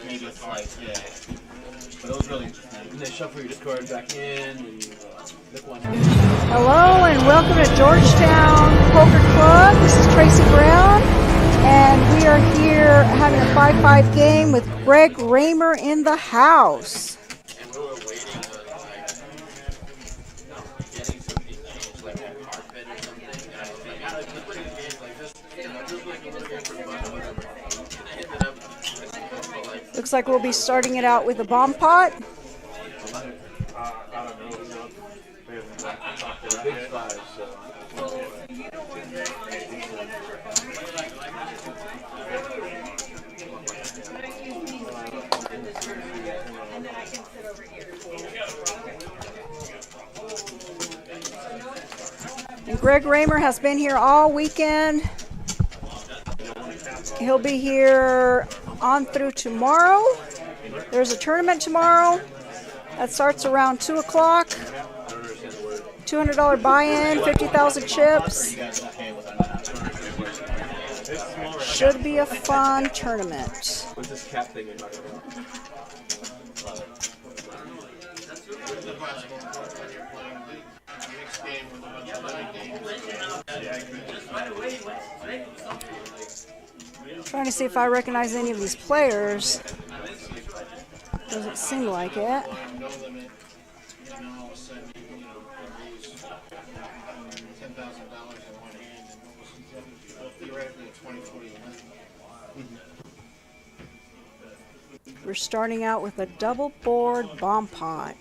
maybe a slice, yeah. But it was really interesting. And then shuffle your discard back in and pick one. Hello and welcome to Georgetown Poker Club. This is Tracy Brown, and we are here having a 5-5 game with Greg Raymer in the house. Looks like we'll be starting it out with a bomb pot. And Greg Raymer has been here all weekend. He'll be here on through tomorrow. There's a tournament tomorrow that starts around 2 o'clock. $200 buy-in, 50,000 chips. Should be a fun tournament. What's this cap thing you're talking about? Trying to see if I recognize any of these players. Doesn't seem like it. We're starting out with a double board bomb pot.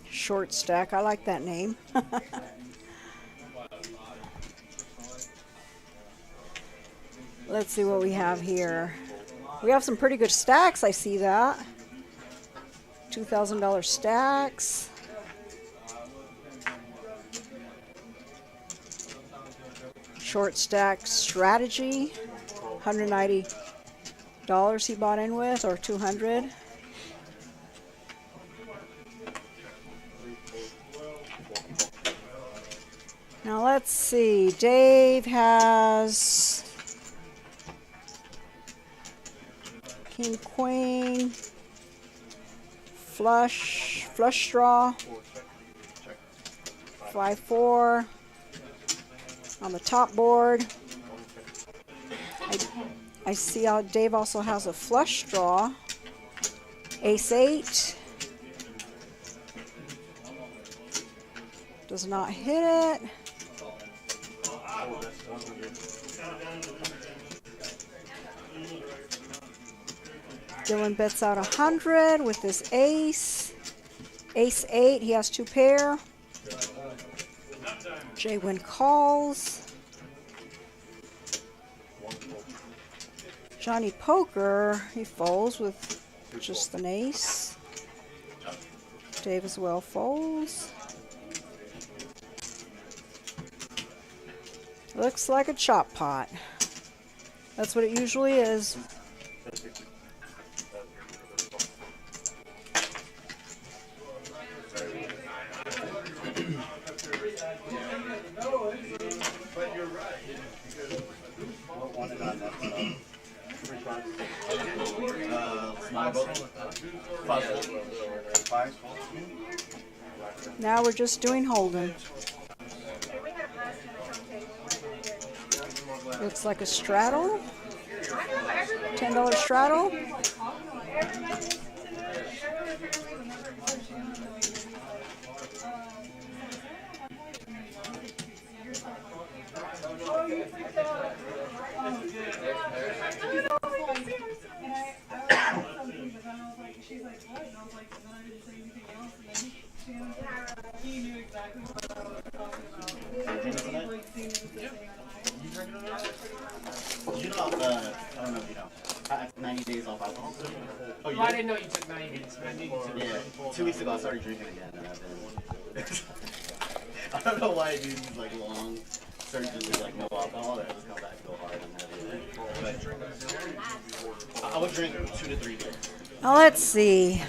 Short stack, I like that name. Let's see what we have here. We have some pretty good stacks, I see that. $2,000 stacks. Short stack strategy. $190 he bought in with, or $200. Now let's see. Dave has King, Queen, flush draw, 5-4 on the top board. I see how Dave also has a flush draw, Ace-8. Does not hit it. Dylan bets out 100 with this ace. Ace-8, he has 2 pair. Jay-Win calls. Johnny Poker, he folds with just an ace. Dave as well folds. Looks like a chop pot. That's what it usually is. Now we're just doing hold'em. Looks like a straddle. $10 straddle. Did you know, I don't know if you know, 90 days off alcohol? Oh, you I didn't know you took 90 days. Yeah, 2 weeks ago I started drinking again. And I've been I don't know why I do these like long surges with like no alcohol. I just come back and go hard and heavy. But I would drink 2 to 3 beers. Now let's see.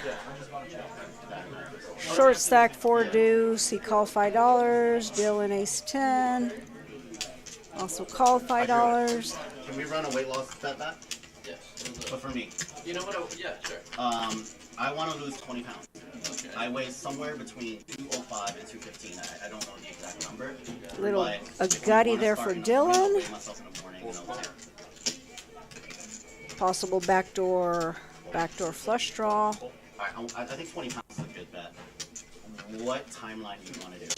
Short stack 4 deuce. He called $5. Dylan ace 10. Also called $5. Can we run a weight loss bet that? Yes. But for me. You know what? Yeah, sure. I want to lose 20 pounds. Okay. I weigh somewhere between 205 and 215. I don't know the exact number. Little but a gutty there for Dylan. I'll weigh myself in the morning and I'll Possible backdoor flush draw. I think 20 pounds is a good bet. What timeline do you want to do?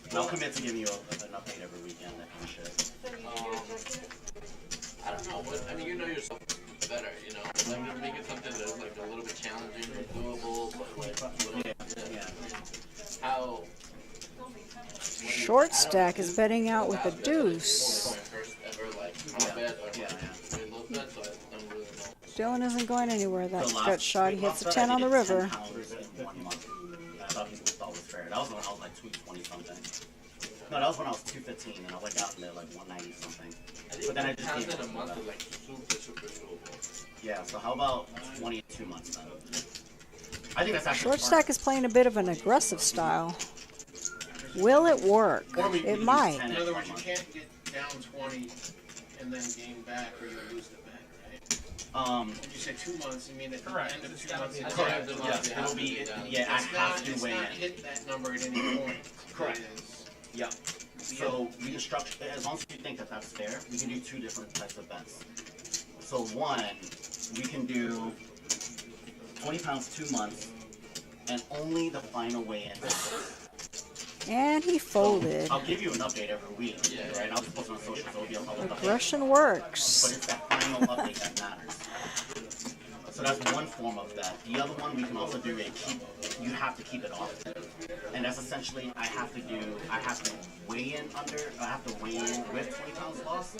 And I'll commit to giving you an update every weekend, that kind of shit. I don't know, but I mean, you know yourself better, you know. Like, make it something that's like a little bit challenging or doable, but like a little Yeah. How Short stack is betting out with a deuce. my first ever like high bet or Yeah. low bet, so I don't really know. Dylan isn't going anywhere. That The gut shot. He hits a 10 on the I did river. 10 pounds in 1 month. I thought people thought was fair. That was when I was like 220 something. No, that was when I was 215 and I went down to like 190 something. But then I just pounds gave in a up month on is that. like super doable. Yeah, so how about 22 months then? I think that's actually Short smart. stack is playing a bit of an aggressive style. Will it work? Or we It can might. use 10 In in other 1 words, you month. can't get down 20 and then gain back, or you'll lose the bet, right? When you say 2 months, you mean at the end of 2 months. it's Correct. not- Yes, it'll be. Yeah, I have to It's weigh not in. hit that number at any point. Correct. It is- Yeah. So we can structure, as long as you think that that's fair, we can do 2 different types of bets. So one, we can do 20 pounds 2 months, and only the final weigh-in. And he folded. I'll give you an update every week, right? I'll just post it on social, so it'll be a public update. Aggression But works. it's that final update that matters. So that's one form of that. The other one we can also do a keep. You have to keep it off, and that's essentially I have to weigh in with 20 pounds loss,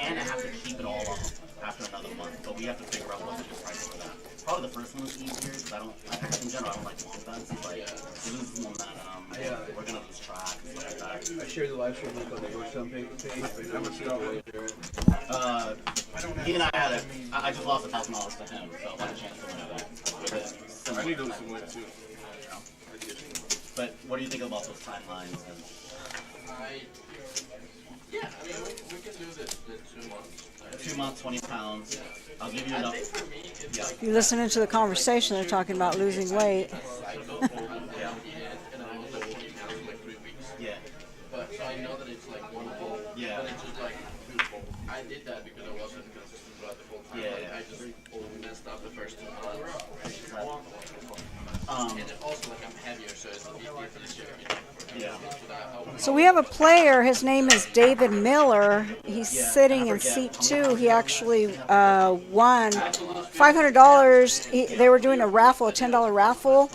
and I have to keep it all off after another month. So we have to figure out what's the price for that. Probably the first one is easier because in general, I don't like long bets. It's like you lose momentum, we're gonna lose track, and stuff like that. I shared the live stream link on the Georgetown page. He and I had I just lost $1,000 to him, so I had a chance to win it. I need those to win too. But what do you think about those timelines? Yeah, I mean, we can do the 2 months. 2 months, 20 pounds. I'll give you I enough. think for me, it's like, If you listen into the conversation, they're talking about losing weight. and I was like 20 pounds in like 3 weeks. Yeah. But so I know that it's like one fold. Yeah. But it's just like 2 fold. I did that because I wasn't consistent throughout the whole time. Yeah, Like, yeah. I just messed up the first 2 months. Um, And also like I'm heavier, so it's easier. yeah. So that helped. So we have a player. His name is David Miller. He's sitting in seat 2. He actually won $500. They were doing a raffle, a $10 raffle,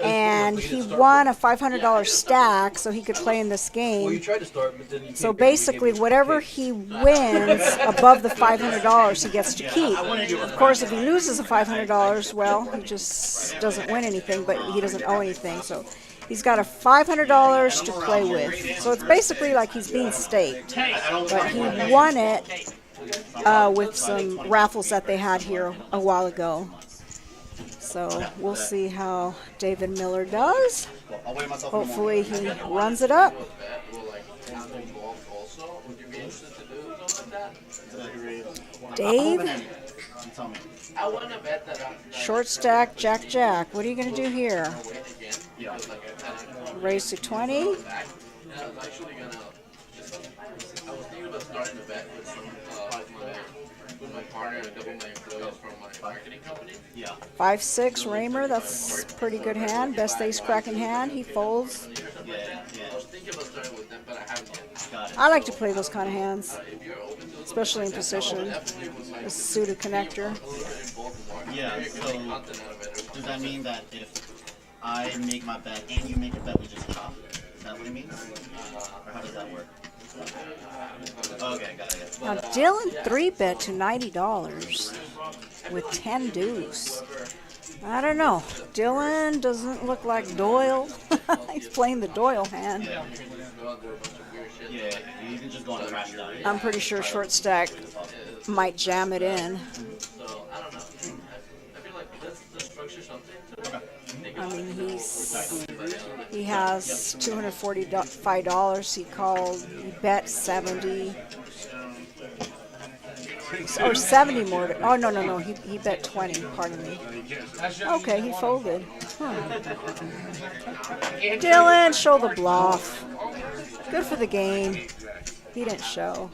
and he won a $500 stack so he could play in this Well, you game. tried to start, but then you So came back and basically, gave me whatever cake. he wins above the $500, he gets to keep. Of course, if he loses the $500, well, he just doesn't win anything, but he doesn't owe anything. So he's got a $500 to play with. So it's basically like he's being staked. But he won it with some raffles that they had here a while ago. So we'll see how David Miller does. I'll weigh myself in the Hopefully morning. he runs it up. That will like have involved also. Would you be interested to do something like that? Dave, You tell me. I want to bet that I'm short stack, Jack Jack. What are you going to do here? win again. Yeah. Raise to 20. Back. And I was actually gonna just. I was thinking about starting a bet with some with my partner and a couple of my employees from my marketing company. Yeah. 5-6 Raymer. That's a pretty good hand. Best ace cracking hand. He folds. Yeah. I was thinking about starting with them, but I haven't yet. Got it. I like to play those kind of hands, If you're open to especially in position. definitely would like A suited connector. involved more. Yeah, Maybe you can so make content out of it or something. Does that mean that if I make my bet and you make a bet, we just chop? Is that what it means? Or how does that work? Okay, got it. Now Dylan 3-bet to $90 with 10 deuce. I don't know. Dylan doesn't look like Doyle. He's playing the Doyle hand. go out and do a bunch of weird shit. Yeah, you can just go on a crash diet. I'm pretty sure short stack might jam it in. So I don't know. I feel like let's structure something to I mean, he has $245. He bet 70. Or 70 more. Oh, no. He bet 20. Pardon me. Okay, he folded. Huh. Dylan, show the bluff. Good for the game. He didn't show.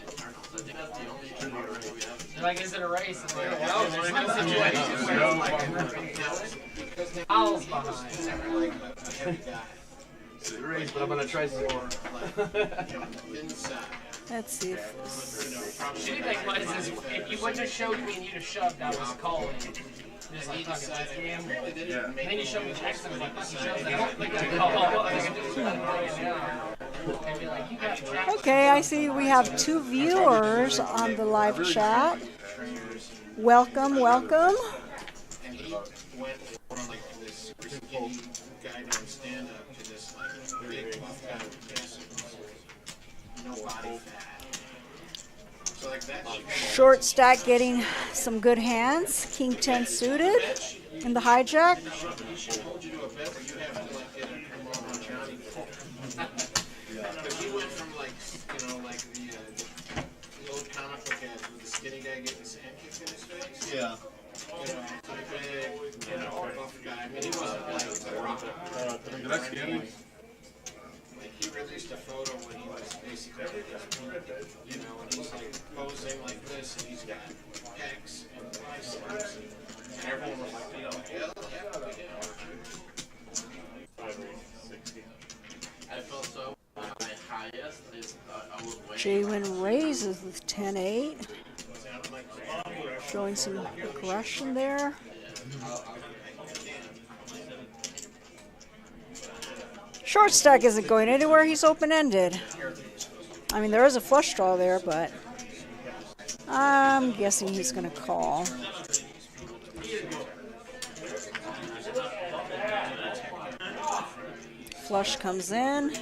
Like, is it a race? There no situations where Owl's behind. It's a race, but I'm gonna try some more. Let's see if Shitty thing was, is if you wouldn't have showed me and you'd have shoved, I was calling. Just like, fuck it, this game. And then you showed me text and I was like, fuck, you showed that. I don't think I call. I could just let him bring it down. And be like, you got trapped. Okay, I see we have 2 viewers on the live chat. Welcome. And he went from like this skinny guy doing stand up to this like big buff guy with biceps, no body fat. So like that. Short stack getting some good hands. King 10 suited in the hijack. He hold you to a bet where you have to like get a come on Johnny. Because he went from like like the old comic book ads with the skinny guy getting sand kicked in his face. Yeah. To the big, buff guy. I mean, he wasn't like a rock. Like he released a photo when he was basically, and he's like posing like this, and he's got pecs and biceps, and everyone was like, yeah. I felt so. My highest is I was way. J-Win raises with 10-8. Showing some aggression there. Short stack isn't going anywhere. He's open-ended. I mean, there is a flush draw there, but I'm guessing he's going to call. Flush comes in.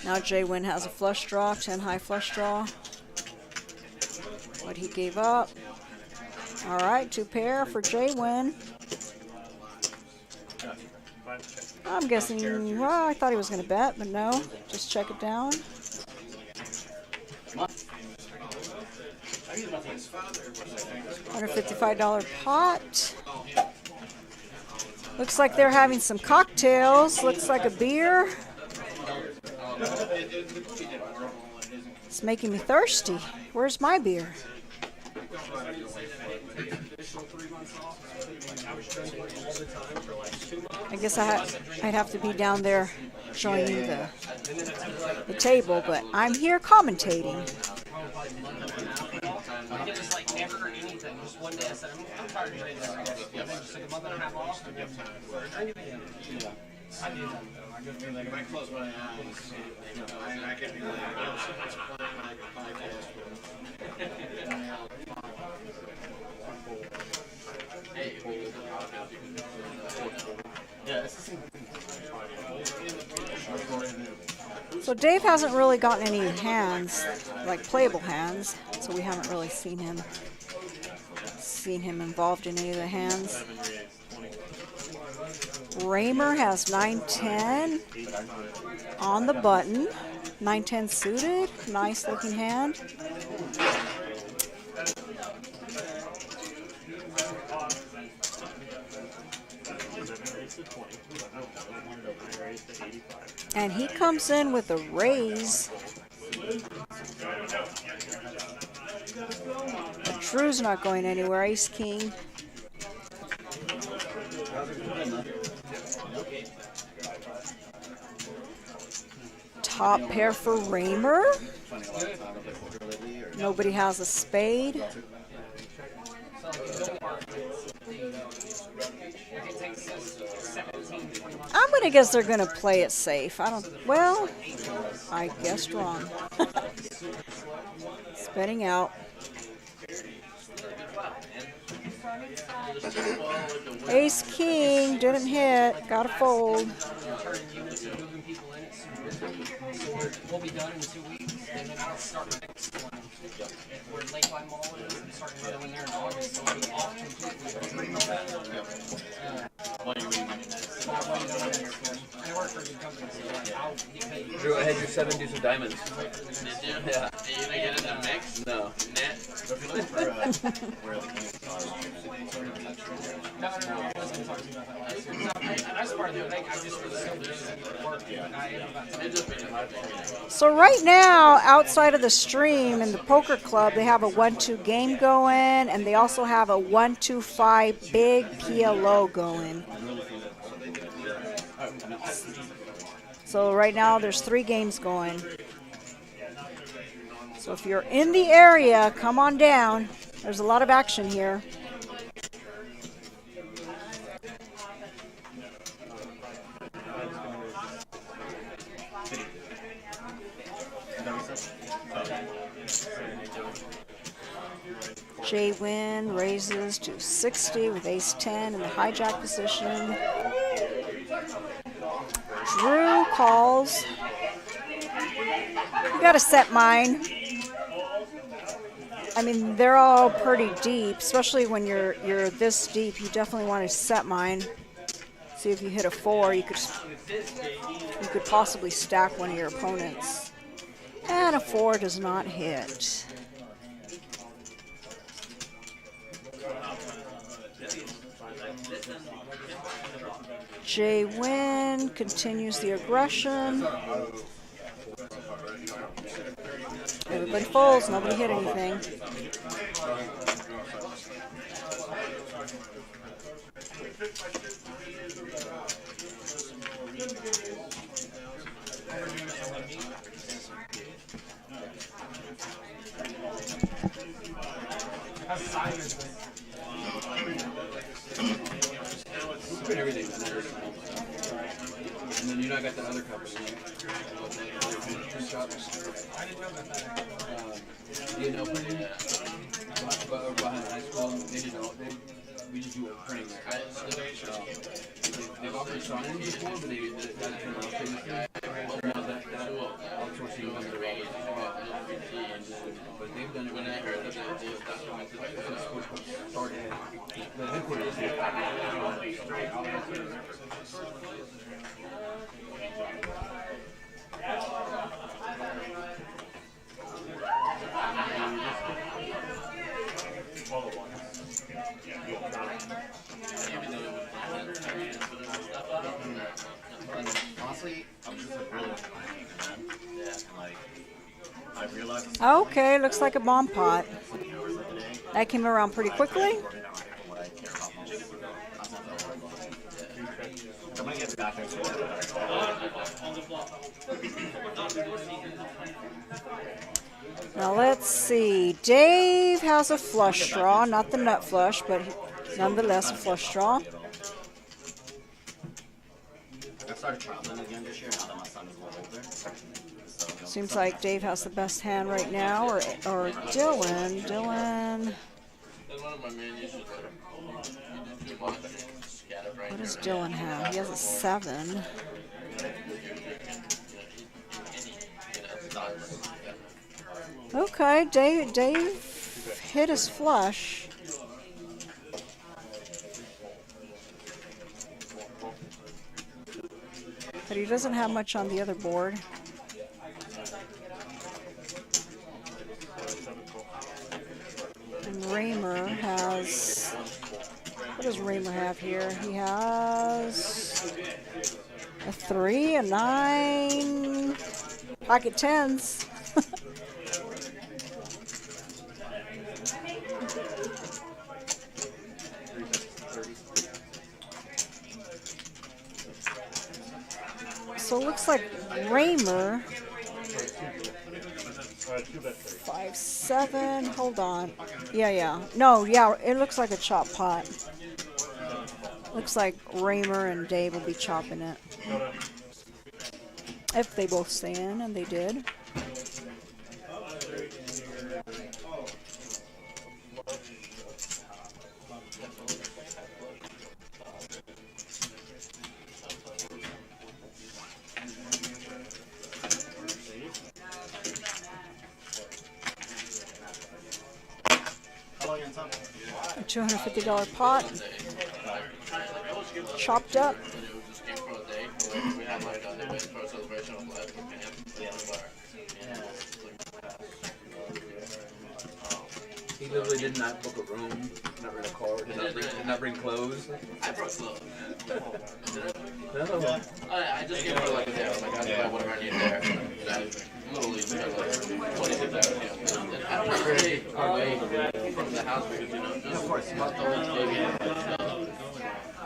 Now J-Win has a flush draw, 10 high flush draw. What he gave up. All right, 2 pair for J-Win. I'm guessing, well, I thought he was going to bet, but no. Just check it down. $155 pot. Looks like they're having some cocktails. Looks like a beer. It's making me thirsty. Where's my beer? I guess I'd have to be down there showing you the table, but I'm here commentating. I did just like never anything. Just one day I said, I'm tired of doing this. And then just took a month and a half off and I do that. If I close my eyes, I could be like, it's playing like a podcast. So Dave hasn't really gotten any hands, like playable hands, so we haven't really seen him involved in any of the hands. Raymer has 9-10 on the button. 9-10 suited. Nice looking hand. And he comes in with a raise. Drew's not going anywhere. Ace King. Top pair for Raymer. Nobody has a spade. I'm gonna guess they're gonna play it safe. Well, I guessed wrong. Spinning out. Ace King didn't hit. Got to fold. Turning units and moving people in. So we'll be done in 2 weeks, and then I'll start the next one. Where Lakeline Mall is, and start another one there in August. So we'll be off completely. What are you reading next? I work for a good company, so I'll get paid. Drew, I had your 7 deuce of diamonds. Did you? Yeah. Did you get in the mix? No. Net? So if you look for where the games No, I wasn't talking about that last year. That's part of the thing. I just was so busy at work, and I ended up It just been hard. So right now, outside of the stream in the poker club, they have a 1-2 game going, and they also have a 1-2-5 big PLO going. So right now, there's 3 games going. So if you're in the area, come on down. There's a lot of action here. Jay Wynn raises to 60 with ace 10 in the hijack position. Drew calls. You gotta set mine. I mean, they're all pretty deep, especially when you're this deep. You definitely want to set mine. See if you hit a 4, you could possibly stack one of your opponents. And a 4 does not hit. Jay Wynn continues the aggression. Everybody folds, nobody hit anything. Put everything in there. And then you know I got that other company. You know, printing behind high school, they didn't know. We just do printing there. They've offered signing before, but they got it from the outsourcing company. But they've done it when I heard that started. The headquarters. Honestly, I'm just like really like I realized Okay, looks like a bomb pot. That came around pretty quickly. I'm gonna get back into Now let's see. Dave has a flush draw, not the nut flush, but nonetheless a flush draw. I started traveling again this year now that my son is a little older. So, Seems like Dave has the best hand right now, or Dylan. Dylan. That's one of my main issues. You do too much, scatter brain. What does Dylan have? He has a 7. Okay, Dave hit his flush. But he doesn't have much on the other board. And Raymer has... What does Raymer have here? He has a 3, a 9, pocket 10s. So it looks like Raymer 5-7. Hold on. Yeah. No, yeah. It looks like a chop pot. Looks like Raymer and Dave will be chopping it. If they both stay in, and they did. $250 pot. Chopped up. We had like an event for a celebration of life with He literally did not book a room, not rent a car, did not bring clothes. I brought clothes. No. I just gave her like a day. Like I had to buy whatever I need there. And I literally spent like 26 hours. I don't want to stay away from the house because just of course my baby.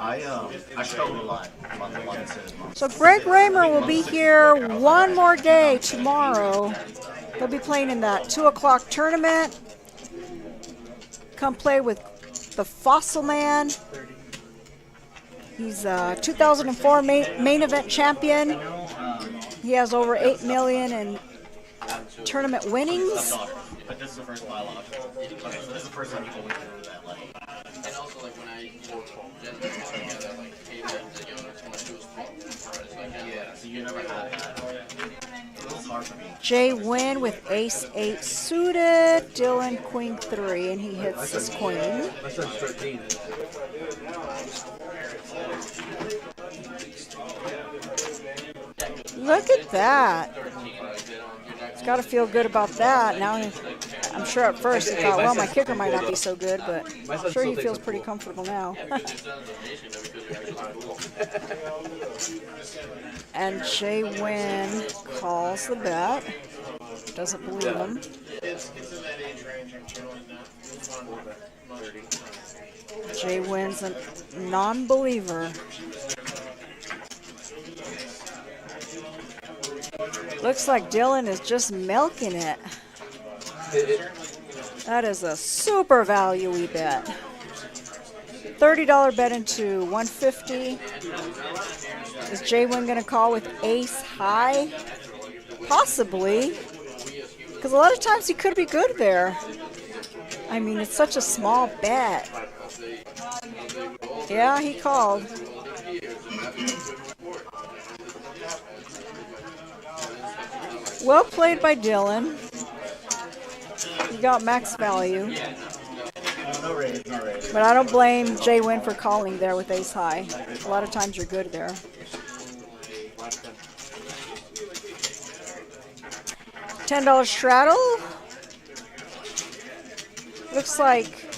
I struggled a lot month to month. So Greg Raymer will be here one more day tomorrow. They'll be playing in that 2 o'clock tournament. Come play with the Fossil Man. He's a 2004 main event champion. He has over 8 million in tournament winnings. But this is the first biological. Okay, so this is the first time people went through that, like. And also, like, when I, gender together, like, hey, the youngest one, she was 12. Yeah, so you never had that. It was hard for me. Jay Wynn with ace-8 suited. Dylan queen-3, and he hits his queen. My son's 13. Look at that. He's got to feel good about that. Now, I'm sure at first he thought, well, my kicker might not be so good, but I'm sure he feels pretty comfortable now. And Jay Wynn calls the bet. Doesn't believe him. It's in that age range. I'm generally not fond of Jay Wynn's a non-believer. Looks like Dylan is just milking it. That is a super value-y bet. $30 bet into 150. Is Jay Wynn going to call with ace high? Possibly. Because a lot of times he could be good there. I mean, it's such a small bet. Yeah, he called. Well played by Dylan. He got max value. But I don't blame Jay Wynn for calling there with ace high. A lot of times you're good there. $10 straddle. Looks like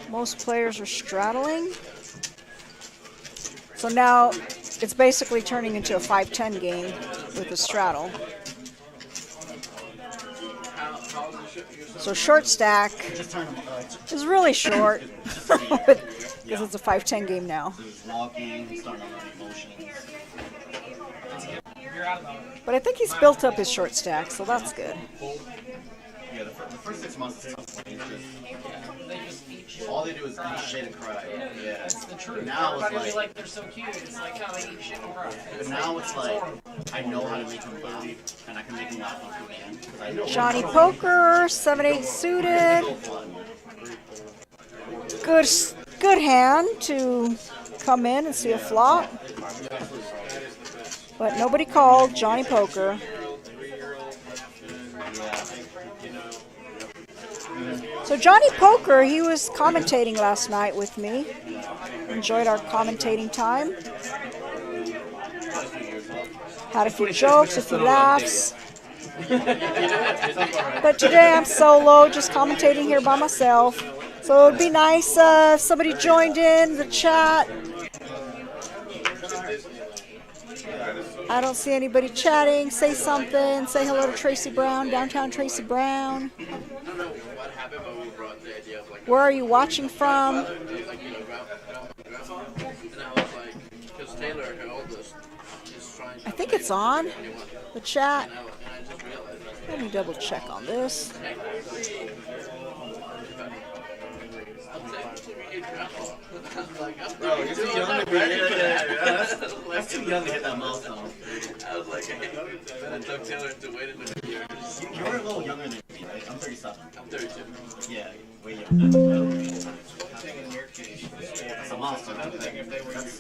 most players are straddling. So now it's basically turning into a 5-10 game with the straddle. So short stack is really short because it's a 5-10 game now. But I think he's built up his short stack, so that's good. Yeah, the first 6 months is tough. All they do is eat shit and cry. Yeah. That's the truth. Now it's Everybody's like, they're so cute. It's like how they eat shit and cry. But now it's like, I know how to make them laugh, and I can make them laugh on command. I know Johnny Poker, 7-8 suited. Good hand to come in and see a flop. But nobody called Johnny Poker. So Johnny Poker, he was commentating last night with me. Enjoyed our commentating time. Had a few jokes, a few laughs. But today I'm solo, just commentating here by myself. So it would be nice if somebody joined in the chat. I don't see anybody chatting. Say something. Say hello to Tracy Brown, downtown Tracy Brown. Where are you watching from? I think it's on the chat. Let me double check on this. Bro, you're too young to be that's too young to hit that milestone. I was like, hey, then I took Taylor to wait another year. You're a little younger than me, right? I'm 37. I'm 32. Yeah, way younger. in your case. That's a milestone. Another thing, if they were That's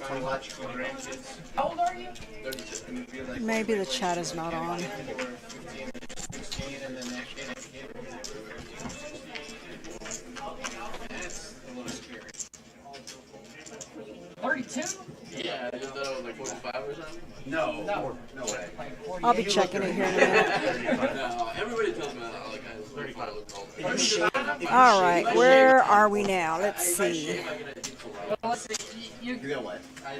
your 20 grandkids, How old are you? 32. Maybe the chat is not on. 15, 16, and then that kid. That's 32? Yeah, I just thought it was like 45 or something. No, No. no way. Like 48. I'll be checking it here in a minute. No, everybody tells me that like I was 35 look old. All right, where are we now? Let's see. Well, let's see. You get what? I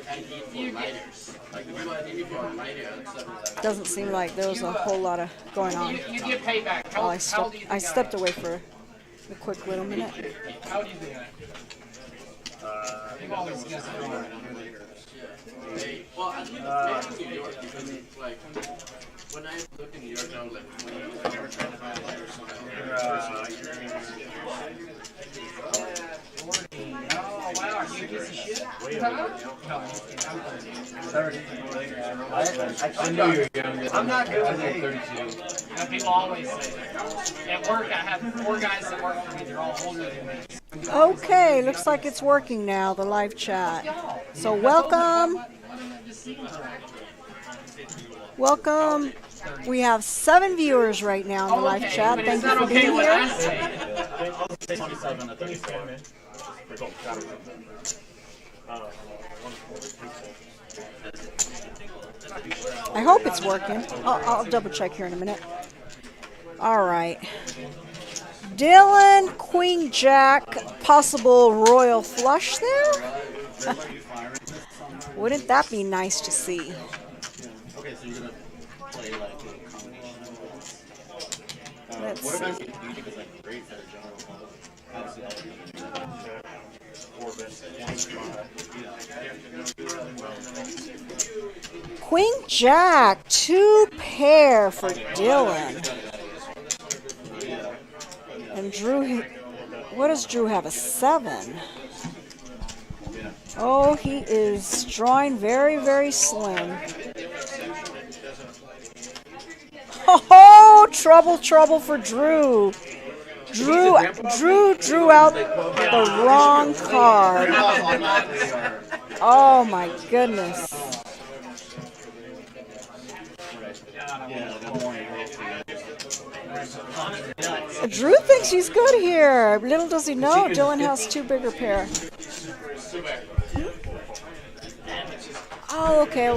need for lighters. Like the people I need for a lighter and stuff like that. Doesn't seem like there was a whole lot of going on. You get payback. Oh, How old do you think I stepped away for a quick little minute. How old do you think I am? You've always guessed it wrong. Well, I live in New York because like when I looked in New York, I was like 20 years old. Oh, wow. Are you a piece of shit? Huh? No, I'm just kidding. I'm 30. I knew you were younger. I'm not good with 32. You know, people always say that. At work, I have 4 guys that work for me. They're all older than me. Okay, looks like it's working now, the live chat. So welcome. Welcome. We have 7 viewers right now in the live chat. Thank you for being here. I'll say 27 to 34. I hope it's working. I'll double check here in a minute. All right. Dylan, Queen Jack, possible royal flush there? Wouldn't that be nice to see? Okay, so you're gonna play like a combination of Let's what about see. you think is like great for the general public? Obviously, Queen Jack, 2 pair for Dylan. And Drew, what does Drew have? A 7. Oh, he is drawing very, very slim. Oh, trouble for Drew. Drew drew out the wrong card. Oh my goodness. Drew thinks he's good here. Little does he know, Dylan has 2 bigger pair. Oh, okay.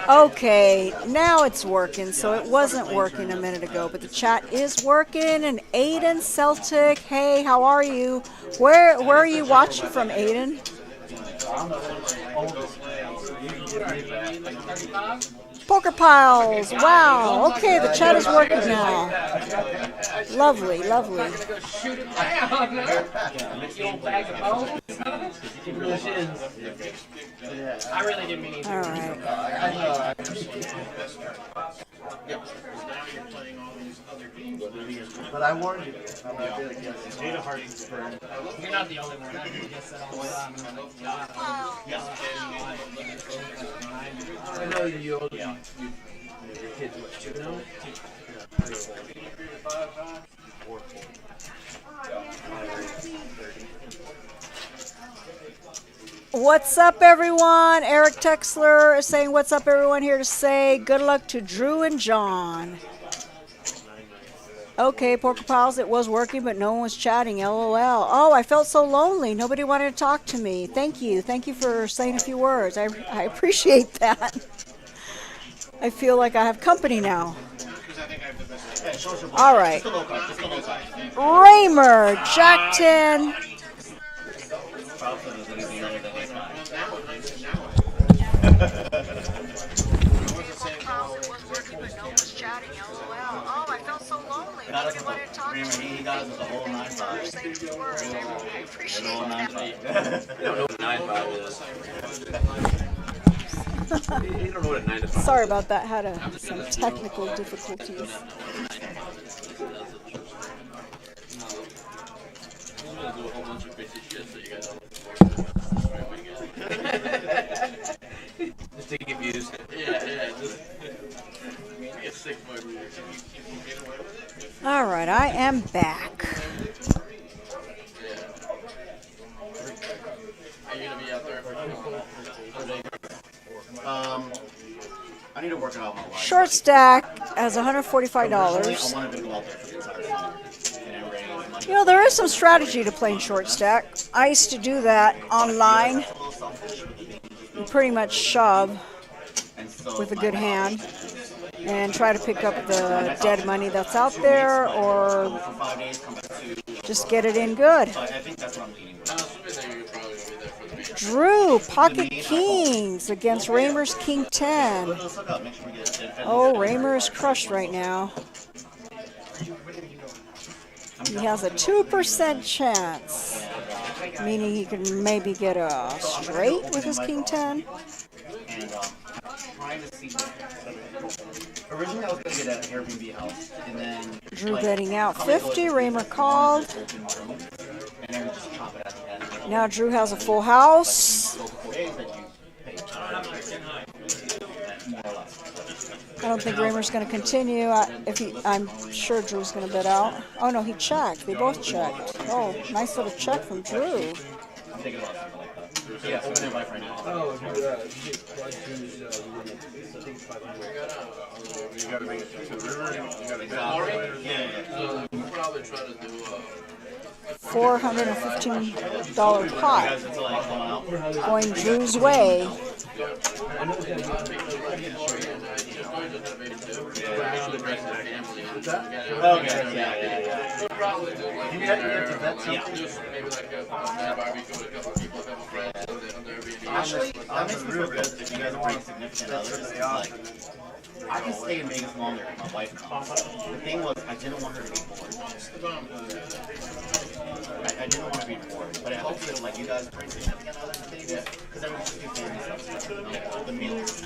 Okay, now it's working. So it wasn't working a minute ago, but the chat is working. And Aiden Celtic, hey, how are you? Where are you watching from, Aiden? Poker Piles. Wow. Okay, the chat is working now. Lovely. Shoot it down. You old bag of bones. I really didn't mean to. All right. But I warned you. You're not the only one. I guess that all the time. I know your kids what, 2 now? What's up, everyone? Eric Texler is saying, what's up, everyone? Here to say good luck to Drew and John. Okay, Poker Pals, it was working, but no one was chatting. LOL. Oh, I felt so lonely. Nobody wanted to talk to me. Thank you. Thank you for saying a few words. I appreciate that. I feel like I have company now. All right. Raymer, Jack 10. Oh, I felt so lonely. Nobody wanted to talk to me. He got us the whole 9-5. I appreciate that. You don't know what a 9-5 is. You don't know what a 9 to 5 Sorry about that. Had some technical difficulties. is. I'm gonna do a whole bunch of crazy shit so you guys don't Just to get views. Yeah, just get sick for it. All right, I am back. Are you gonna be out there for I need to work check out my live. Short stack has $145. Originally, I wanted to go out there for the entire summer and raise money. You know, there is some strategy to playing short stack. I used to do that online. That's a little selfish with the game. You pretty much shove And so with a my good life hand is- and try to pick up the dead money that's out there, or for 5 days, come back to. just get it in good. So I think that's what I'm leaning with. Assuming that you're probably gonna be there for the meeting. Drew, pocket kings against Raymer's king 10. Let's look up. Make sure we get it. Oh, Raymer is crushed right now. He has a 2% chance, meaning he can maybe get a straight with his king 10. And trying to see. Originally, I was going to get an Airbnb house, and then Drew betting out 50. Raymer called. And then we just chop it at the end. Now Drew has a full house. So 4 days that you pay. More or less. I don't think Raymer's going to continue. I'm sure Drew's going to bet out. Oh no, he checked. They both checked. Oh, nice little check from Drew. I'm thinking about something like that. So yeah, open your life right now. Oh, if you get quad twos, I think 500. You gotta make it to the river. You gotta bet. So we'll probably try to do $415 pot Guys, it's like going out. going Drew's way. Okay, yeah. we'll probably do like You have to bet yeah. something. Just maybe like a barbecue with a couple people, a couple friends, and then on the Airbnb. Actually, that makes me feel good if you guys bring significant others. Like, I can stay in Vegas longer if my wife comes. The thing was, I didn't want her to be bored. I didn't want to be bored, but I hope that like you guys bring significant others to Vegas, because then we just do family stuff, you know, the meals.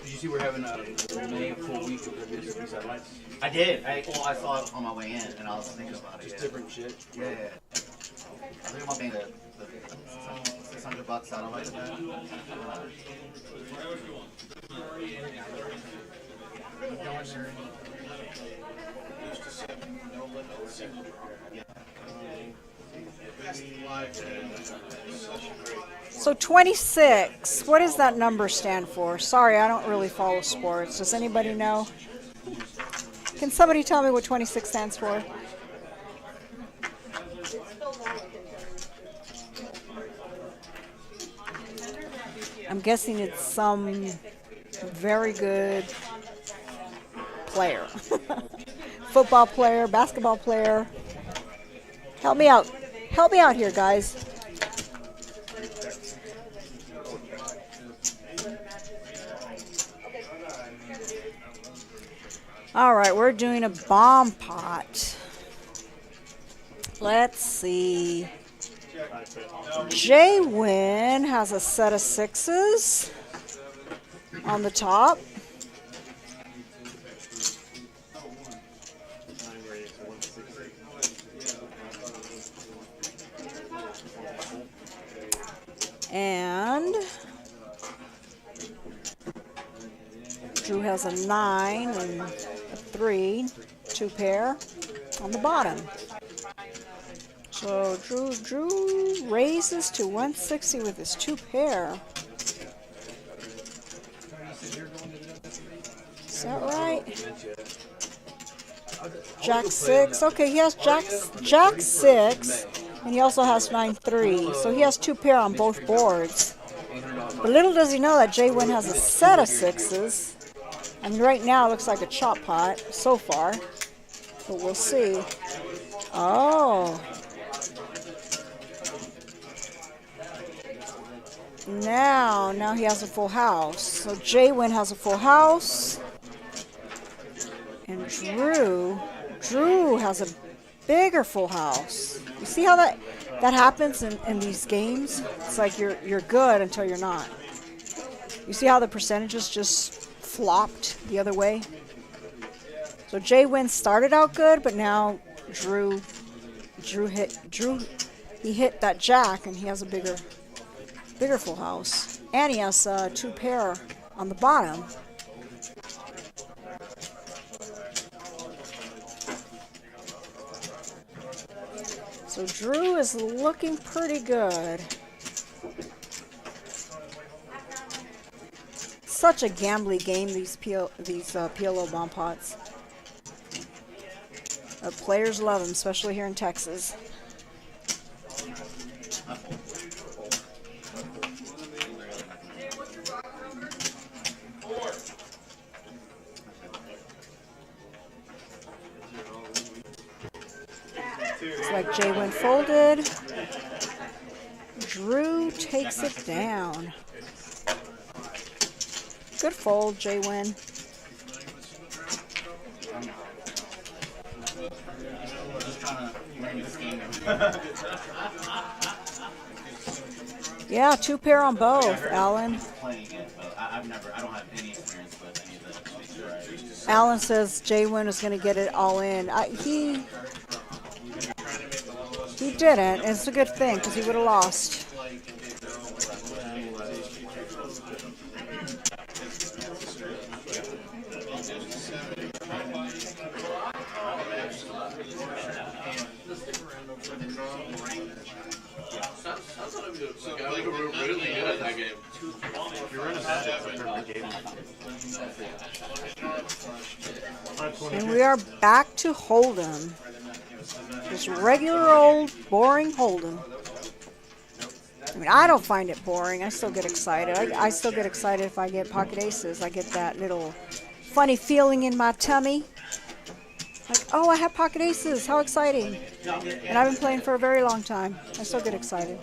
Did you see we're having a May full week of the satellites? I did. I saw it on my way in, and I was thinking about it. Just different shit. Yeah. I think I'm paying the $600 satellite of that. Used to say no limit, single problem. Best live game. Such a great. So 26, what does that number stand for? Sorry, I don't really follow sports. Does anybody know? Can somebody tell me what 26 stands for? I'm guessing it's some very good player. Football player, basketball player. Help me out. Help me out here, guys. All right, we're doing a bomb pot. Let's see. Jay Wynn has a set of sixes on the top. And Drew has a 9 and a 3, 2 pair on the bottom. So Drew raises to 160 with his 2 pair. Is that right? Jack 6. Okay, he has Jack 6, and he also has 9-3. So he has 2 pair on both boards. But little does he know that Jay Wynn has a set of sixes. I mean, right now it looks like a chop pot so far, but we'll see. Oh. Now he has a full house. So Jay Wynn has a full house. And Drew has a bigger full house. You see how that happens in these games? It's like you're good until you're not. You see how the percentages just flopped the other way? So Jay Wynn started out good, but now Drew hit that jack, and he has a bigger full house, and he has 2 pair on the bottom. So Drew is looking pretty good. such a gambly game, these PLO bomb pots. Players love them, especially here in Texas. Looks like Jay went folded. Drew takes it down. Good fold, Jay Win. Yeah, 2 pair on both, Alan. I don't have any experience with any of the. Alan says Jay Win is going to get it all in. He didn't. It's a good thing because he would have lost. And we are back to Hold'em. Just regular old boring Hold'em. I mean, I don't find it boring. I still get excited. I still get excited if I get pocket aces. I get that little funny feeling in my tummy. Like, oh, I have pocket aces. How exciting. And I've been playing for a very long time. I still get excited.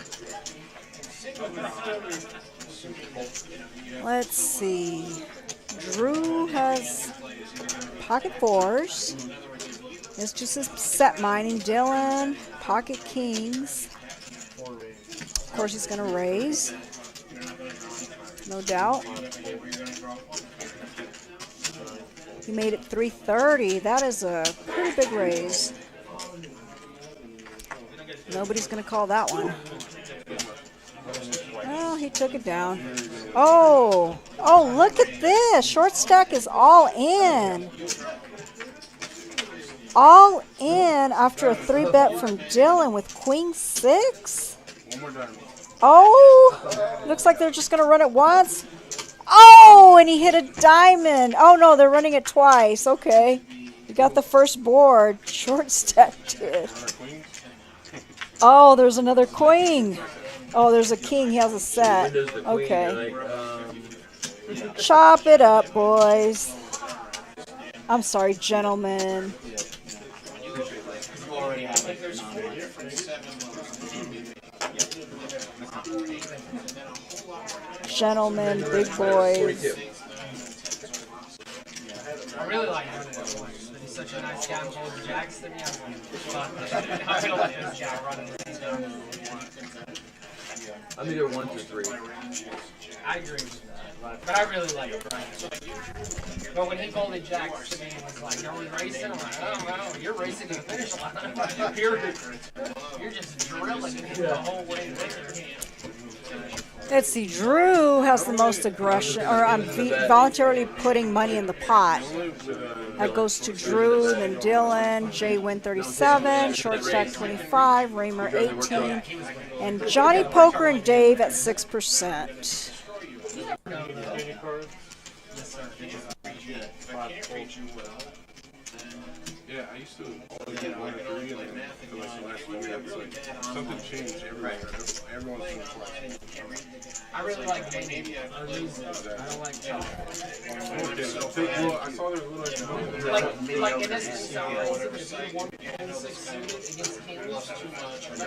Let's see. Drew has pocket 4s. It's just his set mining. Dylan, pocket kings. Of course, he's going to raise. No doubt. He made it 330. That is a pretty big raise. Nobody's going to call that one. Well, he took it down. Oh, look at this. Short stack is all in. All in after a 3-bet from Dylan with queen 6. Oh, looks like they're just going to run it once. Oh, and he hit a diamond. Oh, no, they're running it twice. Okay. You got the first board. Short stack did. Oh, there's another queen. Oh, there's a king. He has a set. Okay. Chop it up, boys. I'm sorry, gentlemen. Gentlemen, big boys. I really like him. He's such a nice guy. I'm told the Jacks to me. I'm going to let this guy run in this game. I'm either 1 through 3. I agree with that. But I really like Brian. But when he folded Jacks to me and was like, are we racing? I'm like, oh, no, you're racing to the finish line. You're just drilling the whole way there. Let's see, Drew has the most aggression, or I'm voluntarily putting money in the pot. That goes to Drew, then Dylan, Jay Win 37, short stack 25, Raymer 18, and Johnny Poker and Dave at 6%. Yeah, I used to get 1 or 3 and then for like the last 4 years, like something changed everywhere. Everyone's doing flash. I really like winning or losing. I don't like chopping. Well, I saw there was a little Like in this size, if you won 6 suited against kings,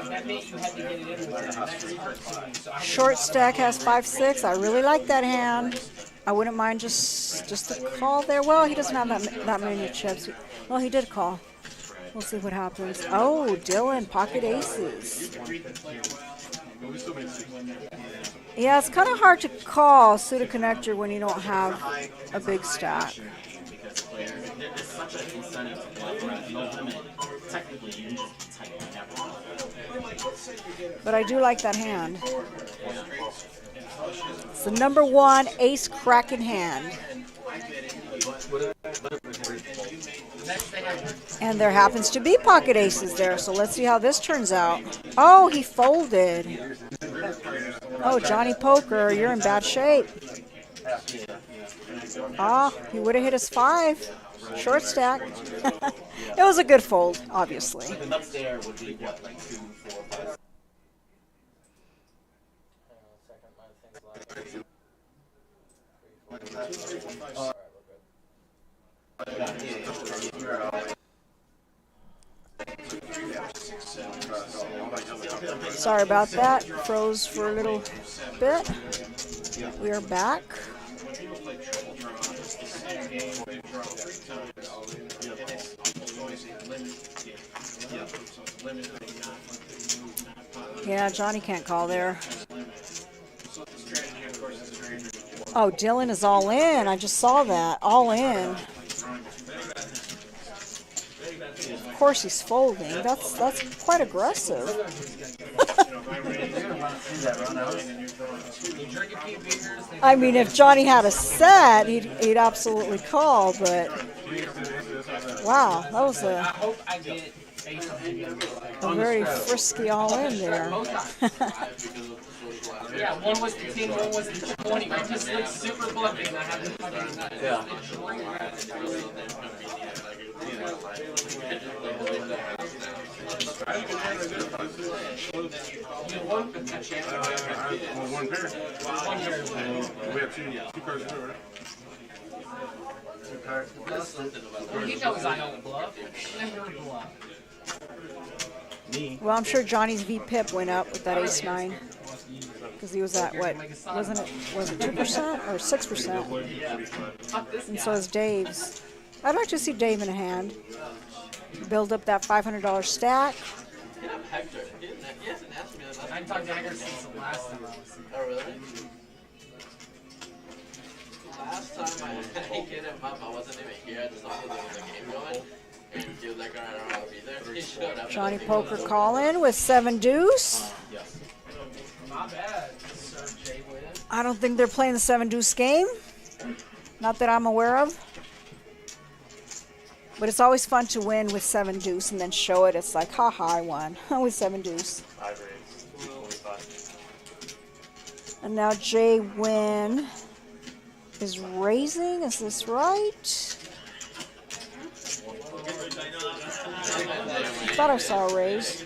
that meant you had to get it in with it. That's hard to me. So Short stack has 5-6. I really like that hand. I wouldn't mind just a call there. Well, he doesn't have that many chips. Well, he did call. We'll see what happens. Oh, Dylan, pocket aces. Yeah, it's kind of hard to call suited connector when you don't have a big stack. There's such an incentive to play around no limit. Technically, you can just type never. But I do like that hand. It's the number 1 ace cracking hand. And there happens to be pocket aces there, so let's see how this turns out. Oh, he folded. Oh, Johnny Poker, you're in bad shape. Ah, he would have hit his 5. Short stack. It was a good fold, obviously. The nuts there would be what, like 2, 4, 5. Sorry about that. Froze for a little bit. We are back. Yeah, Johnny can't call there. Oh, Dylan is all in. I just saw that. All in. Of course he's folding. That's quite aggressive. I mean, if Johnny had a set, he'd absolutely call, but wow, that was a very frisky all in there. Yeah, one was the 10, one was the 20. It just looks super bluffy, and I have to fucking One pair. We have two cards in there, right? He knows I don't bluff. Never bluff. Well, I'm sure Johnny's V-pip went up with that ace-9. Because he was at what? Was it 2% or 6%? And so is Dave's. I'd like to see Dave in a hand. Build up that $500 stack. I haven't talked to Hector since the last time I was here. Oh, really? Last time I hit him up, I wasn't even here. I just saw there was a game going. And he was like, alright, I'll be there. He showed up. Johnny Poker calling with 7 deuce. Not bad, Sir Jay Wynn. I don't think they're playing the 7 deuce game. Not that I'm aware of. But it's always fun to win with 7 deuce and then show it. It's like, haha, I won with 7 deuce. And now Jay Wynn is raising. Is this right? I thought I saw a raise.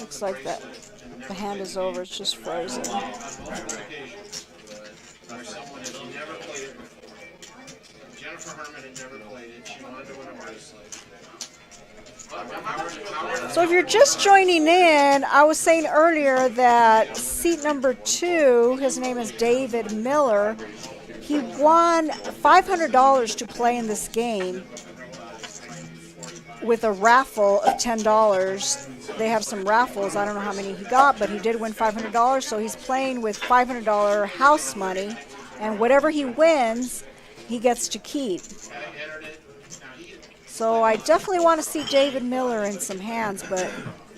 Looks like that the hand is over. It's just frozen. Jennifer Herman had never played it. She wanted to win a bracelet. So if you're just joining in, I was saying earlier that seat number 2, his name is David Miller. He won $500 to play in this game with a raffle of $10. They have some raffles. I don't know how many he got, but he did win $500. So he's playing with $500 house money, and whatever he wins, he gets to keep. So I definitely want to see David Miller in some hands, but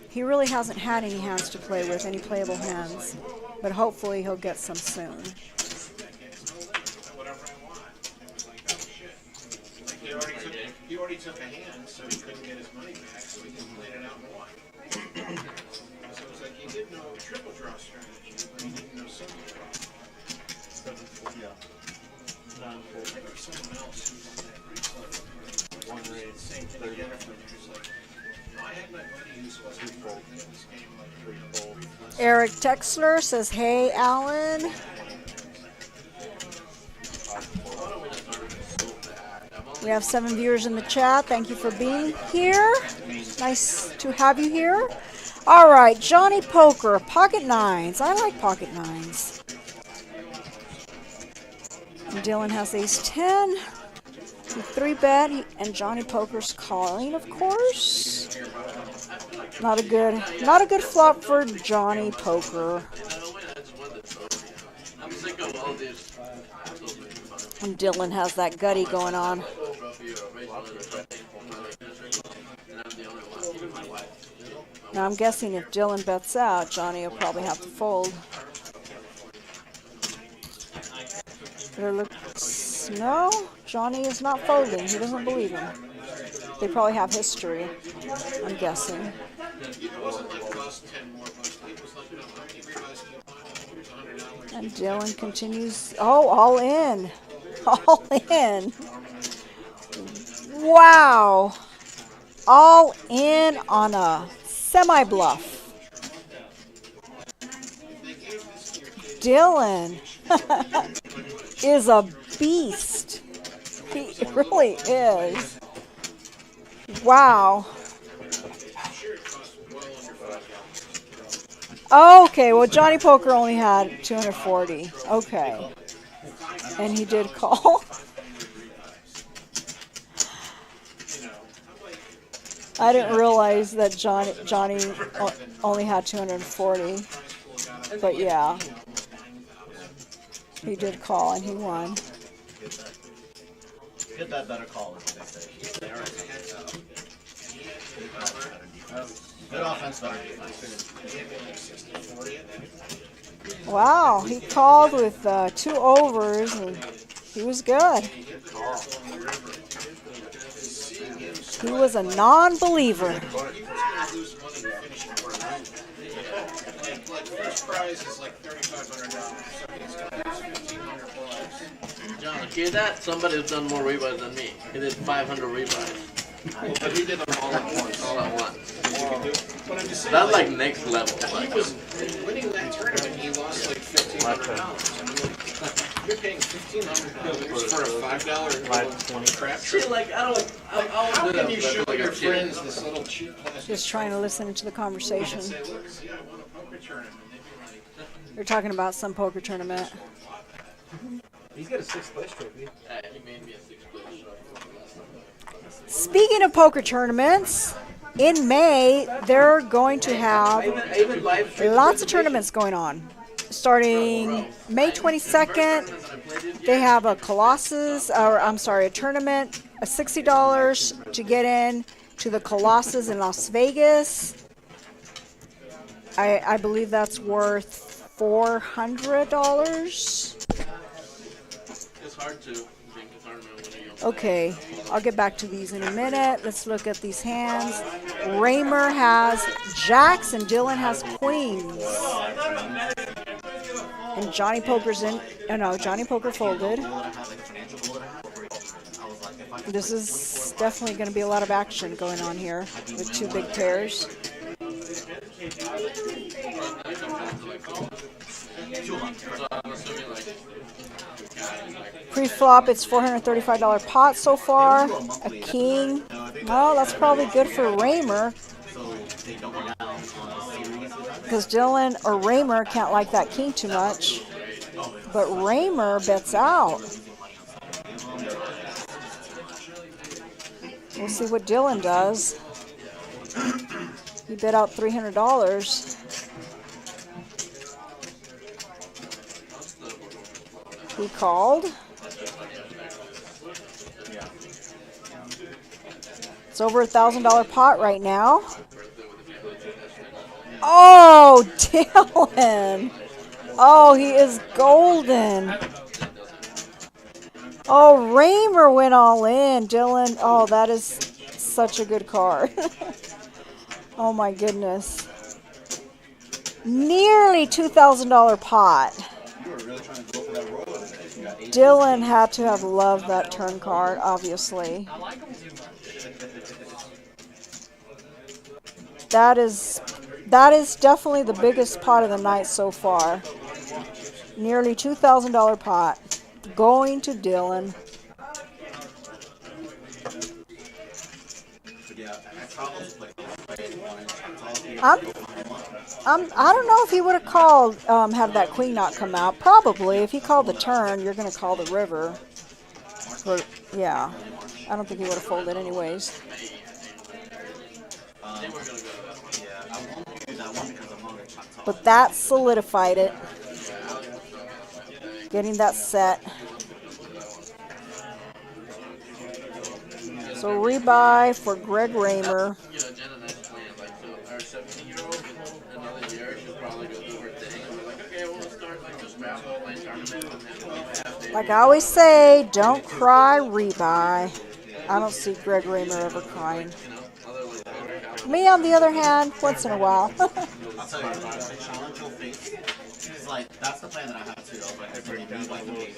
he really hasn't had any hands to play with, any playable hands. But hopefully he'll get some soon. He already took a hand, so he couldn't get his money back, so he just played it out and won. So it's like he did know triple draw strategy, but he didn't know single draw. I think there's someone else who's on that group. One raid, same thing. Jennifer was like, no, I had my buddy who supposed to be playing this game like Eric Texler says, hey, Alan. We have 7 viewers in the chat. Thank you for being here. Nice to have you here. All right, Johnny Poker, pocket 9s. I like pocket 9s. And Dylan has ace 10. 3-bet, and Johnny Poker's calling, of course. Not a good flop for Johnny Poker. And Dylan has that gutty going on. Now I'm guessing if Dylan bets out, Johnny will probably have to fold. No, Johnny is not folding. He doesn't believe him. They probably have history, I'm guessing. it wasn't like cost 10 more And Dylan continues. Oh, all in. All in. Wow. All in on a semi-bluff. Dylan is a beast. He really is. Wow. Okay, well, Johnny Poker only had 240. Okay. And he did call. I didn't realize that Johnny only had 240. But yeah. He did call and he won. Get that better call, as they say. Good offense, better defense. Wow, he called with 2 overs and he was good. He was a non-believer. Like first prize is like $3,500. John, hear that? Somebody has done more rebuys than me. He did 500 rebuys. But he did them all at once. All at once. But I'm just saying, That's like next level. he was winning that tournament. He lost like $1,500. I mean, you're paying $1,500 for a $5 crap See, shirt. like, I don't How do that. can you but I show feel like your a kid. friends this little cheap plastic? Just trying to listen to the conversation. Say, look, see, I won a poker tournament. They'd be like, They're talking about some poker tournament. He's got a 6th place trophy. He made me a 6th place. Speaking of poker tournaments, in May, they're going to have Even live stream lots of tournaments going on. Starting May 22nd, they have a a tournament, a $60 to get in to the Colossus in Las Vegas. I believe that's worth $400. It's hard to drink a tournament when you're young. Okay, I'll get back to these in a minute. Let's look at these hands. Raymer has jacks and Dylan has queens. And Johnny Poker's in. Oh no, Johnny Poker folded. This is definitely going to be a lot of action going on here with 2 big pairs. Pre-flop, it's $435 pot so far. A king. Well, that's probably good for Raymer. Because Dylan or Raymer can't like that king too much. But Raymer bets out. We'll see what Dylan does. He bet out $300. He called. It's over $1,000 pot right now. Oh, Dylan. Oh, he is golden. Oh, Raymer went all in. Dylan, oh, that is such a good card. Oh, my goodness. Nearly $2,000 pot. Dylan had to have loved that turn card, obviously. That is definitely the biggest pot of the night so far. Nearly $2,000 pot going to Dylan. I don't know if he would have called had that queen not come out. Probably. If he called the turn, you're going to call the river. But, yeah. I don't think he would have folded anyways. But that solidified it. Getting that set. So rebuy for Greg Raymer. You know, Jen and I planned, like, so our 17-year-old, another year, she'll probably go do her thing. And we're like, okay, we'll start, like, just playing tournament. And then we'll be half-day. Like I always say, don't cry, rebuy. I don't see Greg Raymer ever crying. Me, on the other hand, once in a while. I'll tell you, the challenge you'll face is like, that's the plan that I have too, though, but it's like me like the baby.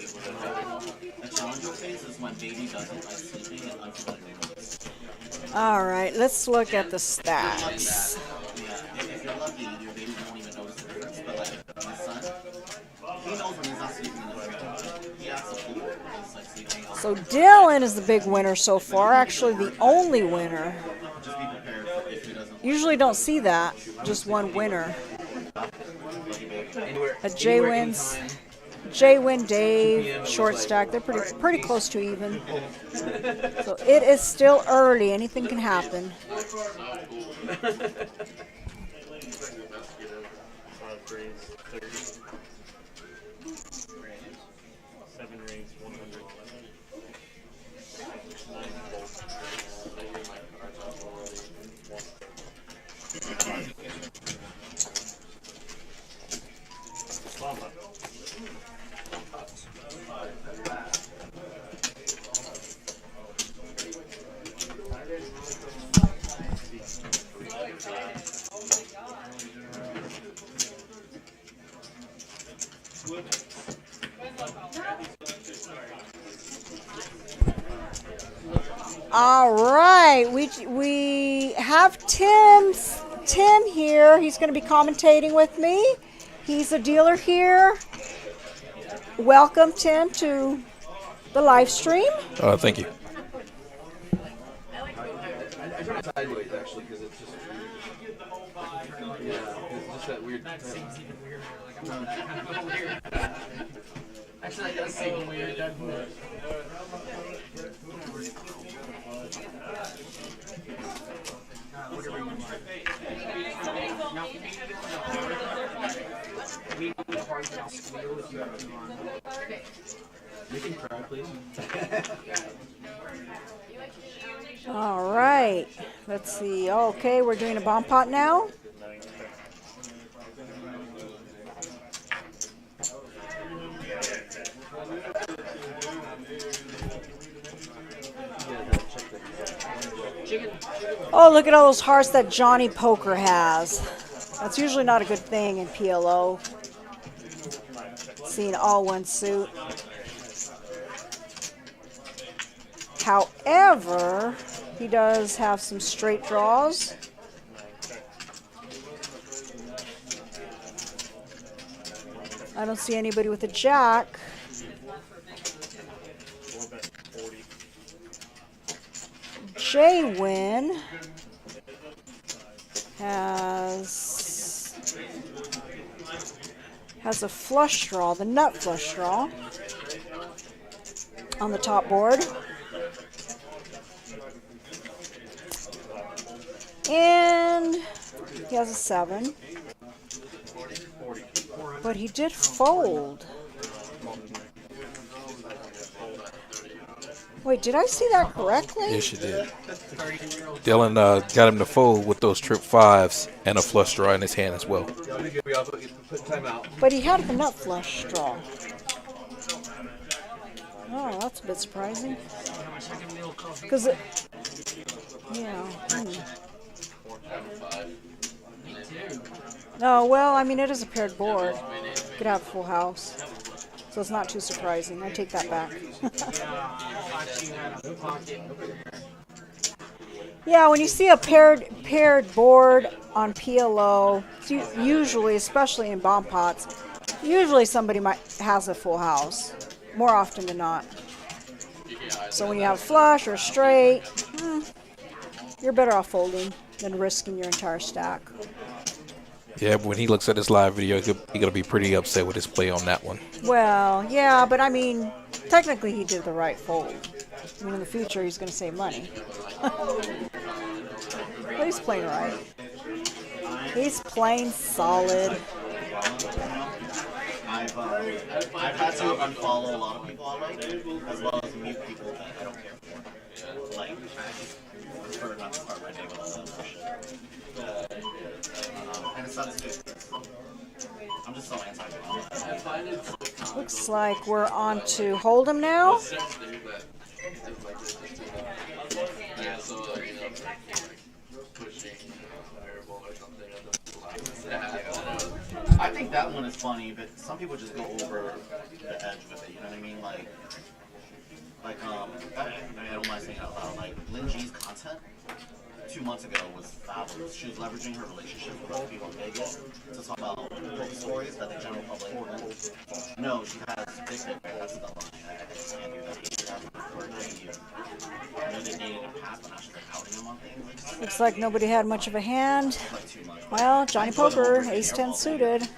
The challenge you'll face is when baby doesn't like sleeping and unfamiliar rooms. All right, let's look at the stats. Yeah, if you're lucky, your baby won't even notice the difference, but like my son, he knows when he's not sleeping in the room. He acts a fool when he's like sleeping. So Dylan is the big winner so far, actually the only winner. Just be prepared for if he doesn't. Usually don't see that, just one winner. Jay wins. Jay win, Dave, short stack. They're pretty close to even. So it is still early. Anything can happen. 5 grades, 30. 7 rings, 100. 9 volts. All right, we have Tim here. He's going to be commentating with me. He's a dealer here. Welcome, Tim, to the live stream. Thank you. I turn it sideways actually because it's just it's just that weird. That seems even weirder. Like I'm kind of a little weird. Actually, that does seem weird, doesn't it? Whatever you want. No. We need a hard mouse squeal if you have to on. You can try, please. All right, let's see. Okay, we're doing a bomb pot now. Oh, look at all those hearts that Johnny Poker has. That's usually not a good thing in PLO. Seeing all one suit. However, he does have some straight draws. I don't see anybody with a jack. Jay Win has a flush draw, the nut flush draw on the top board. And he has a 7. But he did fold. Wait, did I see that correctly? Yes, you did. Dylan got him to fold with those trip 5s and a flush draw in his hand as well. But he had the nut flush draw. Oh, that's a bit surprising. Because it... Yeah. No, well, I mean, it is a paired board. Could have a full house. So it's not too surprising. I take that back. Yeah, when you see a paired board on PLO, usually, especially in bomb pots, usually somebody has a full house, more often than not. So when you have flush or straight, you're better off folding than risking your entire stack. Yeah, but when he looks at this live video, he's going to be pretty upset with his play on that one. Well, yeah, but I mean, technically he did the right fold. I mean, in the future, he's going to save money. But he's playing right. He's playing solid. I've had to unfollow a lot of people already, as well as mute people that I don't care for. Like, I just prefer not to start my day with all that bullshit. And it's not as good. I'm just so anti-bomb. Looks like we're on to Hold'em now. I think that one is funny, but some people just go over the edge with it. You know what I mean? I don't mind saying it out loud. Like Lin G's content 2 months ago was fabulous. She was leveraging her relationship with other people in Vegas to talk about book stories that the general public wouldn't. No, she has big dick. That's the line. I just can't do that. I know they dated in the past, but now she's like outing him on things. Looks like nobody had much of a hand. Like 2 months. Well, Johnny Poker, ace-10 suited.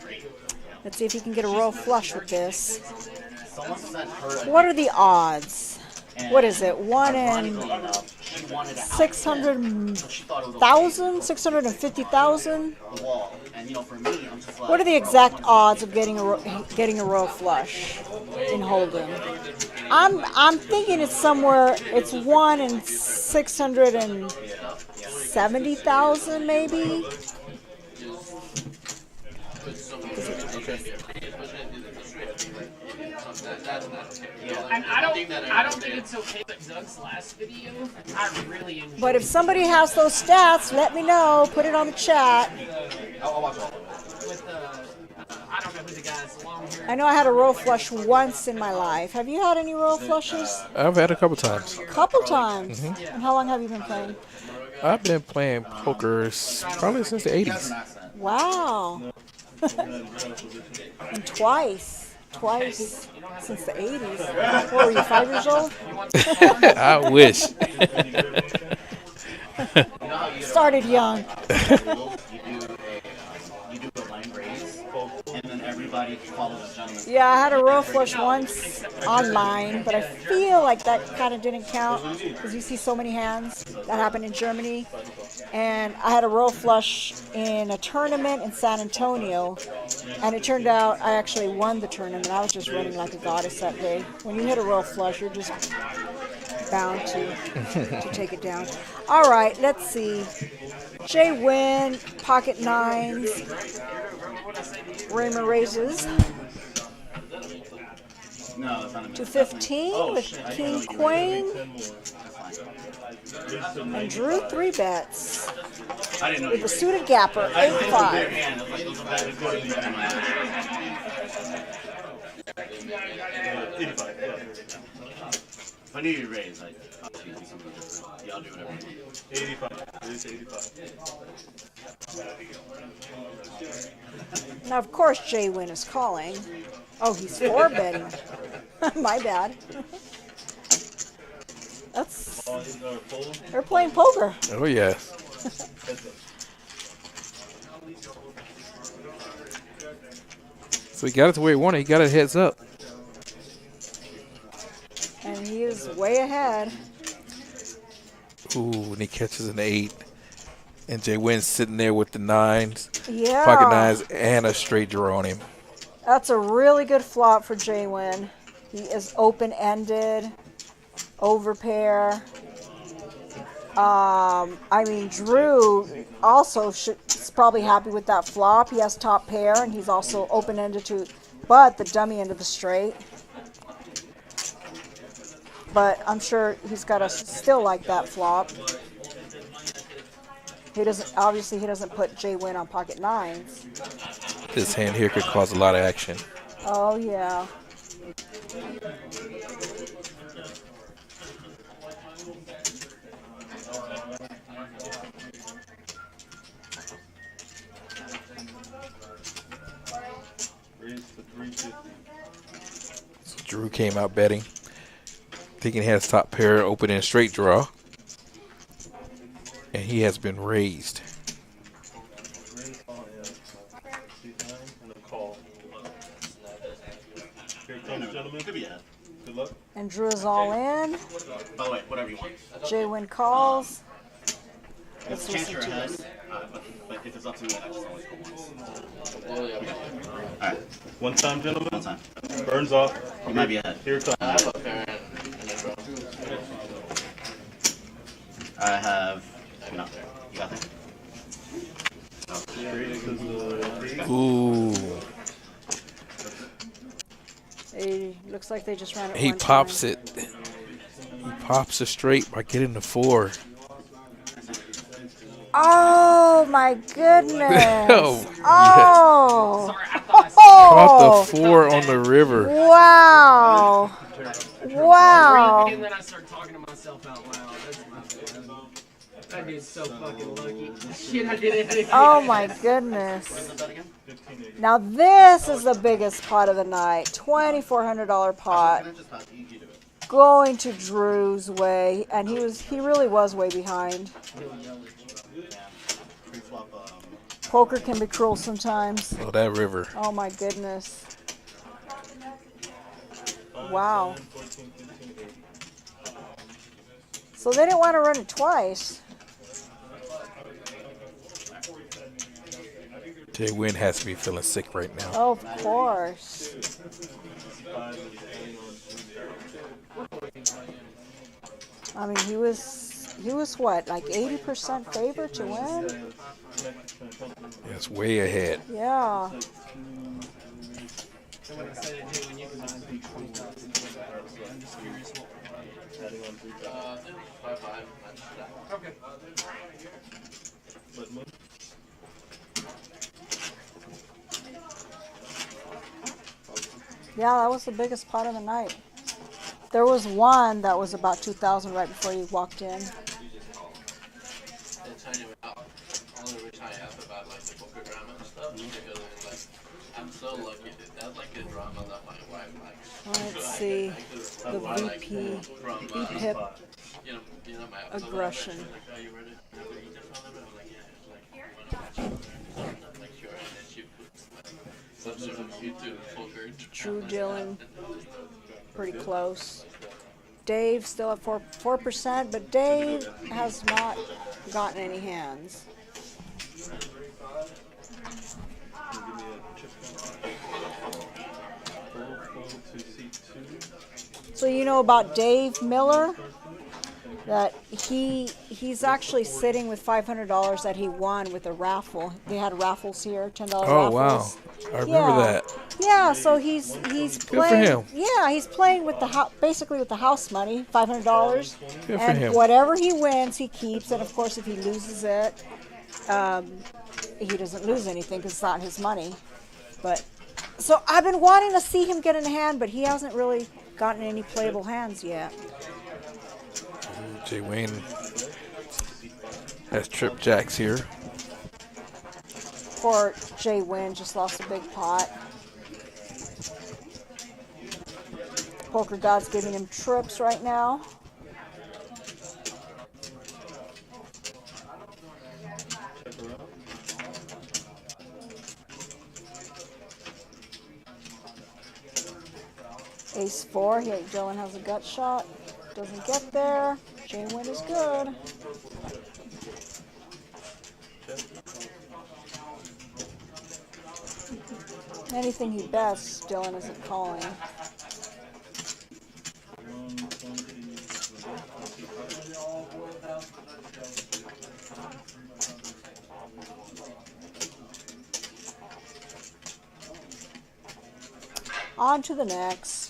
Let's see if he can get a royal flush with this. Someone sent her. What are the odds? What is it? 1 in Ironically enough, she wanted to out 600,000? so she thought it was okay. 650,000? The wall. And you know, for me, I'm just like, What are the exact odds of getting a royal flush in Hold'em? I'm thinking it's somewhere. It's 1 in 670,000 maybe. And I don't think it's okay with Doug's last video. I really enjoyed But if somebody has those stats, let me know. Put it on the chat. I'll watch all of it. with I don't know who the guy's long hair. I know I had a royal flush once in my life. Have you had any royal flushes? I've had a couple times. A couple times. And how long have you been playing? I've been playing poker probably since the 80s. Wow. And twice since the 80s. What were you, 5 years old? I wish. Started young. You do a line raise, and then everybody follows the gentleman. Yeah, I had a royal flush once online, but I feel like that kind of didn't count because you see so many hands. That happened in Germany. And I had a royal flush in a tournament in San Antonio, and it turned out I actually won the tournament. I was just running like a goddess that day. When you hit a royal flush, you're just bound to take it down. All right, let's see. Jay Wynn, pocket nines. Raymer raises No, that's not a to 15 with king queen. And Drew 3 bets I didn't know with you the suited gapper, 8-5. man. It was like, those are bad. If I knew you'd raise, I'd do something different. Y'all do whatever you do. 85. It is 85. Now, of course, Jay Wynn is calling. Oh, he's 4 betting. My bad. That's. They're playing poker. Oh, yeah. So he got it to where he wanted. He got it heads up. And he is way ahead. Ooh, and he catches an 8. And Jay Wynn's sitting there with the 9s, Yeah. pocket 9s, and a straight draw on him. That's a really good flop for Jay Wynn. He is open-ended, overpair. I mean, Drew also is probably happy with that flop. He has top pair, and he's also open-ended to, but the dummy end of the straight. But I'm sure he's got to still like that flop. Obviously he doesn't put Jay Wynn on pocket 9s. This hand here could cause a lot of action. Oh, yeah. So Drew came out betting, thinking he has top pair, open in straight draw. And he has been raised. Here comes, gentlemen. Could be ahead. Good luck. And Drew is all in. By the way, whatever you want. Jay Wynn calls. It's chance your head, but if it's up to me, I just always go once. Alright, One time, gentlemen. one time. Burns off. You might be ahead. Here it comes. I have a parent in the draw. I have. No. You got that? Ooh. Looks like they just ran it He one pops time. it. He pops it straight by getting the 4. Oh, my goodness. Oh, Oh. Sorry, I Oh. 4 on the river. Wow. Wow. And then I start talking to myself out loud. That's my bad. That dude's so fucking lucky. Shit, I did it. Oh my goodness. Now this is the biggest pot of the night. $2,400 pot. Going to Drew's way, and he really was way behind. Poker can be cruel sometimes. Oh, that river. Oh my goodness. Wow. So they didn't want to run it twice. Jay Wynn has to be feeling sick right now. Oh, of course. I mean, he was what, like 80% favorite to win? It's way ahead. Yeah. Okay. Yeah, that was the biggest pot of the night. There was one that was about 2,000 right before you walked in. Only reason I asked about like the poker drama and stuff is because it's like I'm so lucky that that's like the drama that my wife likes. Let's see. The VP. VPIP You know my aggression. like, are you ready to eat this on them? I'm like, yeah. Like, like sure. And then she puts like some sort of YouTube poker. Drew Dillon, pretty close. Dave still at 4%, but Dave has not gotten any hands. So you know about Dave Miller? That he's actually sitting with $500 that he won with a raffle. They had raffles here, $10 raffles. Oh, wow. I remember that. Yeah, so he's playing. for him. Yeah, he's playing with the basically with the house money, $500. Good for And him. whatever he wins, he keeps. And of course, if he loses it, he doesn't lose anything because it's not his money. But so I've been wanting to see him get in a hand, but he hasn't really gotten any playable hands yet. Jay Wayne has trip jacks here. Poor Jay Wynn just lost a big pot. Poker God's giving him trips right now. Ace 4, yeah, Dylan has a gut shot. Doesn't get there. Jay Wynn is good. Anything he bets, Dylan isn't calling. On to the next.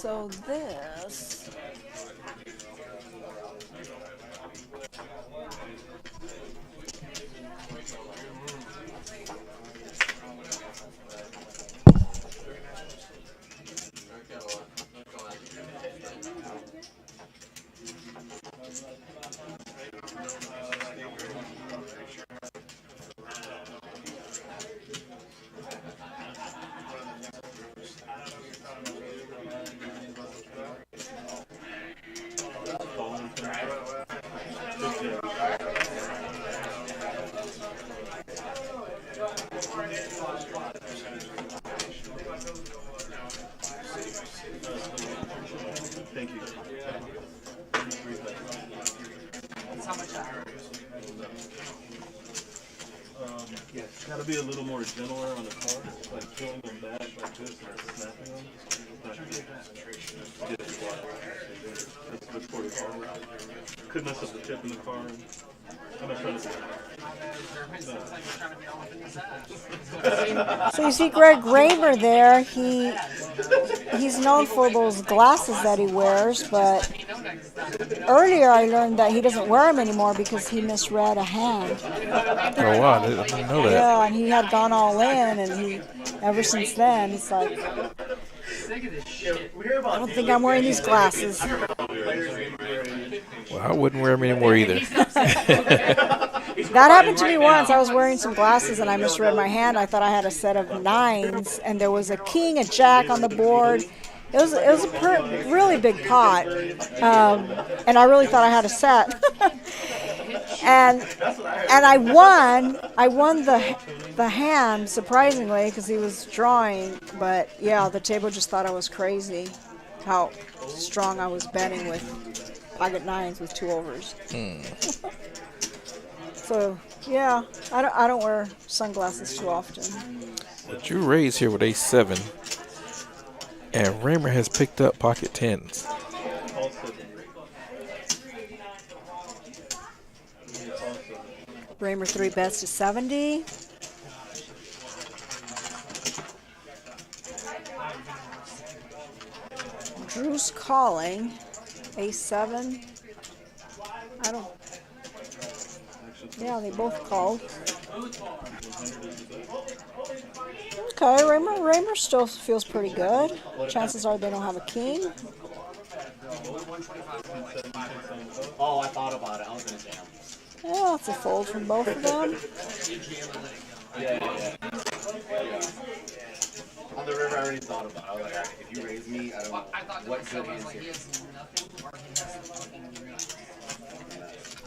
So this Thank you. That's how much I heard. Yeah, gotta be a little more gentler on the cards, like pulling them back like this and snapping them. Get it flat. That's good for the card. Could mess up the tip in the card. I'm not trying to So you see Greg Raymer there. He's known for those glasses that he wears, but earlier I learned that he doesn't wear them anymore because he misread a hand. Oh wow, I didn't know that. Yeah, and he had gone all in, and ever since then, it's like, I don't think I'm wearing these glasses. Well, I wouldn't wear them anymore either. That happened to me once. I was wearing some glasses and I misread my hand. I thought I had a set of 9s, and there was a king, a jack on the board. It was a really big pot, and I really thought I had a set. and I won. I won the hand surprisingly because he was drawing. But yeah, the table just thought I was crazy. How strong I was betting with pocket 9s with 2 overs. So yeah, I don't wear sunglasses too often. But Drew Ray's here with ace-7, and Raymer has picked up pocket 10s. Raymer 3 bets to 70. Drew's calling. Ace-7. I don't. Yeah, they both called. Okay, Raymer still feels pretty good. Chances are they don't have a king. Oh, I thought about it. I was gonna jam. Yeah, it's a fold from both of them. Yeah. On the river, I already thought about it. I was like, alright, if you raise me, I don't know what good is here.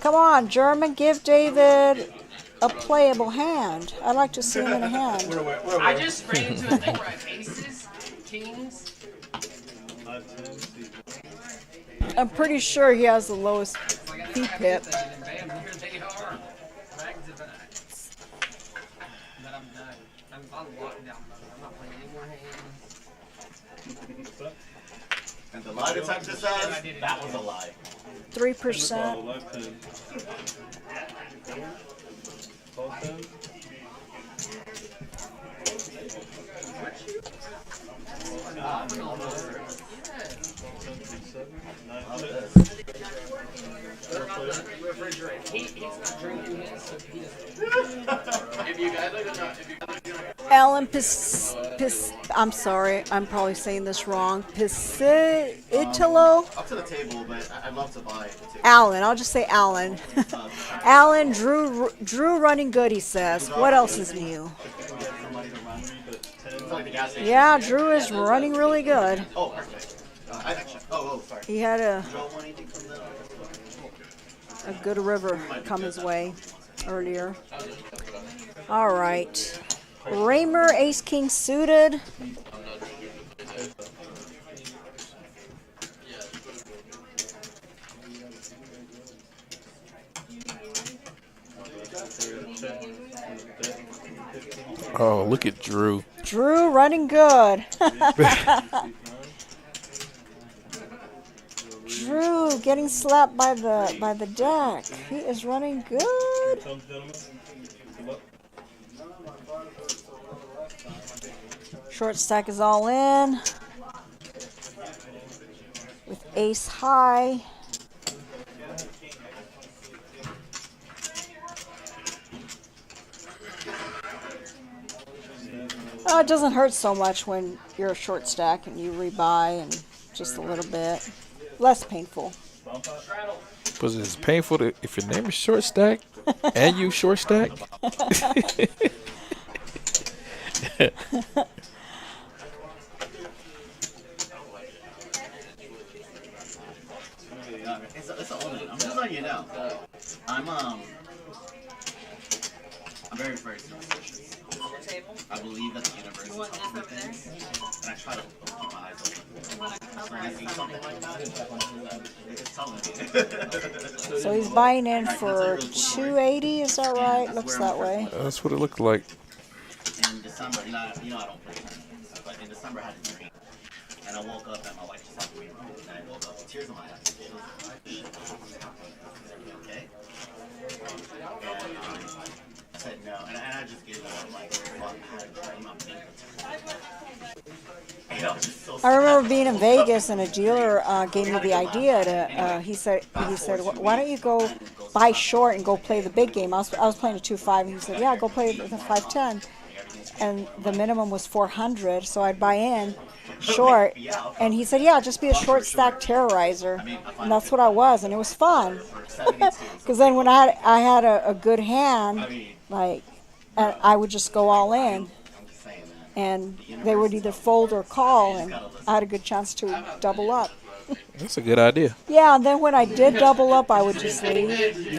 Come on, German, give David a playable hand. I'd like to see him in a hand. I just ran into a thing where I have aces, kings. I'm pretty sure he has the lowest fee pip. Bam, here they are. Back to back. But I'm done. I'm locked down. I'm not playing any more hands. And the lie detector says that was a lie. 3%. Alan I'm sorry, I'm probably saying this wrong. Pisitalo? Up to the table, but I'd love to buy it. Alan, I'll just say Alan. Alan, Drew running good, he says. What else is new? Yeah, Drew is running really good. Oh, perfect. Sorry. He had a good river come his way earlier. All right. Raymer, ace-king suited. Oh, look at Drew. Drew running good. Drew getting slapped by the deck. He is running good. Short stack is all in with ace high. It doesn't hurt so much when you're a short stack and you rebuy and just a little bit. Less painful. Because it's painful if your name is short stack and you short stack. I'm just letting you know. I'm very, very superstitious. I believe that the universe is telling me things, and I try to keep my eyes open. So when I see something like that, it's telling me. So he's buying in for 280, is that right? Looks that way. That's what it looked like. In December, I don't play tournaments, but in December I had a dream. And I woke up and my wife just talked to me, and I woke up with tears in my eyes. She was like, okay? And Dad just gave me like fun dream of being a I was just so I remember being in Vegas and a dealer gave me the idea to. He said, why don't you go buy short and go play the big game? I was playing a 2-5, and he said, yeah, go play the 5-10, and the minimum was 400, so I'd buy in short, and he said, yeah, just be a short stack terrorizer, and that's what I was, and it was fun, because then when I had a good hand, like, I would just go all in, and they would either fold or call, and I had a good chance to double up. That's a good idea. Yeah, and then when I did double up, I would just leave.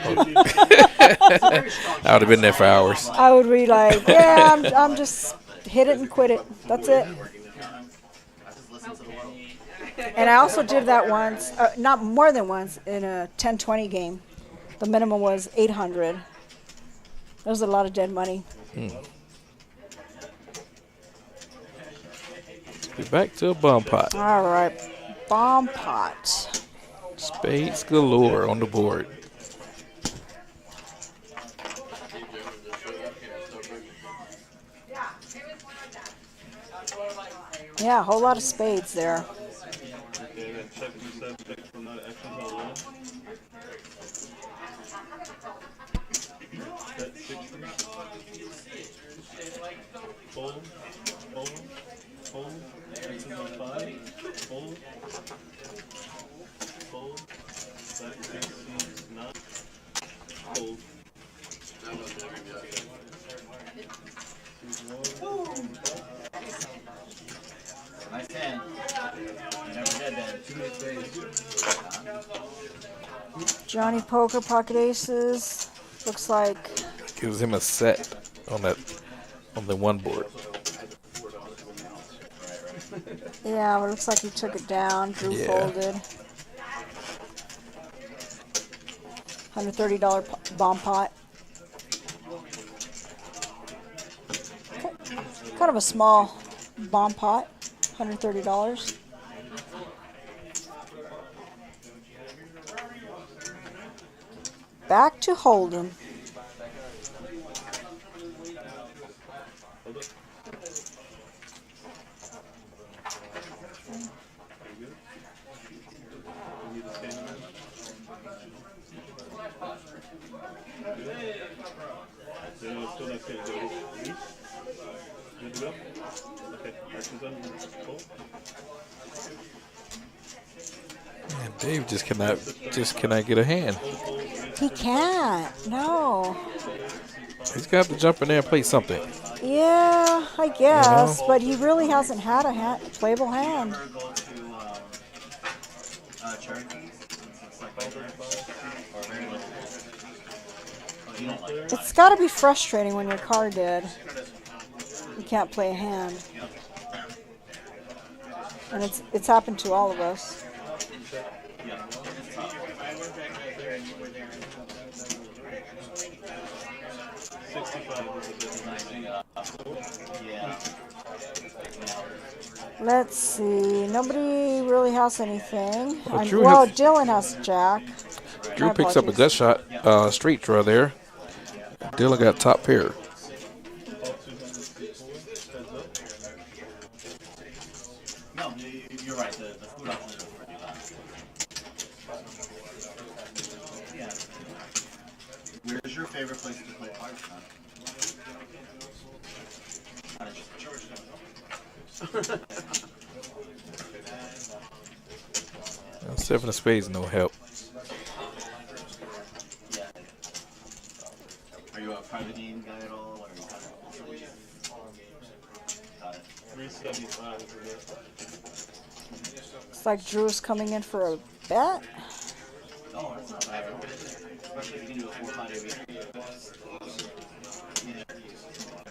I would have been there for hours. I would be like, yeah, I'm just hit it and quit it. That's it. And I also did that once, not more than once, in a 10-20 game. The minimum was 800. There was a lot of dead money. Get back to a bomb pot. All right, bomb pot. Spades galore on the board. Yeah, a whole lot of spades there. Nice hand. You never did that. Johnny Poker, pocket aces. Looks like Gives him a set on the one board. yeah, but it looks like he took it down. Drew folded. $130 bomb pot. Kind of a small bomb pot. $130. Back to Holden. And Dave just cannot get a hand. He can't. No. He's got to jump in there and play something. Yeah, I guess, but he really hasn't had a playable hand. It's got to be frustrating when your car dead. You can't play a hand. And it's happened to all of us. Let's see. Nobody really has anything. Well, Dylan has Jack. Drew picks up a gut shot, straight draw there. Dylan got top pair. No, you're right. The food option is pretty bad. Yeah. Where's your favorite place to play cards, man? Seven of spades, no help. Yeah. Are you a private game guy at all, or are you kind of got it? 375 is Looks like Drew's coming in for a bet. Oh, that's not bad. Especially if you can do a 4-5 yeah.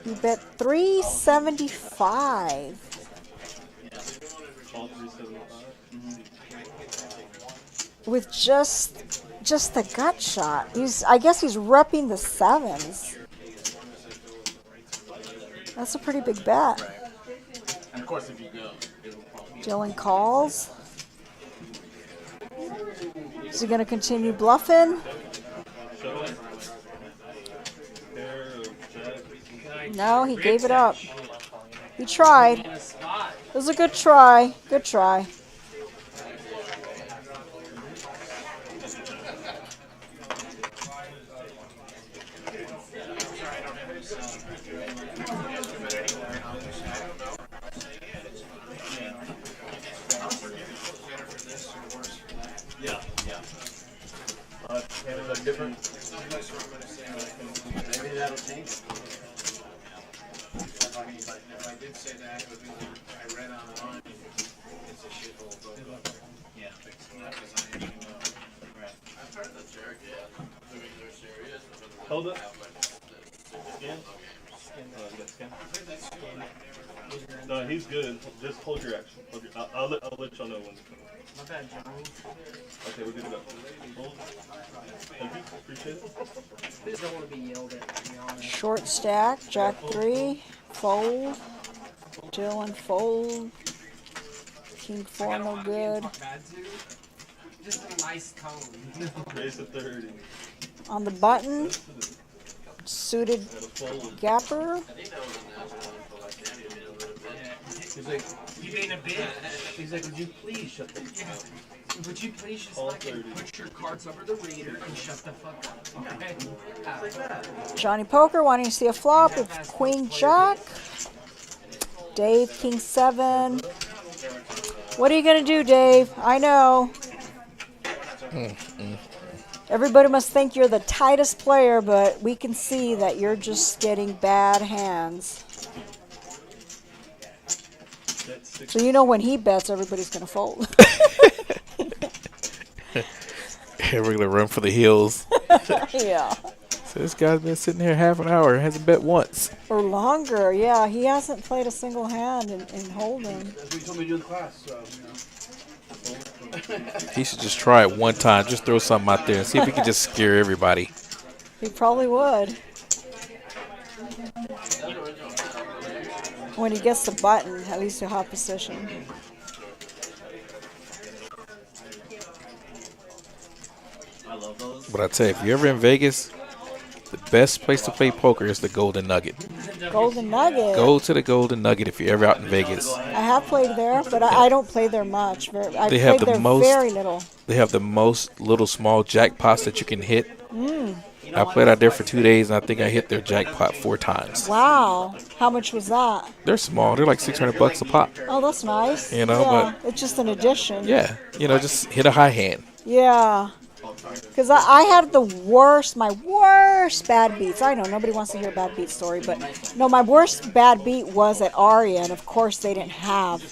He bet 375. all 375. With just the gut shot. I guess he's repping the sevens. That's a pretty big bet. Right. And of course, if you go, it'll probably be Dylan calls. Is he going to continue bluffing? Pair of jack. No, he gave it up. He tried. It was a good try. Good try. Different. Maybe that'll change. I mean, if I did say that, but I read online, it's a shithole book. Yeah. It's not because I actually know. Right. I've heard that Cherokee, I mean, they're serious. Hold up. Skin? No, he's good. Just hold your action. Hold your, I'll let y'all know when. My bad, Johnny. Okay, we're good to go. Hold. Thank you. Appreciate it. I just don't want to be yelled at, to be honest. Short stack, Jack 3, fold. Dylan, fold. King 4, no good. Bad too. Just a nice tone. Raise to 30. On the button, suited gapper. He's like, You being a bitch. he's like, would you please shut the Would you please just All fucking 30. put your cards over the reader and shut the fuck up? Okay? Johnny Poker wanting to see a flop with Queen Jack. Dave, King 7. What are you going to do, Dave? I know. Everybody must think you're the tightest player, but we can see that you're just getting bad hands. So you know when he bets, everybody's going to fold. We're going to run for the hills. Yeah. So this guy's been sitting here half an hour, hasn't bet once. Or longer, yeah. He hasn't played a single hand in holding. That's what you told me to do in the class, so, you know. He should just try it one time. Just throw something out there and see if he can just scare everybody. He probably would. When he gets the button, at least he'll have position. I love those. But I tell you, if you're ever in Vegas, the best place to play poker is the Golden Nugget. Golden Nugget. Go to the Golden Nugget if you're ever out in Vegas. I have played there, but I don't play there much. I They have played the there most- very little. They have the most little small jackpots that you can hit. I played out there for 2 days, and I think I hit their jackpot 4 times. Wow. How much was that? They're small. They're like $600 a pop. Oh, that's nice. You know, yeah, it's just an addition. Yeah, just hit a high hand. Yeah. Because I had the worst, my worst bad beats. I know nobody wants to hear a bad beat story, but no, my worst bad beat was at Aria, and of course they didn't have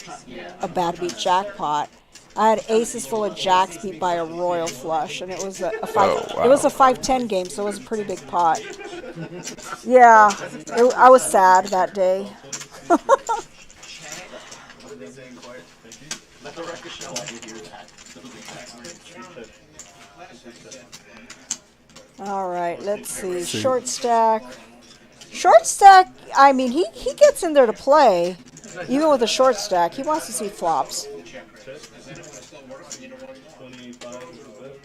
a bad beat jackpot. I had aces full of jacks beat by a royal flush, and it was a five. Oh, wow. It was a 5-10 game, so it was a pretty big pot. Yeah, I was sad that day. Let the record show I did hear that. All right, let's see. Short stack. Short stack, I mean, he gets in there to play. Even with a short stack, he wants to see flops. 25 is the best.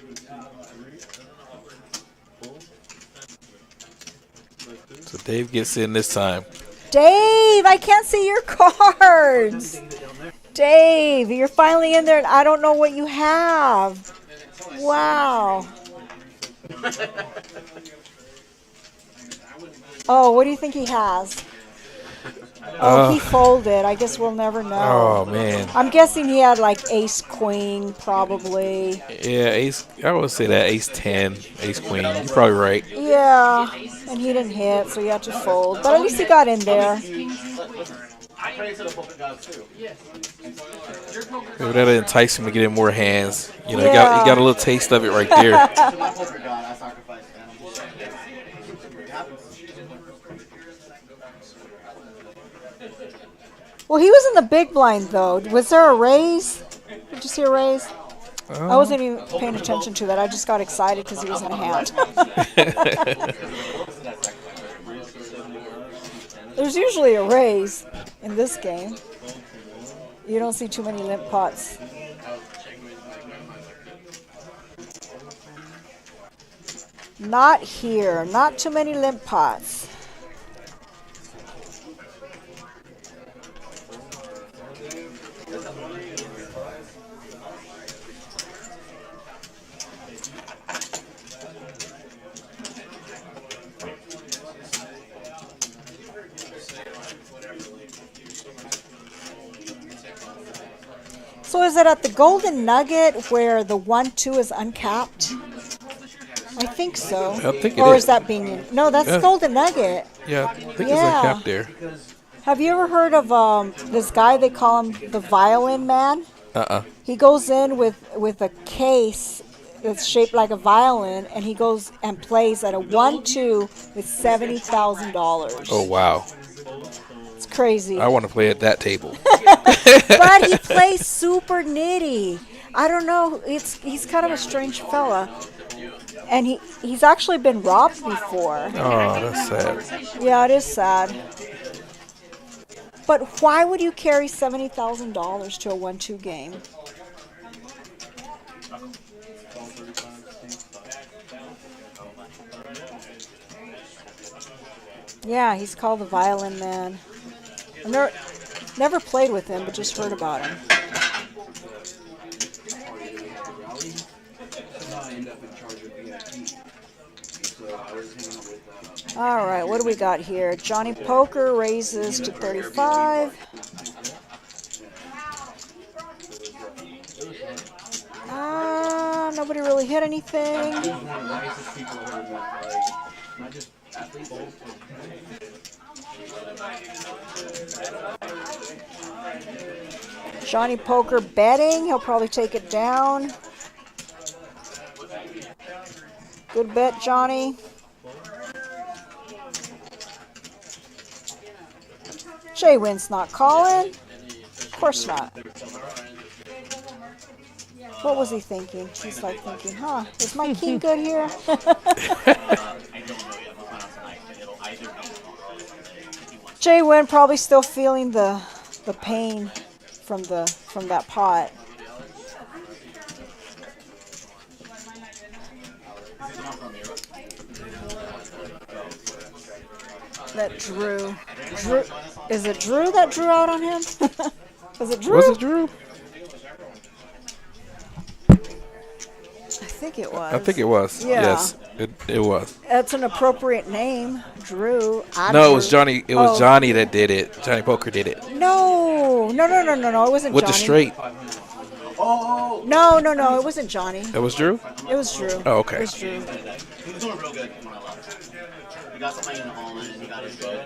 So Dave gets in this time. Dave, I can't see your cards. Dave, you're finally in there, and I don't know what you have. Wow. Oh, what do you think he has? Oh, he folded. I guess we'll never know. Oh, man. I'm guessing he had like ace queen, probably. Yeah, ace. I would say that ace 10, ace queen. You're probably right. Yeah, and he didn't hit, so he had to fold. But at least he got in there. I pray to the poker gods too. Maybe that'll entice him to get in more hands. You know, he Yeah. got a little taste of it right there. To my poker god, I sacrifice animals. It happens. Well, he was in the big blind, though. Was there a raise? Did you see a raise? I wasn't even paying attention to that. I just got excited because he was in a hand. There's usually a raise in this game. You don't see too many limp pots. Not here. Not too many limp pots. is it at the Golden Nugget where the 1-2 is uncapped? I think so. I think it or is. is that being in? No, that's Yeah. Golden Nugget. Yeah, I think Yeah. it's uncapped there. Have you ever heard of this guy? They call him the Violin Man. He goes in with a case that's shaped like a violin, and he goes and plays at a 1-2 with $70,000. Oh, wow. It's crazy. I want to play at that table. But he plays super nitty. I don't know. He's kind of a strange fella. And he's actually been robbed before. Oh, that's sad. Yeah, it is sad. But why would you carry $70,000 to a 1-2 game? Yeah, he's called the Violin Man. I've never played with him, but just heard about him. All right, what do we got here? Johnny Poker raises to 35. Nobody really hit anything. Johnny Poker betting. He'll probably take it down. Good bet, Johnny. Jay Wynn's not calling. Of course not. What was he thinking? He's like thinking, huh, is my king good here? Jay Wynn probably still feeling the pain from that pot. That Drew. Is it Drew that drew out on him? Was it Drew? Was it Drew? I think it was. I think it was. Yeah. Yes, it was. That's an appropriate name, Drew. No, it was Johnny. It was Johnny that did it. Johnny Poker did it. No. It wasn't With Johnny. the straight. No, it wasn't Johnny. It was Drew? It was Drew. Oh, okay. It was Drew. He was doing real good when I left. He got somebody in the all in and he got his good.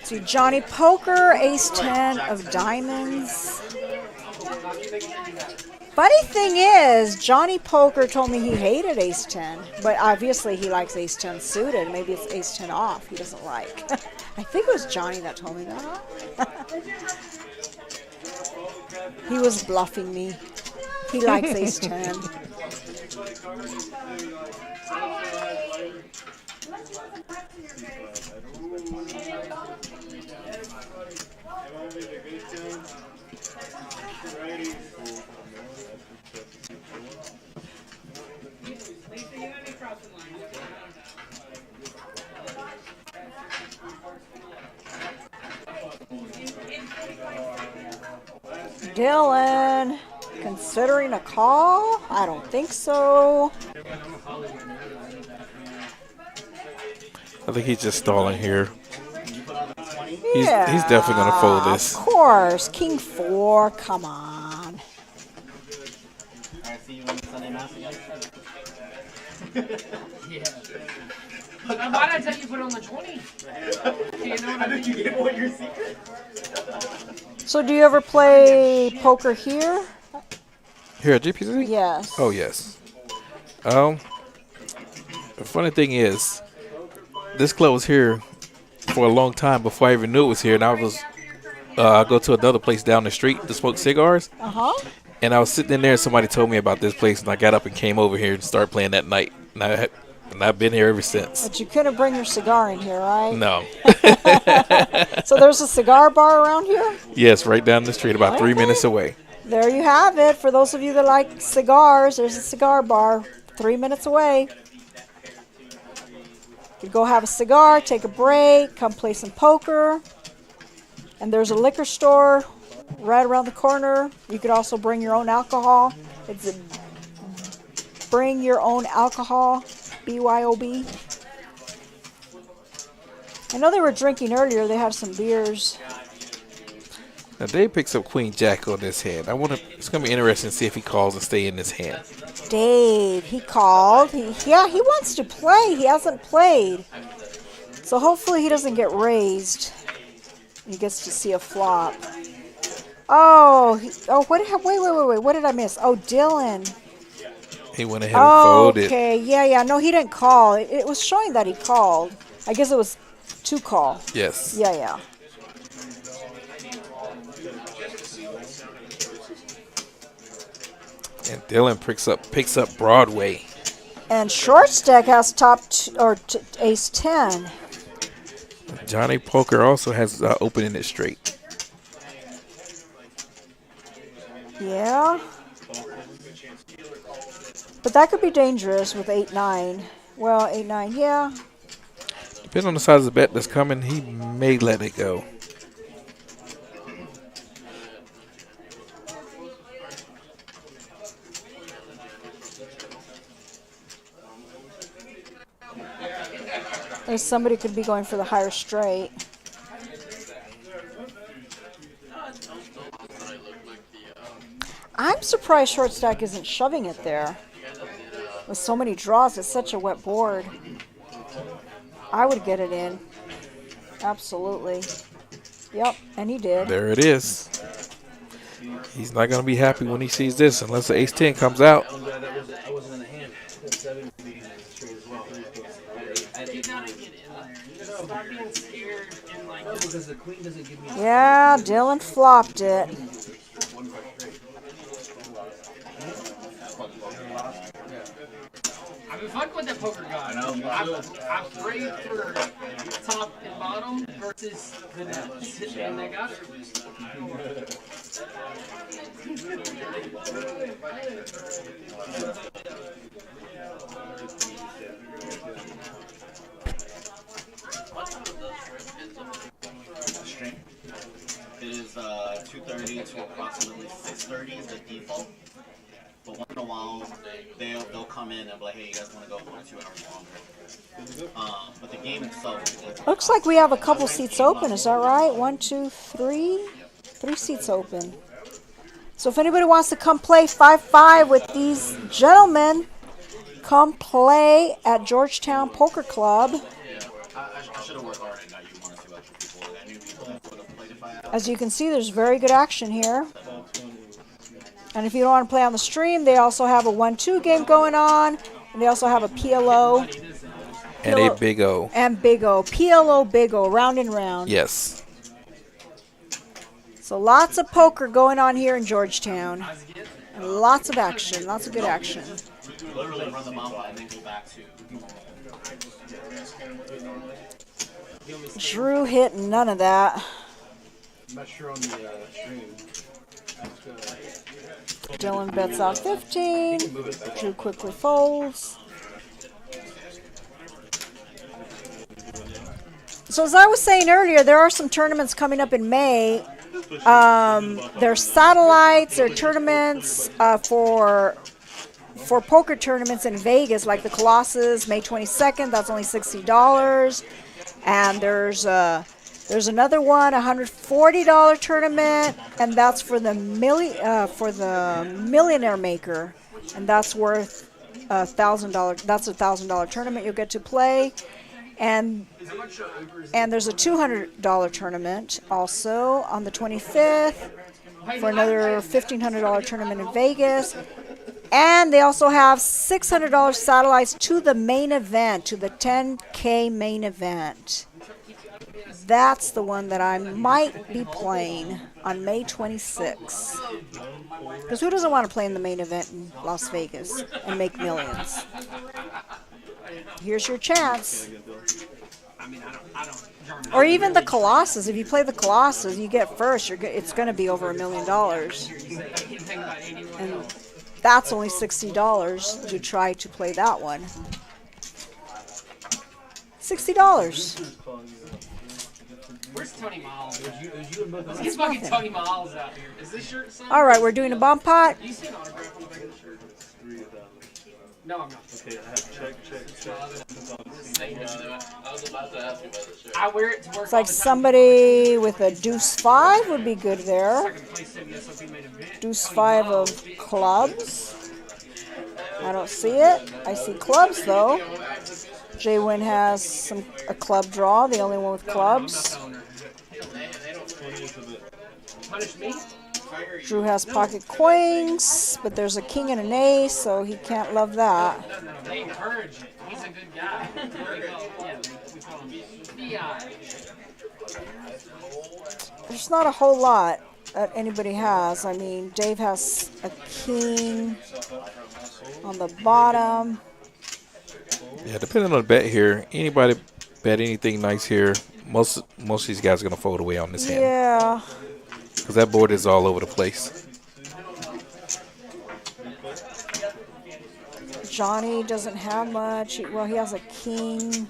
See, Johnny Poker, ace 10 of diamonds. Funny thing is, Johnny Poker told me he hated ace 10, but obviously he likes ace 10 suited. Maybe it's ace 10 off he doesn't like. I think it was Johnny that told me that. He was bluffing me. He likes ace 10. Dylan, considering a call? I don't think so. I think he's just stalling here. Yeah, He's definitely going to fold this. Of course. King 4, come on. I see you in Sunday Mass again. Why did I tell you to put it on the 20? You know what I mean? You gave away your secret. So do you ever play poker here? Here at GPC? Yes. Oh, yes. The funny thing is, this club was here for a long time before I even knew it was here. And I was, I go to another place down the street to smoke cigars. Uh-huh. And I was sitting in there and somebody told me about this place. And I got up and came over here and started playing that night. And I've been here ever since. But you couldn't bring your cigar in here, right? No. So there's a cigar bar around here? Yes, right down the street, about 3 minutes away. There you have it. For those of you that like cigars, there's a cigar bar 3 minutes away. You go have a cigar, take a break, come play some poker. And there's a liquor store right around the corner. You could also bring your own alcohol. It's a bring your own alcohol BYOB. I know they were drinking earlier. They had some beers. Now Dave picks up Queen Jack on this hand. It's gonna be interesting to see if he calls and stay in this hand. Dave, he called. He wants to play. He hasn't played. So hopefully he doesn't get raised. He gets to see a flop. Oh, wait. What did I miss? Oh, Dylan. He went ahead and folded. Okay, yeah. No, he didn't call. It was showing that he called. I guess it was to call. Yes. Yeah. And Dylan picks up Broadway. And short stack has ace 10. Johnny Poker also has opening it straight. Yeah. But that could be dangerous with 8-9. Well, 8-9, yeah. Depending on the size of the bet that's coming, he may let it go. Or somebody could be going for the higher straight. I'm surprised short stack isn't shoving it there. With so many draws, it's such a wet board. I would get it in. Absolutely. Yep, and he did. There it is. He's not going to be happy when he sees this unless the ace-10 comes out. I wasn't in the hand. That 7 would be straight as well. You gotta get in there. Stop being scared and like. No, because the queen doesn't give me. Yeah, Dylan flopped it. I've been fucking with that poker god. I've prayed for top and bottom versus the nuts, and they got it. String. It is 2:30 to approximately 6:30 is the default. But once in a while, they'll come in and be like, hey, you guys want to go 1 or 2 hours longer. But the game itself. Looks like we have a couple seats open. Is that right? 1, 2, 3. 3 seats open. So if anybody wants to come play 5-5 with these gentlemen, come play at Georgetown Poker Club. I should have worked hard and got you 1 or 2 extra people. I knew people would have played if I had. As you can see, there's very good action here. And if you don't want to play on the stream, they also have a 1-2 game going on. And they also have a PLO. And a Big O. And Big O. PLO Big O, round and round. Yes. So lots of poker going on here in Georgetown. And lots of action, lots of good action. Literally run the mamba and then go back to. Drew hit none of that. I'm not sure on the stream. Dylan bets out 15. Drew quickly folds. So as I was saying earlier, there are some tournaments coming up in May. There's satellites, there are tournaments for poker tournaments in Vegas, like the Colossus, May 22nd. That's only $60. And there's another one, $140 tournament, and that's for the Millionaire Maker, and that's worth $1,000. That's a $1,000 tournament you'll get to play, and there's a $200 tournament also on the 25th for another $1,500 tournament in Vegas. And they also have $600 satellites to the main event, to the 10K main event. That's the one that I might be playing on May 26th. Because who doesn't want to play in the main event in Las Vegas and make millions? Here's your chance. Or even the Colossus. If you play the Colossus, you get first. It's going to be over $1 million. And that's only $60 to try to play that one. $60. Where's Tony Miles? He's fucking Tony Miles out here. Is this shirt signed? All right, we're doing a bomb pot. You see an autograph on the back of the shirt? No, I'm not. Okay, I have check. I was about to ask you about this shirt. I wear it to work. It's like somebody with a deuce 5 would be good there. Deuce 5 of clubs. I don't see it. I see clubs though. J-Win has a club draw, the only one with clubs. Punish me? Drew has pocket coins, but there's a king and an ace, so he can't love that. They encourage it. He's a good guy. We call him VI. There's not a whole lot that anybody has. I mean, Dave has a king on the bottom. Yeah, depending on the bet here, anybody bet anything nice here, most of these guys are going to fold away on this hand. Yeah. Because that board is all over the place. Johnny doesn't have much. Well, he has a king.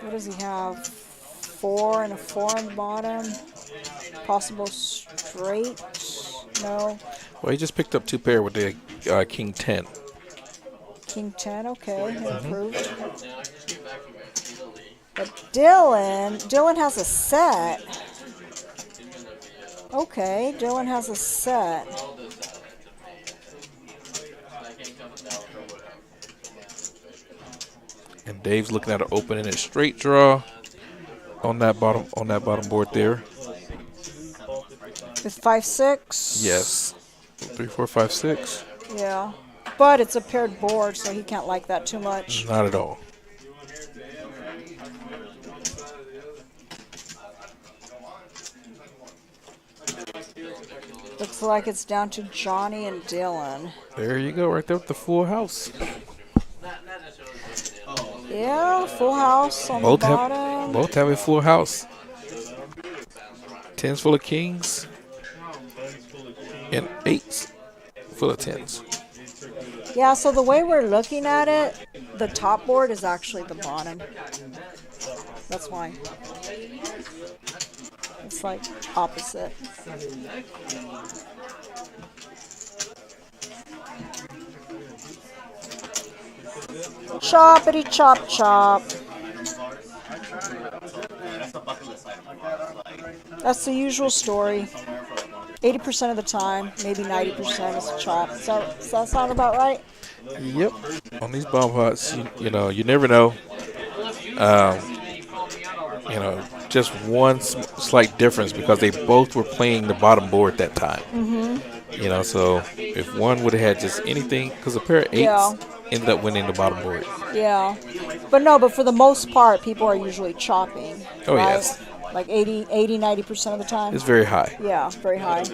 What does he have? 4 and a 4 on the bottom. Possible straight. No. Well, he just picked up 2 pair with the king 10. King 10, okay. Improved. But Dylan has a set. Okay, Dylan has a set. And Dave's looking at an open and a straight draw on that bottom board there. With 5-6? Yes. 3, 4, 5, 6. Yeah. But it's a paired board, so he can't like that too much. Not at all. Looks like it's down to Johnny and Dylan. There you go, right there with the full house. Yeah, full house on the bottom. Both have a full house. 10s full of kings and 8s full of 10s. Yeah, so the way we're looking at it, the top board is actually the bottom. That's why. It's like opposite. Choppity chop chop. That's the usual story. 80% of the time, maybe 90% is chop. Does that sound about right? Yep. On these bomb pots, you never know. Just one slight difference because they both were playing the bottom board that time. Mm-hmm. So if one would have had just anything, because a pair of 8s ended up winning the bottom board. Yeah. But for the most part, people are usually chopping. Oh, right? yes. Like 90% of the time. It's very high. Yeah, very high.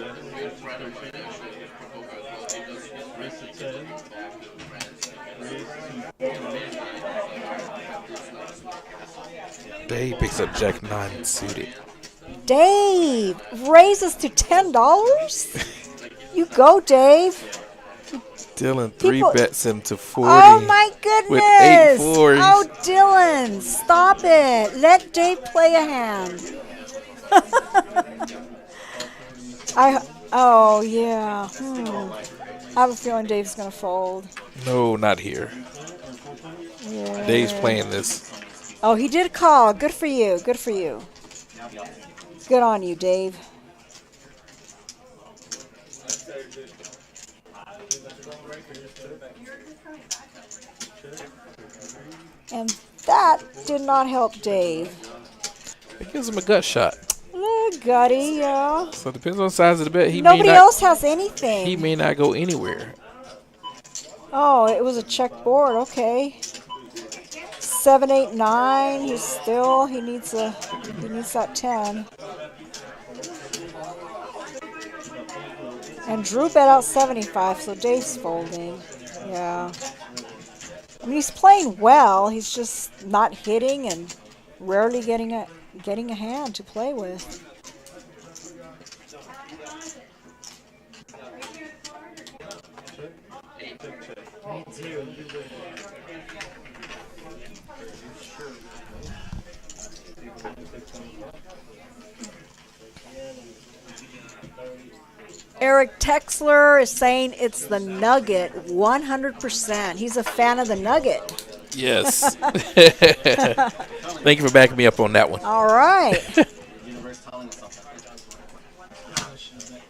Dave picks up Jack 9 suited. Dave raises to $10. You go, Dave. Dylan 3 bets him to 40. Oh my goodness! With 8 4s. Oh, Dylan, stop it! Let Dave play a hand. Oh yeah. I have a feeling Dave's gonna fold. No, not here. Yeah. Dave's playing this. Oh, he did call. Good for you. Good for you. Good on you, Dave. And that did not help Dave. It gives him a gut shot. Gutty, yeah. So it depends on the size of the bet. Nobody else has anything. He may not go anywhere. Oh, it was a check board. Okay. 7, 8, 9. He needs that 10. And Drew bet out 75, so Dave's folding. Yeah. I mean, he's playing well. He's just not hitting and rarely getting a hand to play with. Eric Texler is saying it's the Nugget 100%. He's a fan of the Nugget. Yes. Thank you for backing me up on that one. All right. Universe telling us something.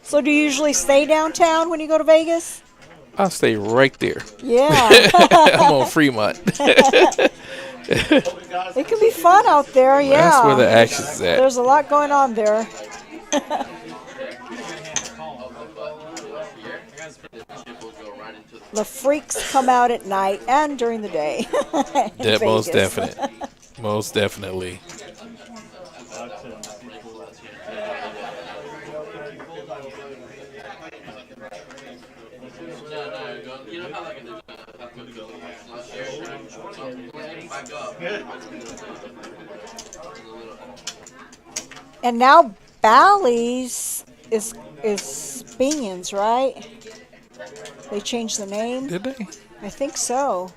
So do you usually stay downtown when you go to Vegas? I'll stay right there. Yeah. I'm on Fremont. It can be fun out there, yeah. That's where the action's at. There's a lot going on there. The freaks come out at night and during the day. That most definite. Most definitely. And now Bally's is Binion's, right? They changed the name. Did they? I think so.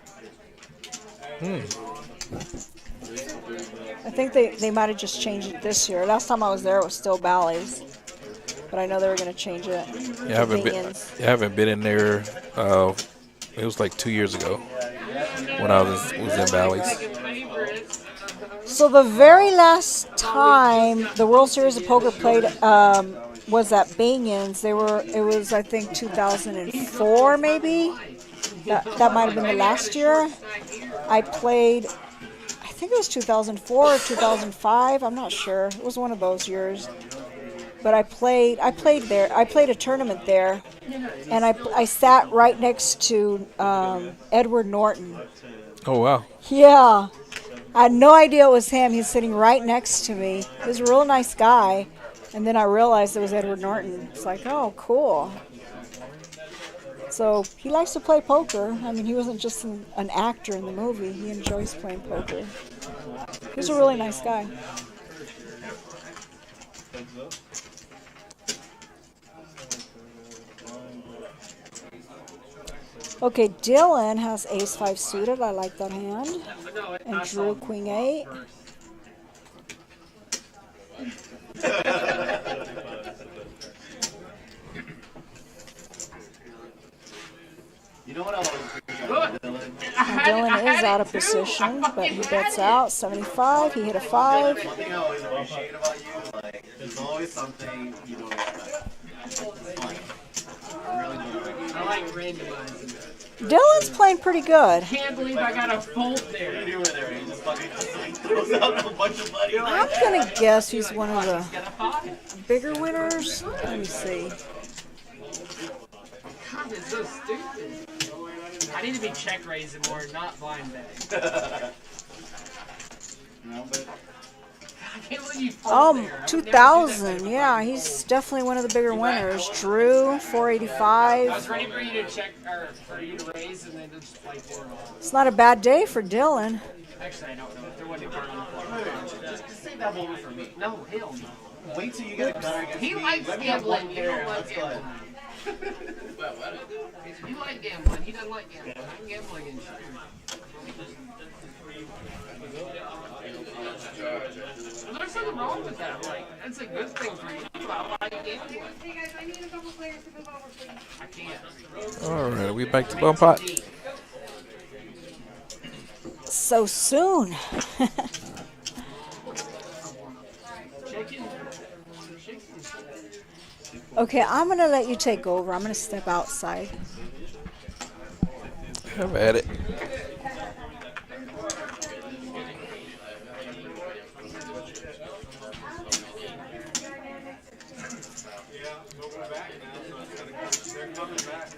I think they might have just changed it this year. Last time I was there, it was still Bally's, but I know they were going to change it. I haven't been in there. It was like 2 years ago when I was in Bally's. So the very last time the World Series of Poker played was at Binion's. It was I think 2004 maybe. That might have been the last year. I played. I think it was 2004 or 2005. I'm not sure. It was one of those years. But I played there. I played a tournament there, and I sat right next to Edward Norton. Oh wow. Yeah. I had no idea it was him. He's sitting right next to me. He was a real nice guy. And then I realized it was Edward Norton. It's like, oh, cool. So he likes to play poker. I mean, he wasn't just an actor in the movie. He enjoys playing poker. He's a really nice guy. Okay, Dylan has ace-5 suited. I like that hand. And Drew queen 8. You know what I always appreciate about Dylan? And Dylan is out of position, but he bets out 75. He hit a 5. One thing I always appreciate about you, like, there's always something you don't expect. It's funny. I really do. I like randomizing. Dylan's playing pretty good. Can't believe I got a fold there. What are you doing there? He just fucking throws out a bunch of money. I'm going to guess he's one of the bigger winners. Let me see. God, it's so stupid. I need to be check raising more, not blind betting. No, but I can't believe you fold there. I would never do that 2000. type Yeah, he's definitely one of the bigger winners. Drew, I was 485. ready for you to check, or for you to raise, and then just play 4 off. It's not a bad day for Dylan. Actually, I don't know if there wasn't a card on the floor. just save that moment for me. No, hell no. Wait till you get a gunner against He me. likes Let me have one gambling. You there. don't like Let's go ahead. gambling. You like gambling. He doesn't like gambling. I'm gambling and shit. Well, there's something wrong with that. Like, that's a good thing for you. I like gambling. Hey guys, I need a couple players to come over, please. I can't. All right, we back to bum pot. So soon. Okay, I'm going to let you take over. I'm going to step outside. Have at it.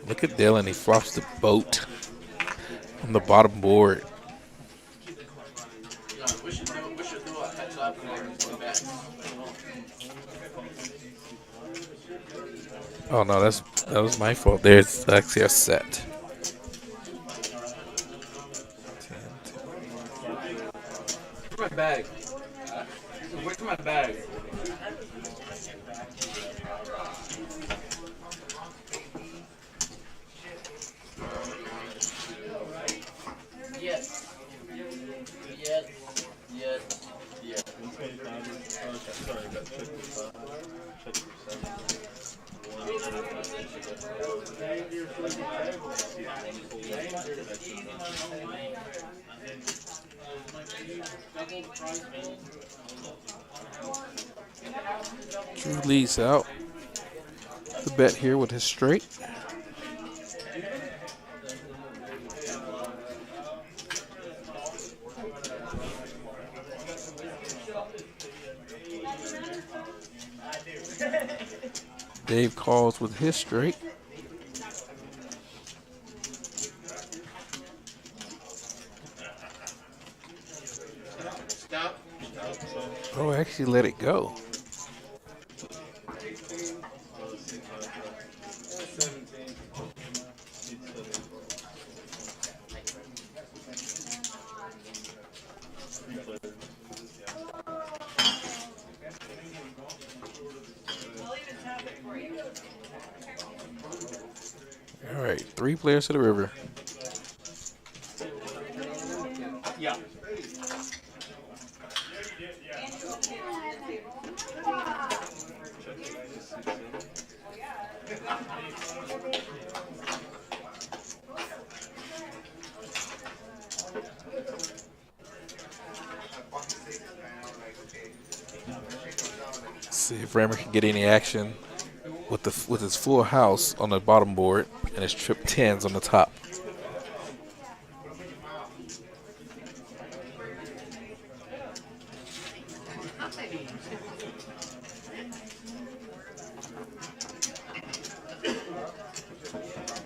Look at Dylan. He flops the boat on the bottom board. We should do a heads up for bets. Oh no, that was my fault. There's actually a set. Where's my bag? Where's my bag? Yes. Yes. Yes. Yes. Drew leads out the bet here with his straight. Dave calls with his straight. Stop. Oh, actually let it go. All right, 3 players to the river. Yeah. See if Raymer can get any action with his full house on the bottom board and his trip 10s on the top.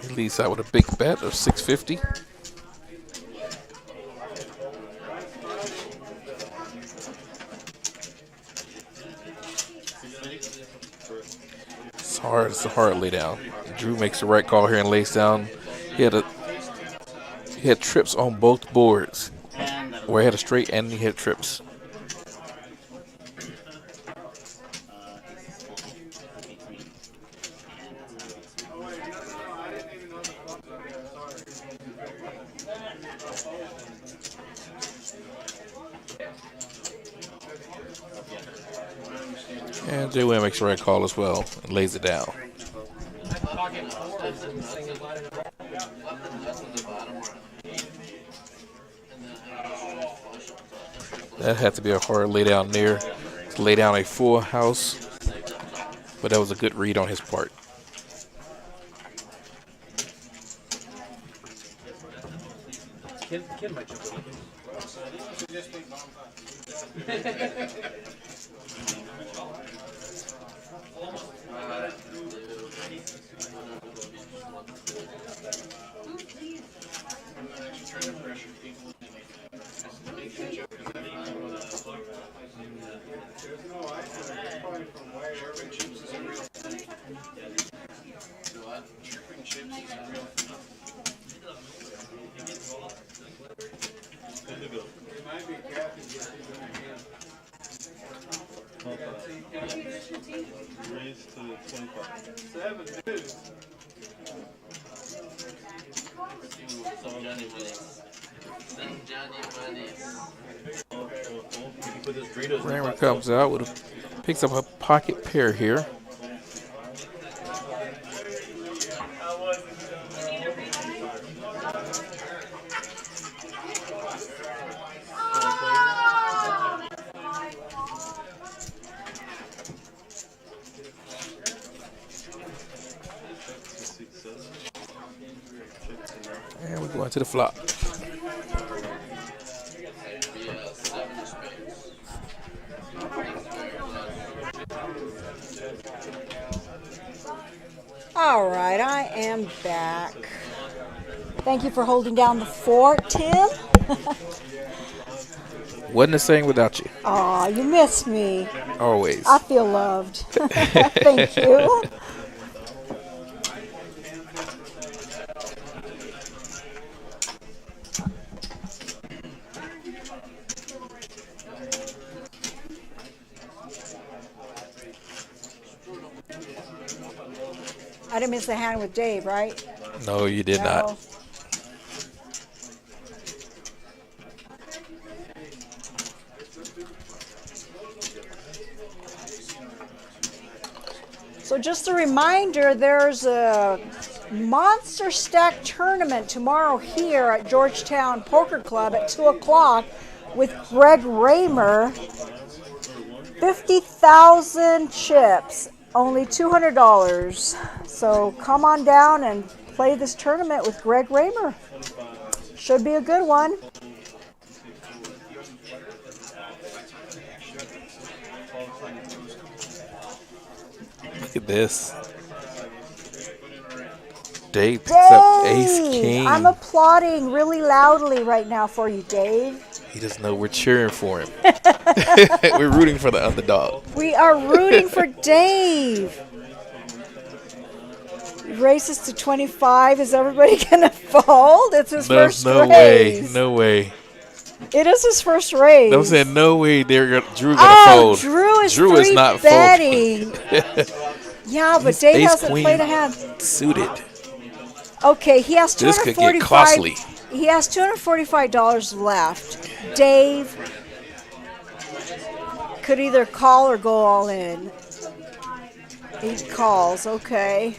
He leads out with a big bet of 650. It's a hard lay down. Drew makes the right call here and lays down. He had trips on both boards, where he had a straight and he had trips. And Jay Wynn makes the right call as well and lays it down. That had to be a hard lay down there to lay down a full house, but that was a good read on his part. Ken might jump in. Raise to 25. 7-2. Raymer comes out picks up a pocket pair here. And we're going to the flop. All right, I am back. Thank you for holding down the fort, Tim. Wasn't the same without you. Aw, you miss me. Always. I feel loved. Thank you. I didn't miss the hand with Dave, right? No, you did not. So So just a reminder, there's a monster stack tournament tomorrow here at Georgetown Poker Club at 2 o'clock with Greg Raymer. 50,000 chips, only $200. So come on down and play this tournament with Greg Raymer. Should be a good one. Look at this. Dave picks up Ace King. I'm applauding really loudly right now for you, Dave. He doesn't know we're cheering for him. We're rooting for the underdog. We are rooting for Dave. He races to 25. Is everybody going to fold? It's his first race. No way. It is his first race. I'm saying no way Drew gonna fold. Drew is not betting. Yeah, but Dave hasn't played a hand. Suited. Okay, he has $245. This could get costly. He has $245 left. Dave could either call or go all in. He calls, okay.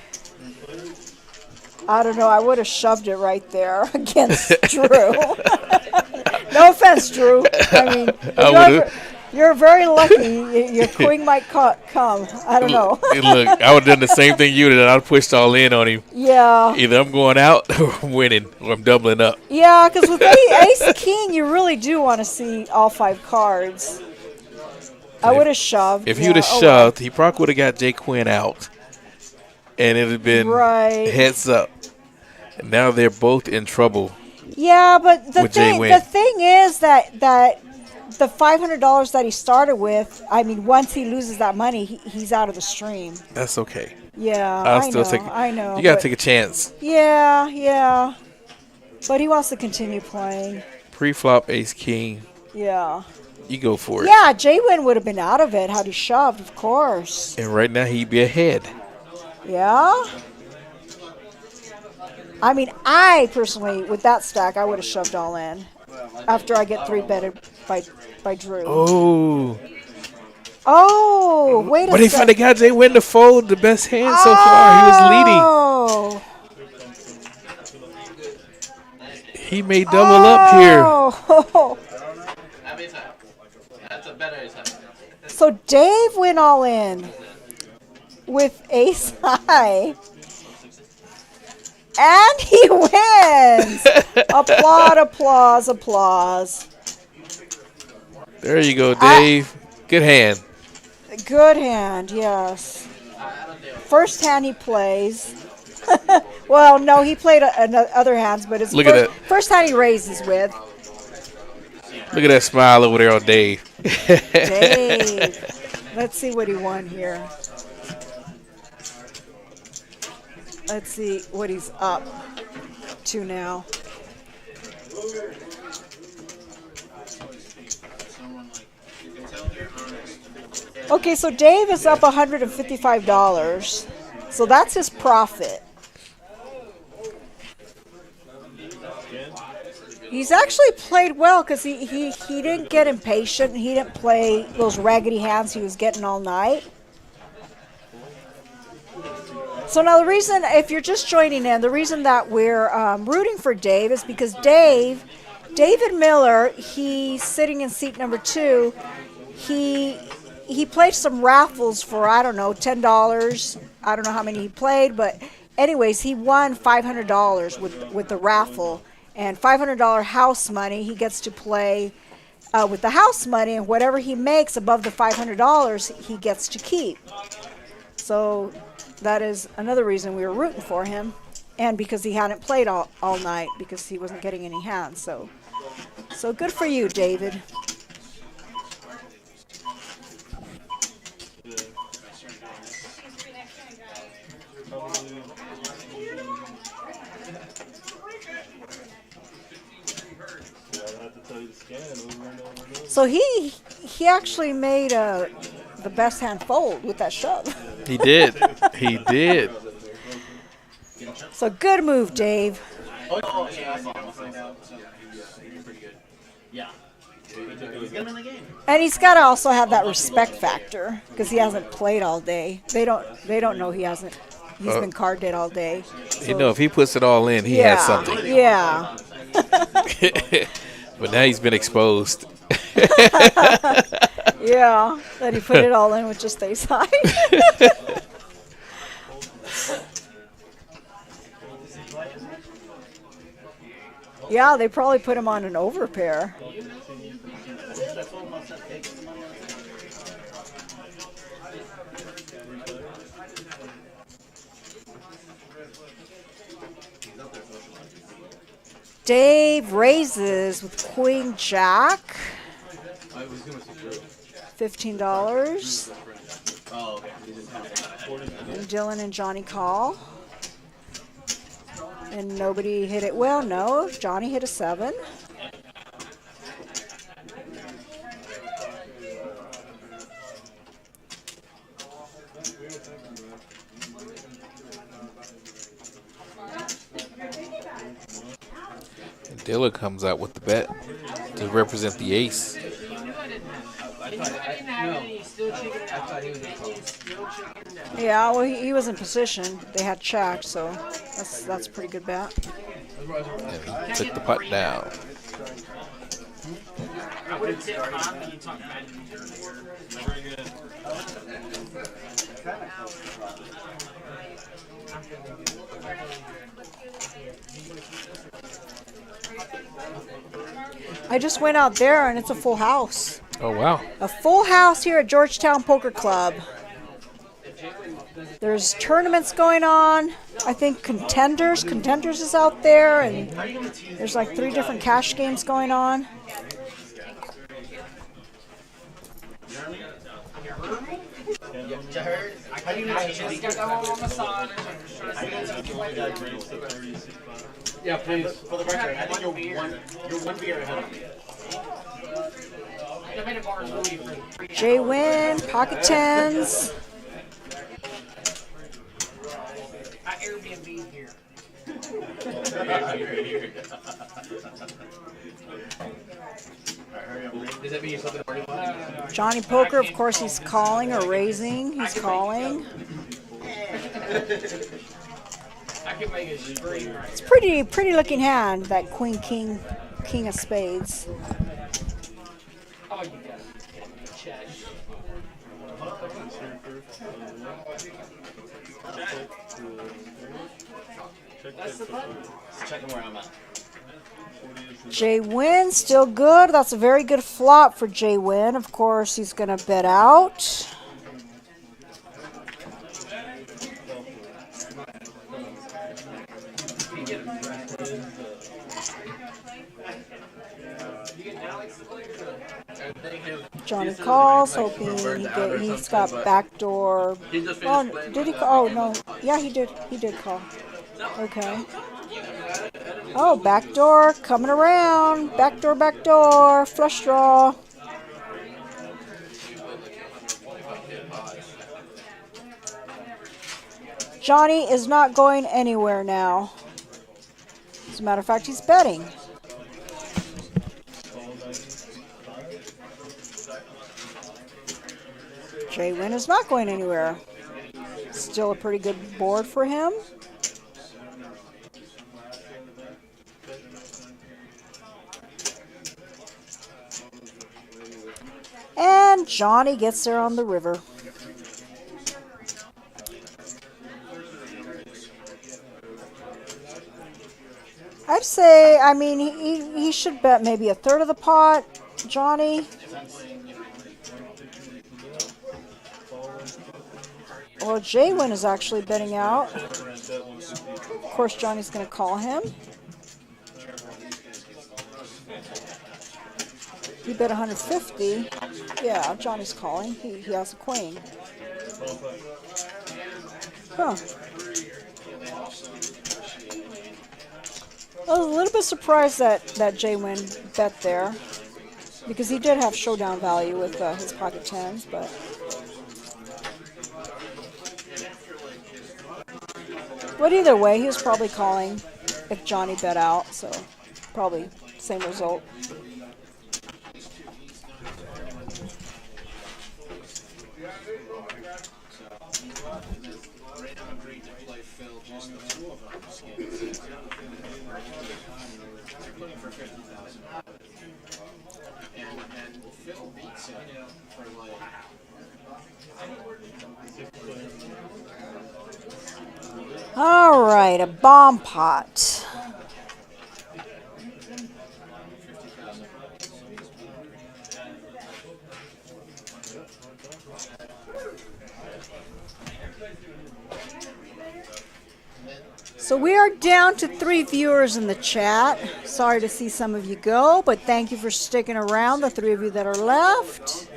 I don't know. I would have shoved it right there against Drew. No offense, Drew. I mean, you're very lucky. Your queen might come. I don't know. Look, I would have done the same thing you did. I'd pushed all in on him. Yeah. Either I'm going out or I'm winning or I'm doubling up. Yeah, because with Ace King, you really do want to see all 5 cards. I would have shoved. If he would have shoved, he probably would have got Jay Quinn out. And it would have been heads up. And now they're both in trouble. Yeah, but the thing is that the $500 that he started with, I mean, once he loses that money, he's out of the stream. That's okay. Yeah, I know. You got to take a chance. Yeah. But he wants to continue playing. Pre-flop Ace King. Yeah. You go for it. Yeah, Jay-Win would have been out of it had he shoved, of course. And right now he'd be ahead. Yeah? I mean, I personally, with that stack, I would have shoved all in after I get 3-betted by Drew. Oh, wait a second. But he finally got Jay-Win to fold the best hand so far. He was leading. He may double up here. That's a better time. So Dave went all in with ace high. And he wins. Applause. There you go, Dave. Good hand. Good hand, yes. First hand he plays. Well, no, he played other hands, but his first hand he raises with. Look at that smile over there on Dave. Dave. Let's see what he won here. Let's see what he's up to now. Okay, so Dave is up $155. So that's his profit. He's actually played well because he didn't get impatient. He didn't play those raggedy hands he was getting all night. So now the reason, if you're just joining in, the reason that we're rooting for Dave is because David Miller, he's sitting in seat number 2. He played some raffles for, I don't know, $10. I don't know how many he played, but anyways, he won $500 with the raffle. And $500 house money, he gets to play with the house money, and whatever he makes above the $500, he gets to keep. So that is another reason we were rooting for him, and because he hadn't played all night because he wasn't getting any hands. So good for you, David. So he actually made the best hand fold with that shove. He did. He did. So good move, Dave. Oh, yeah, I saw him. You're pretty good. Yeah. He's getting in the game. And he's got to also have that respect factor because he hasn't played all day. They don't know he hasn't. He's been card dead all day. You know, if he puts it all in, he has something. Yeah. But now he's been exposed. Yeah. That he put it all in with just ace high. Yeah, they probably put him on an overpair. Dave raises with Queen Jack. $15. Oh, okay. And Dylan and Johnny call. And nobody hit it. Well, no. Johnny hit a 7. And Dilla comes out with the bet to represent the ace. Yeah, well, he was in position. They had checked, so that's a pretty good bet. And he took the putt down. I would have tipped Bob and you talked about it. I just went out there, and it's a full house. Oh, wow. A full house here at Georgetown Poker Club. There's tournaments going on. I think Contenders is out there, and there's like 3 different cash games going on. Yeah, please. For the record, I think you're one beer ahead of me. Jay Wynn, pocket tens. I Airbnb here. Does that mean something already? Johnny Poker, of course, he's calling or raising. He's calling. I can make a stream right It's pretty looking hand, that Queen King of Spades. Oh, you got it. Check. That's the button. Just checking where I'm at. Jay Wynn, still good. That's a very good flop for Jay Wynn. Of course, he's going to bet out. Johnny calls, hoping he's got backdoor. Oh, did he call? Oh, no. Yeah, he did. He did call. Okay. Oh, backdoor coming around. Backdoor. Flush draw. Johnny is not going anywhere now. As a matter of fact, he's betting. Jay Wynn is not going anywhere. Still a pretty good board for him. And Johnny gets there on the river. I'd say, I mean, he should bet maybe a third of the pot, Johnny. Well, Jay Wynn is actually betting out. Of course, Johnny's going to call him. He bet 150. Yeah, Johnny's calling. He has a queen. Huh. I was a little bit surprised that Jay Wynn bet there, because he did have showdown value with his pocket tens, but. But either way, he was probably calling if Johnny bet out, so probably same result. just the two of them skins. They're putting for 50,000. And Phil beats it for like. All right, a bomb pot. So we are down to 3 viewers in the chat. Sorry to see some of you go, but thank you for sticking around, the 3 of you that are left.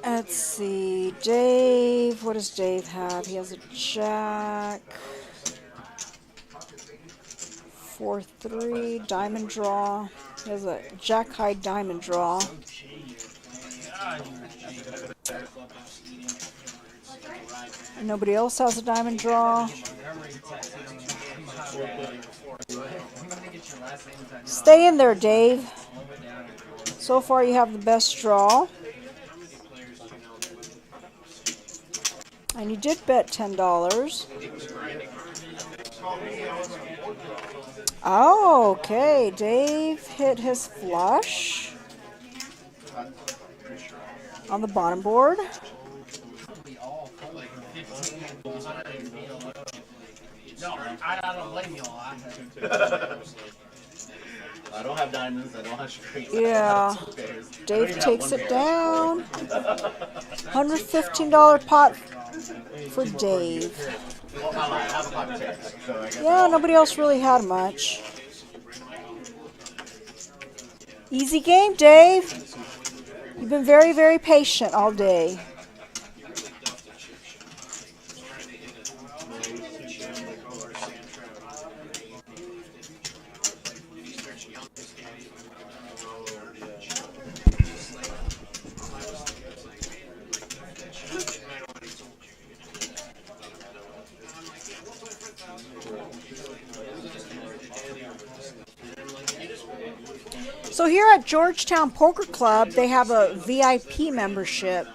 Let's see, Dave, what does Dave have? He has a jack, 4-3, diamond draw. He has a jack high diamond draw. Nobody else has a diamond draw. Stay in there, Dave. So far you have the best draw. And you did bet $10. Oh, okay. Dave hit his flush on the bottom board. No, I don't blame you all. I don't have diamonds. I don't have straights. Yeah. Dave takes it down. $115 pot for Dave. Well, I have a pocket pair, so I guess Yeah, nobody else really had much. Easy game, Dave. You've been very, very patient all day. So here at Georgetown Poker Club, they have a VIP membership.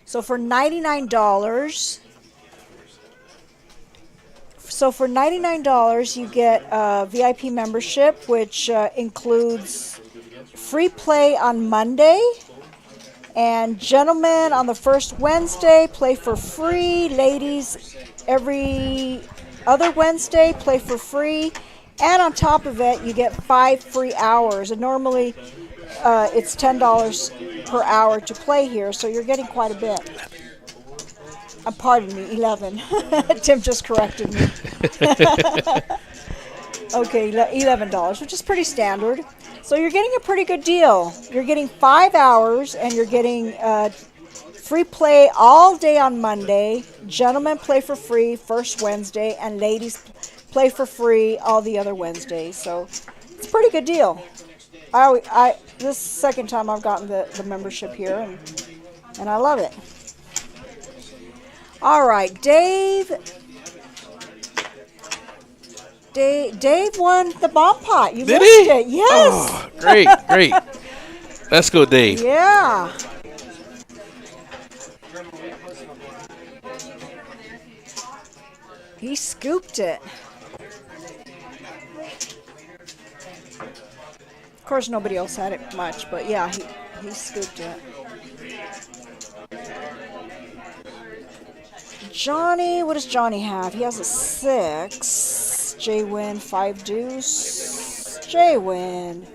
So for $99, you get a VIP membership, which includes free play on Monday, and gentlemen on the first Wednesday play for free. Ladies every other Wednesday play for free. And on top of it, you get 5 free hours. And normally, it's $10 per hour to play here, so you're getting quite a bit. Pardon me, 11. Tim just corrected me. Okay, $11, which is pretty standard. So you're getting a pretty good deal. You're getting 5 hours, and you're getting free play all day on Monday. Gentlemen play for free first Wednesday, and ladies play for free all the other Wednesdays. So it's a pretty good deal. This is the second time I've gotten the membership here, and I love it. All right, Dave won the bomb pot. You Did missed he? it. Yes. Oh, great, great. Let's go, Dave. Yeah. He scooped it. Of course, nobody else had it much, but yeah, he scooped it. Johnny, what does Johnny have? He has a 6. J-Win, 5 deuce. J-Win.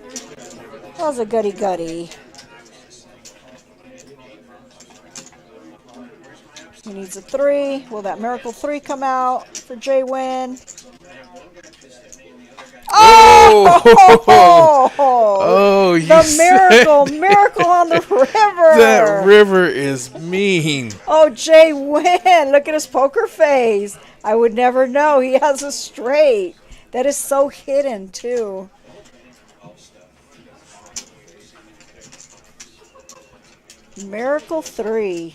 That was a goody-goody. He needs a 3. Will that miracle 3 come out for Jay Wynn? Oh! Oh, you the said miracle on the river. that river is mean. Oh, Jay Wynn, look at his poker face. I would never know he has a straight. That is so hidden, too. Miracle 3.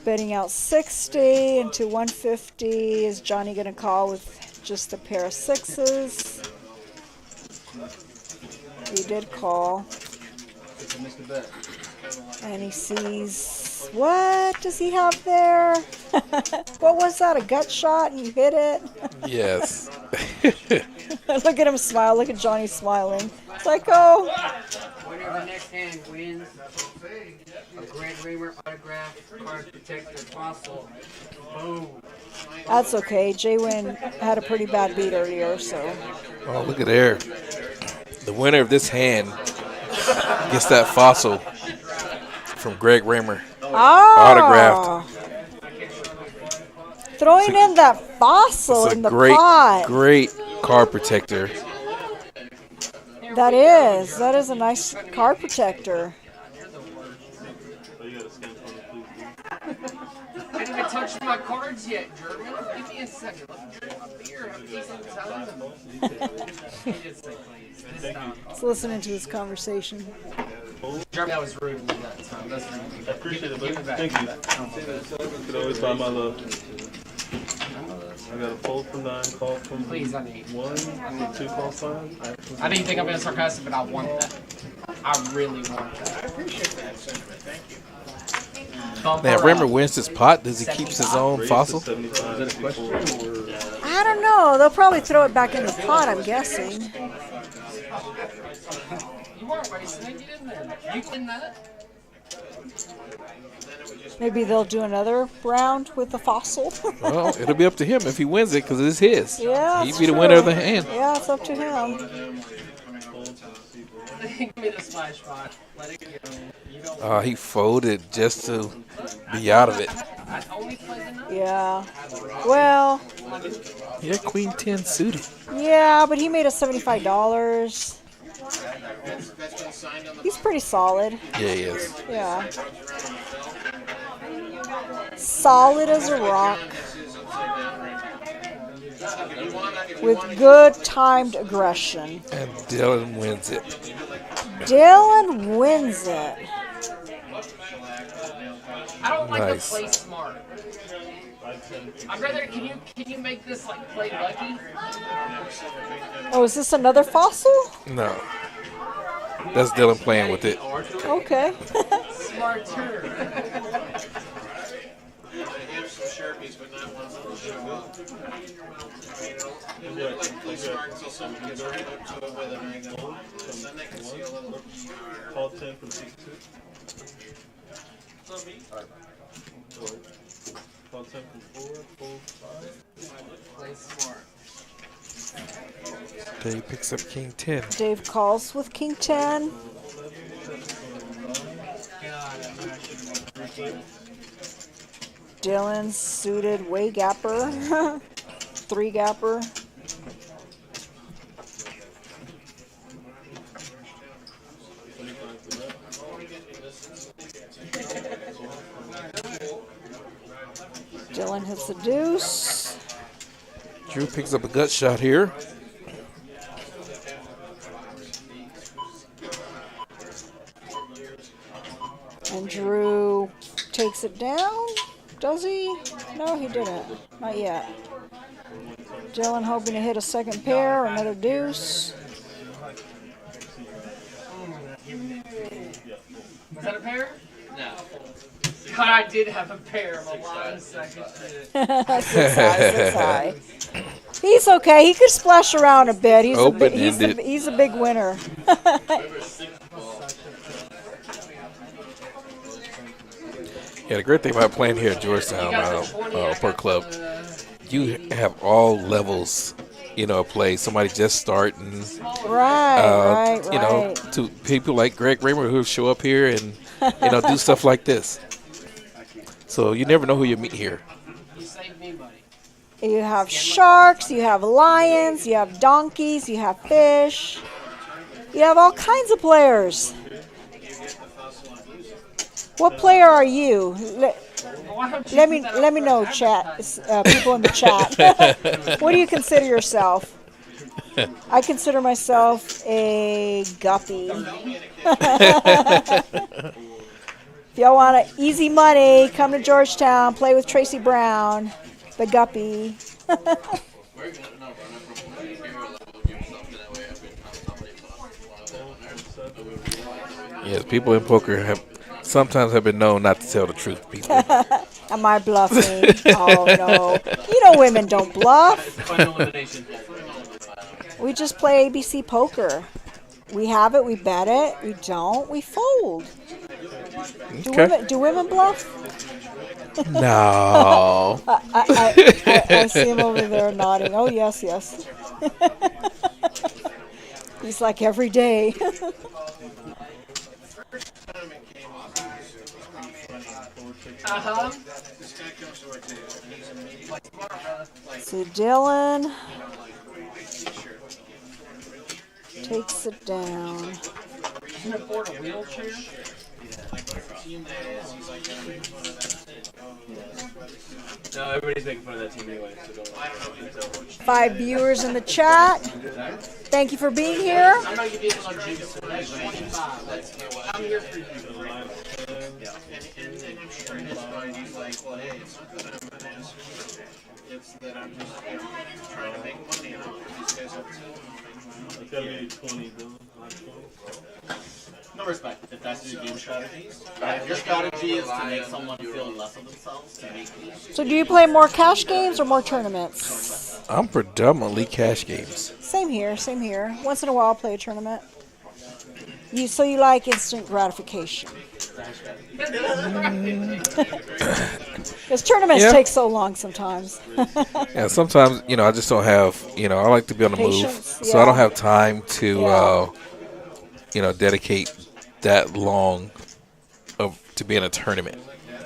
Betting out 60 into 150. Is Johnny going to call with just a pair of 6s? He did call. And he sees, what does he have there? What was that, a gut shot and you hit it? Yes. Look at him smile. Look at Johnny smiling. It's like, oh. Whenever the next hand wins, a Greg Raymer autograph card protector fossil. Boom. That's okay. Jay Wynn had a pretty bad beat earlier, so. Oh, look at there. The winner of this hand gets that fossil from Greg Raymer. Autographed. Throwing in that fossil in the pot. Great card protector. That is a nice card protector. I didn't even touch my cards yet, German. Give me a second. Let me drink my beer. Have a decent time. He did say please. This time. Let's listen to this conversation. German, that was rude of me that time. That's rude. I appreciate it, buddy. Give it back. Thank you. Give You could always buy my love. I got a fold from 9, call from Please, I need 1, 2 calls 5. I didn't think I'm being sarcastic, but I want that. I really want that. I appreciate that sentiment, thank you. Now, Raymer wins this pot. Does he keep his own fossil? I don't know. They'll probably throw it back in the pot, I'm guessing. You weren't wasting it. Get in there. You win that. Maybe they'll do another round with the fossil. Well, it'll be up to him if he wins it because it's his. Yeah, He'd be the winner of the hand. Yeah, it's up to him. Give me the splash pot. Let it go. You don't He folded just to be out of it. I only play the night. Yeah. Well, Yeah, Queen 10 suited. yeah, but he made us $75. He's pretty solid. Yeah, he is. Yeah. Solid as a rock. With good timed aggression. And Dylan wins it. Dylan wins it. I don't like Nice. to play smart. I'd rather. Can you make this like play lucky? Oh, is this another fossil? No. That's Dylan playing with it. Okay. Smarter. I have some Sharpies, but not ones that will show up. And then like play smart until someone gets right up to it with an angle. And then they can see a little PR. Call 10 from 62. Call 10 from 4, fold 5. Play smart. Dave picks up King 10. Dave calls with King 10. Dylan's suited way gapper. 3 gapper. Dylan hits the deuce. Drew picks up a gut shot here. And Drew takes it down. Does he? No, he didn't. Not yet. Dylan hoping to hit a second pair, another deuce. Was that a pair? No. God, I did have a pair of a lot of seconds. 6 high, 6 high. He's okay. He could splash around a bit. He's Open-ended. he's a big winner. Yeah, the great thing about playing here at Georgetown per club, you have all levels play. Somebody just starting. Right, You know, right. to people like Greg Raymer who show up here and do stuff like this. So you never know who you meet here. You saved me money. You have sharks, you have lions, you have donkeys, you have fish. You have all kinds of players. What player are you? Let me know, chat. People in the chat. What do you consider yourself? I consider myself a guppy. If y'all want easy money, come to Georgetown, play with Tracy Brown, the guppy. Yes, people in poker sometimes have been known not to tell the truth to people. Am I bluffing? Oh, no. You know women don't bluff. We just play ABC poker. We have it, we bet it. We don't, we fold. Do women bluff? No. I see him over there nodding. Oh, yes, yes. He's like every day. So Dylan takes it down. Can you afford a wheelchair? No, everybody's making fun of that team anyway. So don't. 5 viewers in the chat. Thank you for being here. I'm not giving you no juice. That's 25. I'm here for you. And I'm sure in his mind he's like, well, hey, it's not that I'm an ass. It's that I'm just trying to make money and all these guys have It's gotta be 20, though. No respect if that's your game strategy. If your strategy is to make someone feel less of themselves, to make So do you play more cash games or more tournaments? I'm predominantly cash games. Same here, same here. Once in a while I'll play a tournament. So you like instant gratification. Because tournaments take so long sometimes. Yeah, sometimes, I just don't have, I like to be on the move. Patience, So I don't yeah. have time to, dedicate that long to be in a tournament.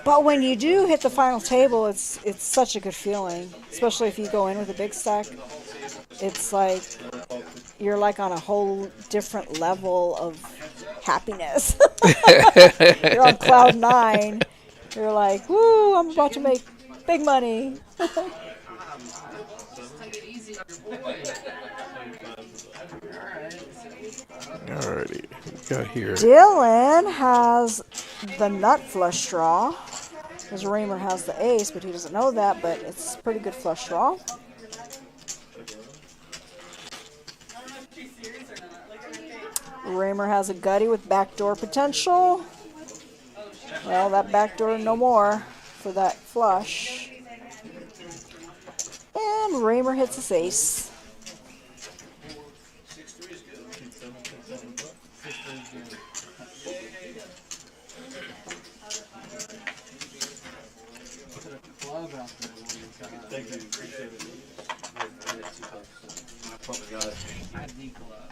But when you do hit the final table, it's such a good feeling, especially if you go in with a big stack. It's like you're like on a whole different level of happiness. You're on cloud 9. You're like, woo, I'm about to make big money. Alrighty, we got here. Dylan has the nut flush draw. Because Raymer has the ace, but he doesn't know that, but it's a pretty good flush draw. Raymer has a gutty with backdoor potential. Well, that backdoor no more for that flush. And Raymer hits his ace.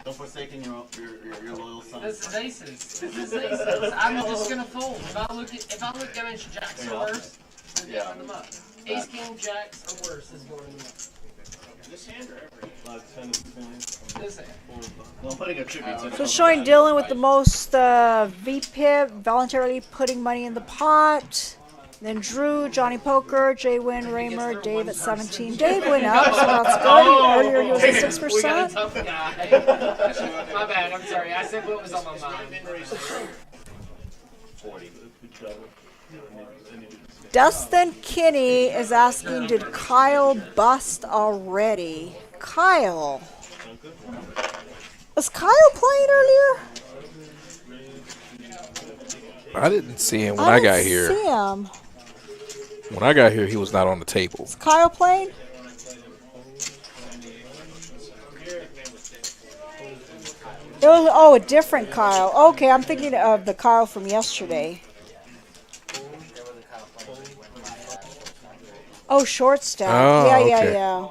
Don't forsaken your loyal son. This is aces. This is aces. I'm just gonna fold. If I look damage jacks or worse, I'm getting on the mud. Ace king jacks or worse is going in the mud. this hand or every? This hand. Well, I'm putting a tribute to So showing Dylan with the most VPIP, voluntarily putting money in the pot. Then Drew, Johnny Poker, Jay Wynn, Raymer, Dave at 17. Dave went up, so that's good. Earlier he was at 6%. We got a tough guy. My bad, I'm sorry. I said what was on my mind. Dustin Kinney is asking, did Kyle bust already? Kyle. Was Kyle playing earlier? I didn't see him when I got here. See him. When I got here, he was not on the table. Is Kyle playing? It was, a different Kyle. Okay, I'm thinking of the Kyle from yesterday. Oh, short stack. Oh, yeah, okay. yeah.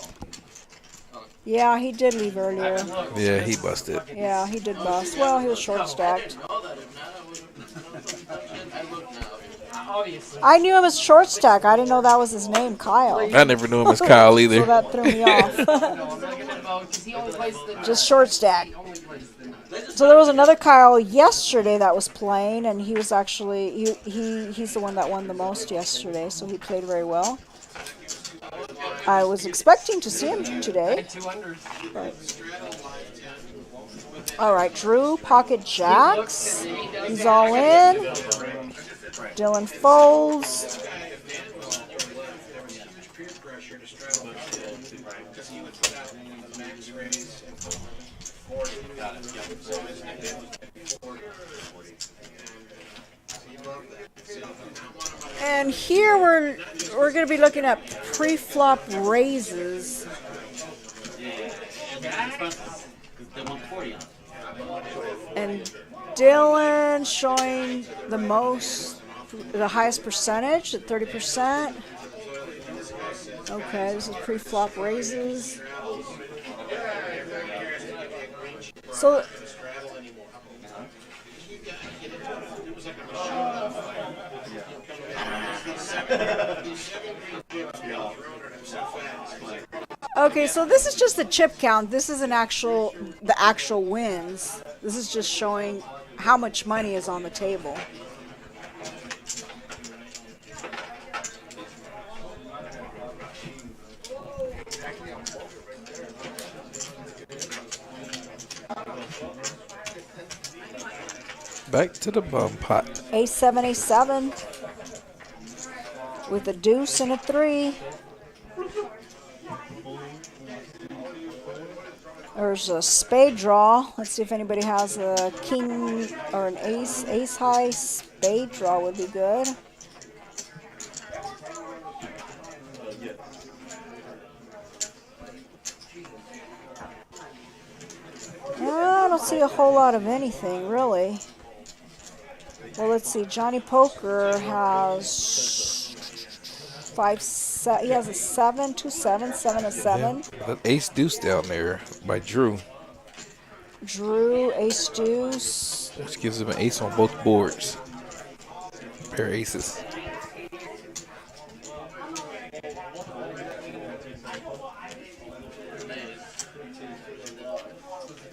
Yeah, he did leave earlier. Yeah, he busted. Yeah, he did bust. Well, he was short stacked. Obviously. I knew him as short stack. I didn't know that was his name, Kyle. I never knew him as Kyle So either. that threw me off. No, I'm really good at both because he only plays the Just short stack. He only plays the nuts. So there was another Kyle yesterday that was playing, and he was actually he's the one that won the most yesterday. So he played very well. I was expecting to see him today. 2 unders. All right, Drew, pocket jacks. He's all in. Dylan folds. Huge peer pressure to straddle because he would put out max raise and 40. So his nickname was 40. So you love that. So not one of my And here we're going to be looking at pre-flop raises. They want 40 on it. And Dylan showing the highest percentage at 30%. Okay, this is pre-flop raises. So okay, so this is just the chip count. This isn't the actual wins. This is just showing how much money is on the table. Back to the bum pot. A7, A7 with a deuce and a 3. There's a spade draw. Let's see if anybody has a king or an ace. Ace high spade draw would be good. I don't see a whole lot of anything, really. Well, let's see. Johnny Poker has 5, 7. He has a 7, 2, 7, 7, a 7. That ace deuce down there by Drew, Drew, ace deuce. which gives him an ace on both boards. Pair of aces.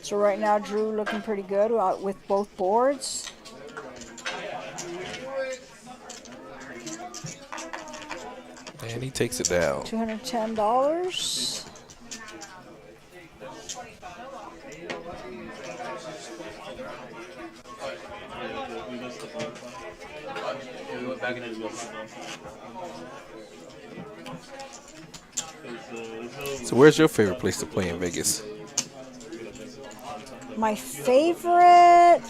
So right now, Drew looking pretty good with both boards. And he takes it down. $210. So where's your favorite place to play in Vegas? My favorite,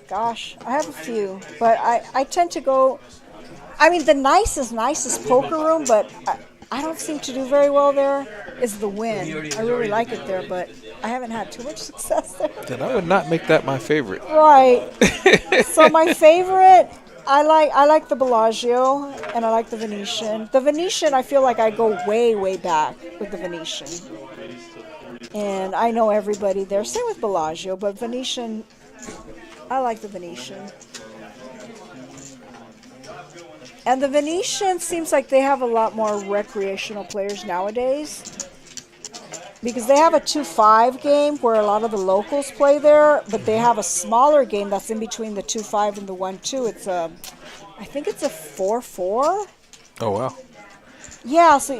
gosh, I have a few, but I tend to go, I mean, the nicest poker room, but I don't seem to do very well there, is the Wynn. I really like it there, but I haven't had too much success there. Then I would not make that my favorite. Right. So my favorite, I like the Bellagio, and I like the Venetian. The Venetian, I feel like I go way back with the Venetian. And I know everybody there. Same with Bellagio, but Venetian, I like the Venetian. And the Venetian seems like they have a lot more recreational players nowadays. Because they have a 2-5 game where a lot of the locals play there, but they have a smaller game that's in between the 2-5 and the 1-2. It's I think it's a 4-4. Oh, wow. Yeah, so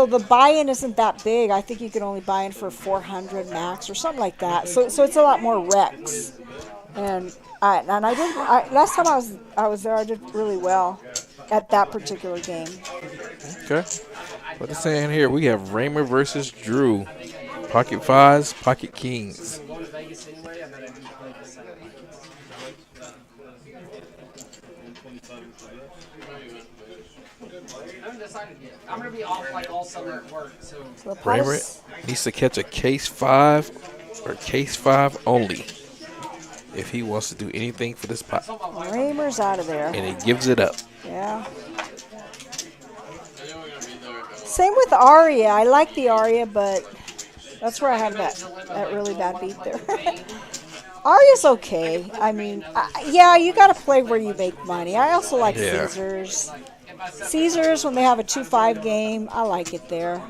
the buy-in isn't that big. I think you can only buy in for 400 max or something like that. So it's a lot more recs. And last time I was there, I did really well at that particular game. Okay. What it's saying here, we have Raymer versus Drew. Pocket fives, pocket kings. Going to Vegas anyway, and then I do play the Senate. I haven't decided yet. I'm gonna be off like all summer at work, so. So the pot Raymer is- needs to catch a case 5 or case 5 only if he wants to do anything for this pot. Raymer's out of there. And he gives it up. Yeah. Same with Aria. I like the Aria, but That's where I have that really bad beat there. Arya's okay. I mean, yeah, you got to play where you make money. I also like Yeah. Caesars. Caesars, when they have a 2-5 game, I like it there.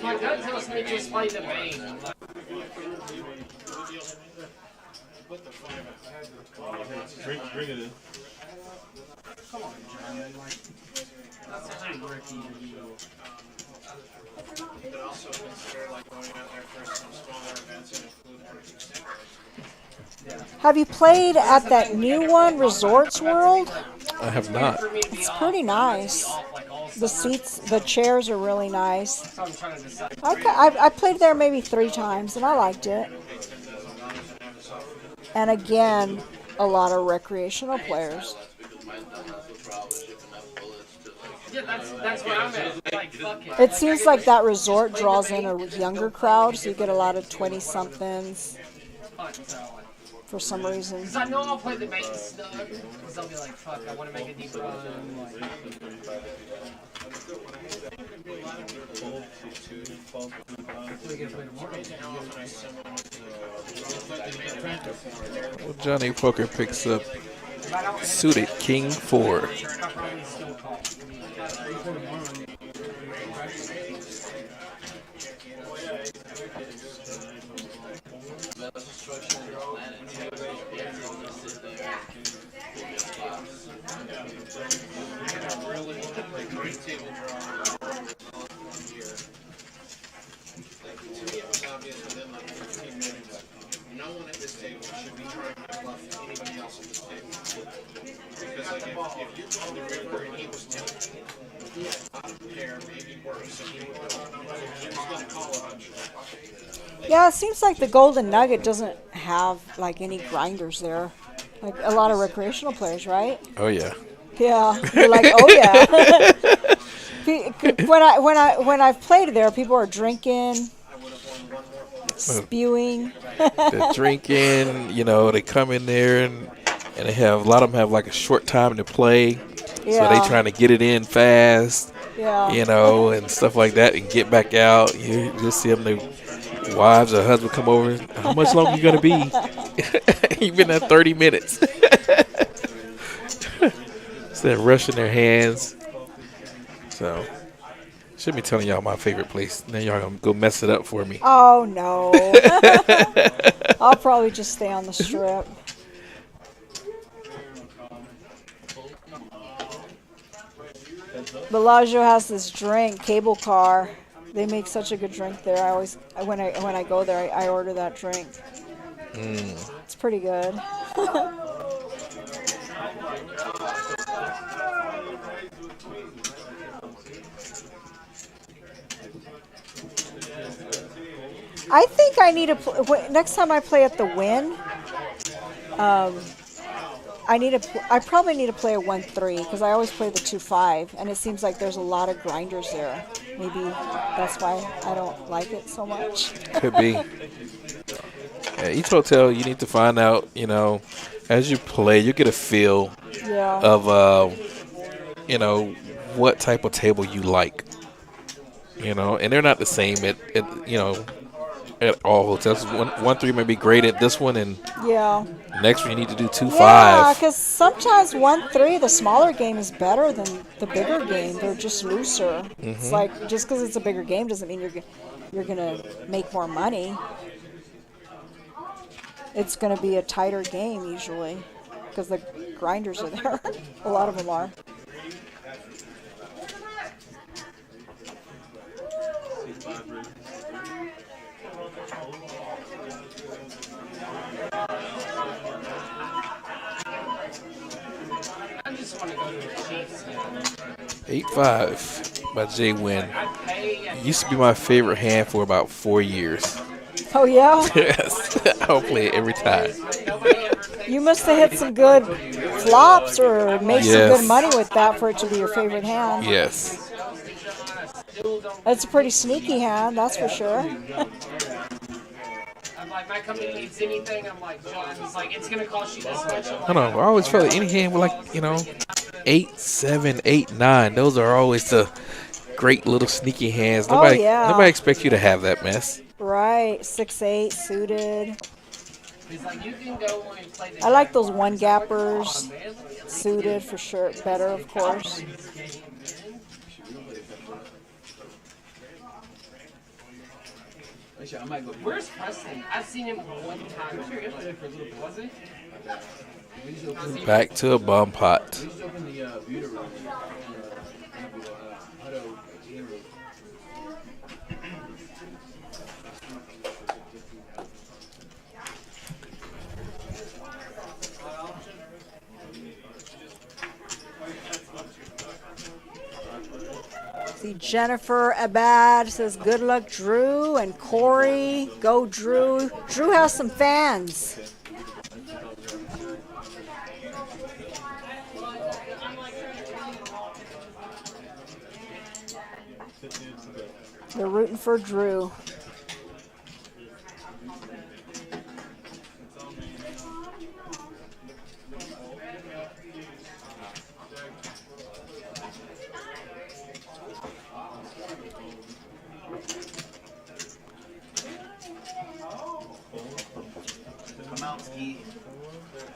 My dad tells me just play the main. Bring it in. But also consider like going out there for some smaller events and include purchasing. Have you played at that new one, Resorts World? I have not. It's pretty nice. The seats, the chairs are really nice. I played there maybe 3 times, and I liked it. And again, a lot of recreational players. Yeah, that's where I'm at. Like, fuck it. It seems like that resort draws in a younger crowd, so you get a lot of 20-somethings for some reason. Because I know I'll play the main snug. Because I'll be like, fuck, I want to make a deep run. Well, Johnny Poker picks up suited King 4. To me, it was obvious within like 15 minutes. No one at this table should be trying to bluff anybody else at this table. Because like if you called the river and he was tempted, he had a bottom pair, maybe worse, and he was going to call a bunch. Yeah, it seems like the Golden Nugget doesn't have like any grinders there. Like a lot of recreational players, right? Oh yeah. Yeah, you're like, oh yeah. when I've played there, people are drinking, spewing. They're drinking, you know, they come in there and they have, a lot of them have like a short time to play. Yeah. So they trying to get it in fast, Yeah. you know, and stuff like that and get back out. You'll see them, their wives or husband come over. How much longer you going to be? You've been there 30 minutes. So they're rushing their hands. So, should be telling y'all my favorite place. Then y'all going to go mess it up for me. Oh, no. I'll probably just stay on the strip. Bellagio has this drink, Cable Car. They make such a good drink there. I always, when I go there, I order that drink. It's pretty good. I think I need to next time I play at the Wynn. I probably need to play a 1-3 because I always play the 2-5, and it seems like there's a lot of grinders there. Maybe that's why I don't like it so much. Could be. Yeah, each hotel, you need to find out, you know, as you play, you get a feel of, you know, what type of table you like. You know, and they're not the same at you know, at all hotels. 1-3 may be great at this one, and next one you need to do 2-5. Yeah, because sometimes 1-3, the smaller game is better than the bigger game. They're just looser. It's like just because it's a bigger game doesn't mean you're gonna make more money. It's gonna be a tighter game usually because the grinders are there. A lot of them are. I just want to go to the Chiefs game. 8-5 by Jay Wynn. Used to be my favorite hand for about 4 years. Oh yeah? Yes, I'll play it every time. You must have hit some good flops or made some good money with that for it to be your favorite hand. Yes. It's a pretty sneaky hand, that's for sure. I'm like, my company needs anything. I'm like, John's like, it's going to cost you this much. I don't know. I always felt like any hand with, like, you know, 8, 7, 8, 9. Those are always the great little sneaky hands. Oh, Nobody, yeah. nobody expects you to have that mess. Right, 6'8", suited. He's like, you can go and play the I like those one gappers, suited for sure. Better, of course. Actually, I might go. Where's Preston? I've seen him one time. Was it? We just opened, Back to a bum pot. we just opened the beauty room. Auto game room. See, Jennifer Abad says, good luck, Drew, and Corey. Go, Drew. Drew has some fans. They're rooting for Drew.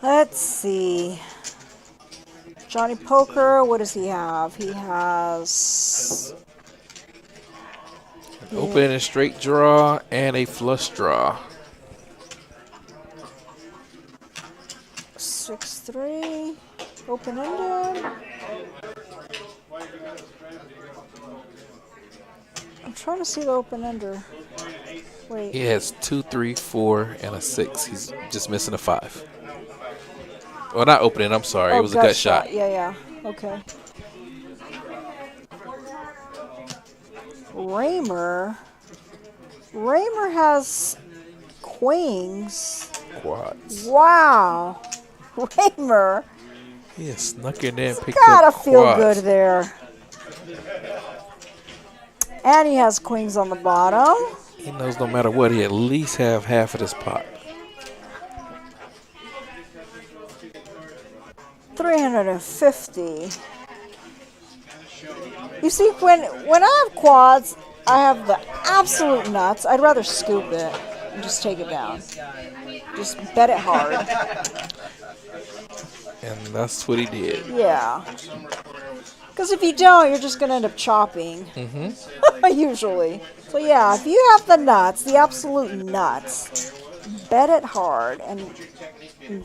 Let's see. Johnny Poker, what does he have? He has Open and straight draw and a flush draw. 6-3, open-ended. I'm trying to see the open-ender. Wait. He has 2, 3, 4, and a 6. He's just missing a 5. Well, not opening. I'm sorry. Oh, It was a gut shot. Yeah, yeah. Okay. Raymer. Raymer has queens. Quads. Wow. Raymer. He has snuck in there and picked Gotta up feel quads. good there. And he has queens on the bottom. He knows no matter what, he at least have half of this pot. 350. You see, when I have quads, I have the absolute nuts. I'd rather scoop it and just take it down. Just bet it hard. And that's what he did. Yeah. Because if you don't, you're just going to end up chopping. Usually. So yeah, if you have the nuts, the absolute nuts, bet it hard. And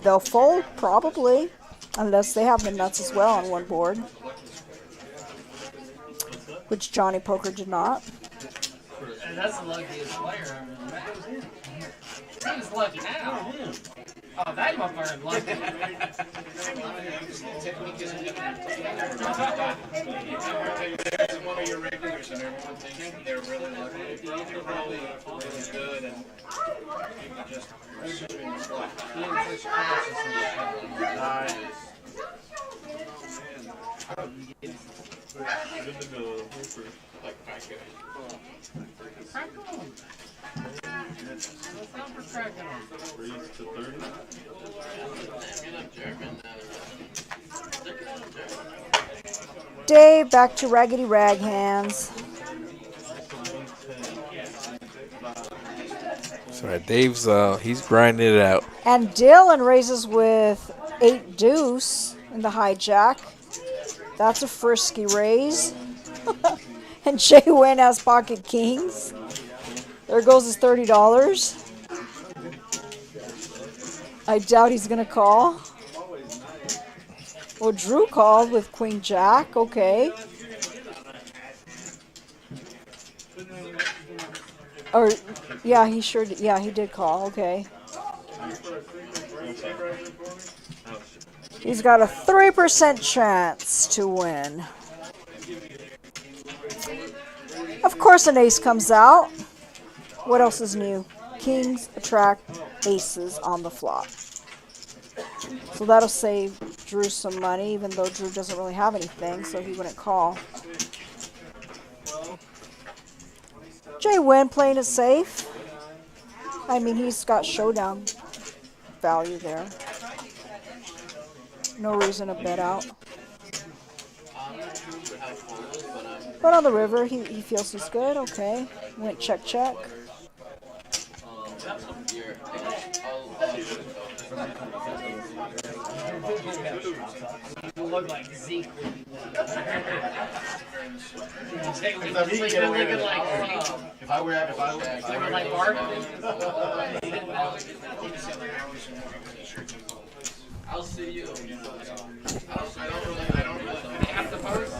they'll fold, probably. Unless they have the nuts as well on one board. Which Johnny Poker did not. And that's the luckiest player ever. He's lucky now. Oh, that motherfucker's lucky. There's one of your regulars and everyone thinks they're really lucky. They're probably really good and people just assuming it's luck. Dave, back to Raggedy Rag Hands. Sorry, Dave's he's grinding it out. And Dylan raises with 8 deuce in the hijack. That's a frisky raise. And Jay Wynn has pocket kings. There goes his $30. I doubt he's going to call. Well, Drew called with Queen Jack. Okay. Or, yeah, he sure did. Yeah, he did call. Okay. He's got a 3% chance to win. Of course, an ace comes out. What else is new? Kings attract aces on the flop. So that'll save Drew some money, even though Drew doesn't really have anything, so he wouldn't call. Jay Wynn playing it safe. I mean, he's got showdown value there. No reason to bet out. how full it is, but But on the river, he feels he's good. Okay. Went check, check. that's some beer. You look like Zeke. If I were Like Bart. I'll see you. Half the post.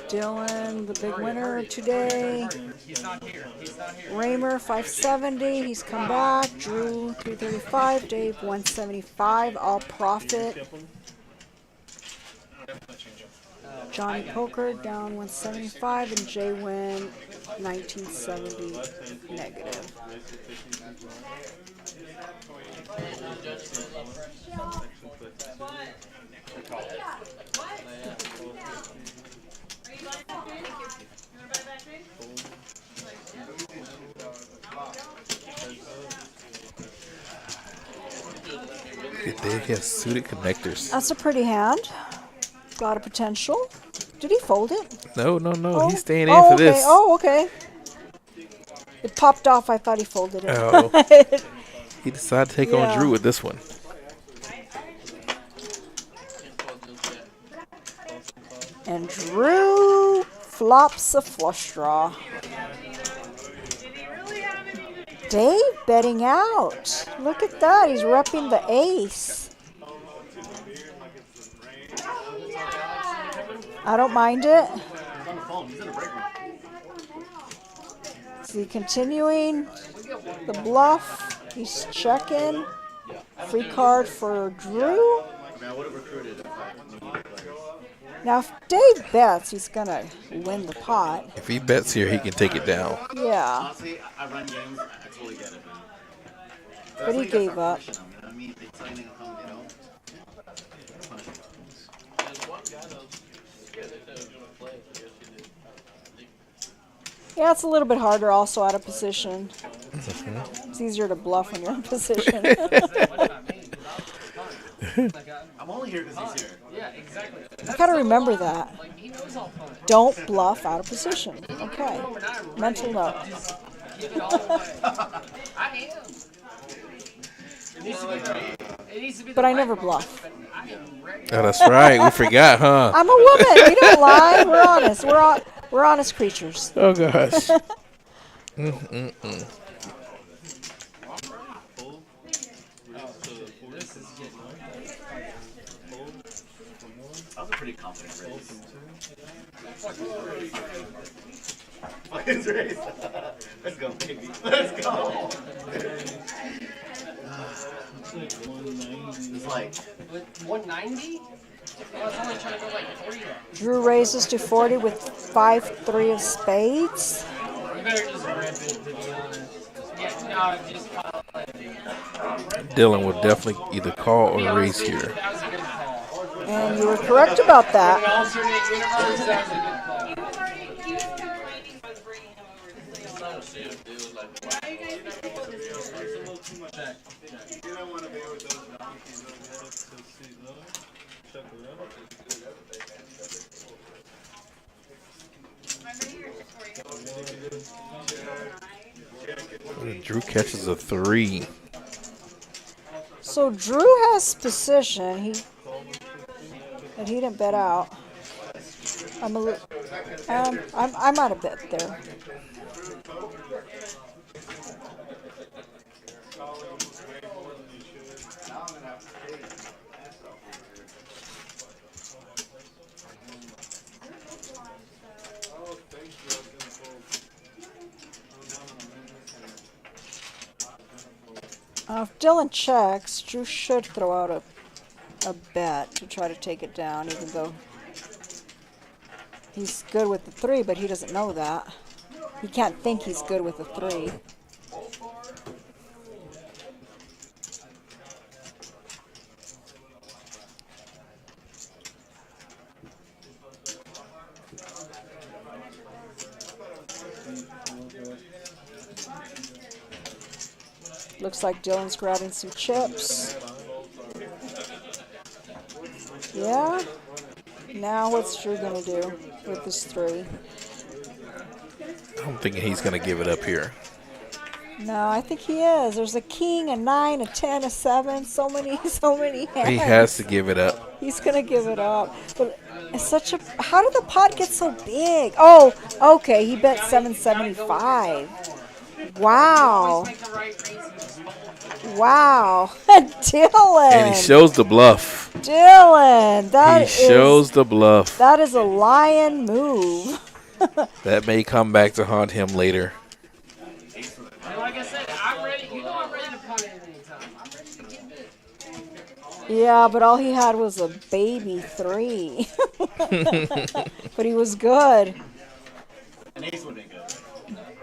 Dylan, the big winner today. He's not here. He's not here. Raymer, 570. He's come back. Drew, 335. Dave, 175. All profit. Johnny Poker down 175, and Jay Win 1970 negative. They have suited connectors. That's a pretty hand. Got a potential. Did he fold it? No. Oh. He's staying in Oh, for okay. this. Oh, okay. It popped off. I thought he folded it. Oh. He decided to take on Drew with this one. And Drew flops a flush draw. Dave betting out. Look at that. He's repping the ace. I don't mind it. He's on the phone. He's in the break room. Is he continuing the bluff? He's checking. Free card for Drew. I mean, I would have recruited if I needed players. Now, if Dave bets, he's going to win the pot. If he bets here, he can take it down. Yeah. Honestly, I run games. I totally get it, man. But he gave up. You know what I mean? They tell you to come, you know. Punish them. There's one guy that was scared that they were going to play. I guess he did. Yeah, it's a little bit harder also out of position. It's easier to bluff when you're in position. I'm only here because he's here. Yeah, exactly. You gotta remember that. Like, he knows all fun. Don't bluff out of position. Okay. Mental note. Give it all away. I am. It needs to be But I never bluff. Oh, that's right. We forgot, huh? I'm a woman. We don't lie. We're honest. We're honest creatures. Oh, gosh. That was a pretty confident race. Fuck his race. Let's go, baby. Let's go. It's like 190? I was only trying to go like 3. Drew raises to 40 with 5-3 of spades. You better just rip it, to be honest. Yeah, no, just call it. Dylan will definitely either call or raise here. That was a good call. And you were correct about In that. an alternate universe, that was a good call. He was complaining I was bringing him over to sleep. Why are you guys making this? Drew catches a 3. So Drew has position. But he didn't bet out. I'm out of bet there. If Dylan checks, Drew should throw out a bet to try to take it down, even though he's good with the 3, but he doesn't know that. He can't think he's good with the 3. Looks like Dylan's grabbing some chips. Yeah? Now what's Drew going to do with this 3? I'm thinking he's going to give it up here. No, I think he is. There's a king, a 9, a 10, a 7. So many hands. He has to give it up. He's going to give it up. But it's such a... How did the pot get so big? Oh, okay. He bet 775. Wow. Wow. Dylan. And he shows the bluff. Dylan. He shows the bluff. That is a lion move. That may come back to haunt him later. Like I said, I'm ready. You know I'm ready to punt at any time. I'm ready to give it. Yeah, but all he had was a baby 3. But he was good. An ace would be good.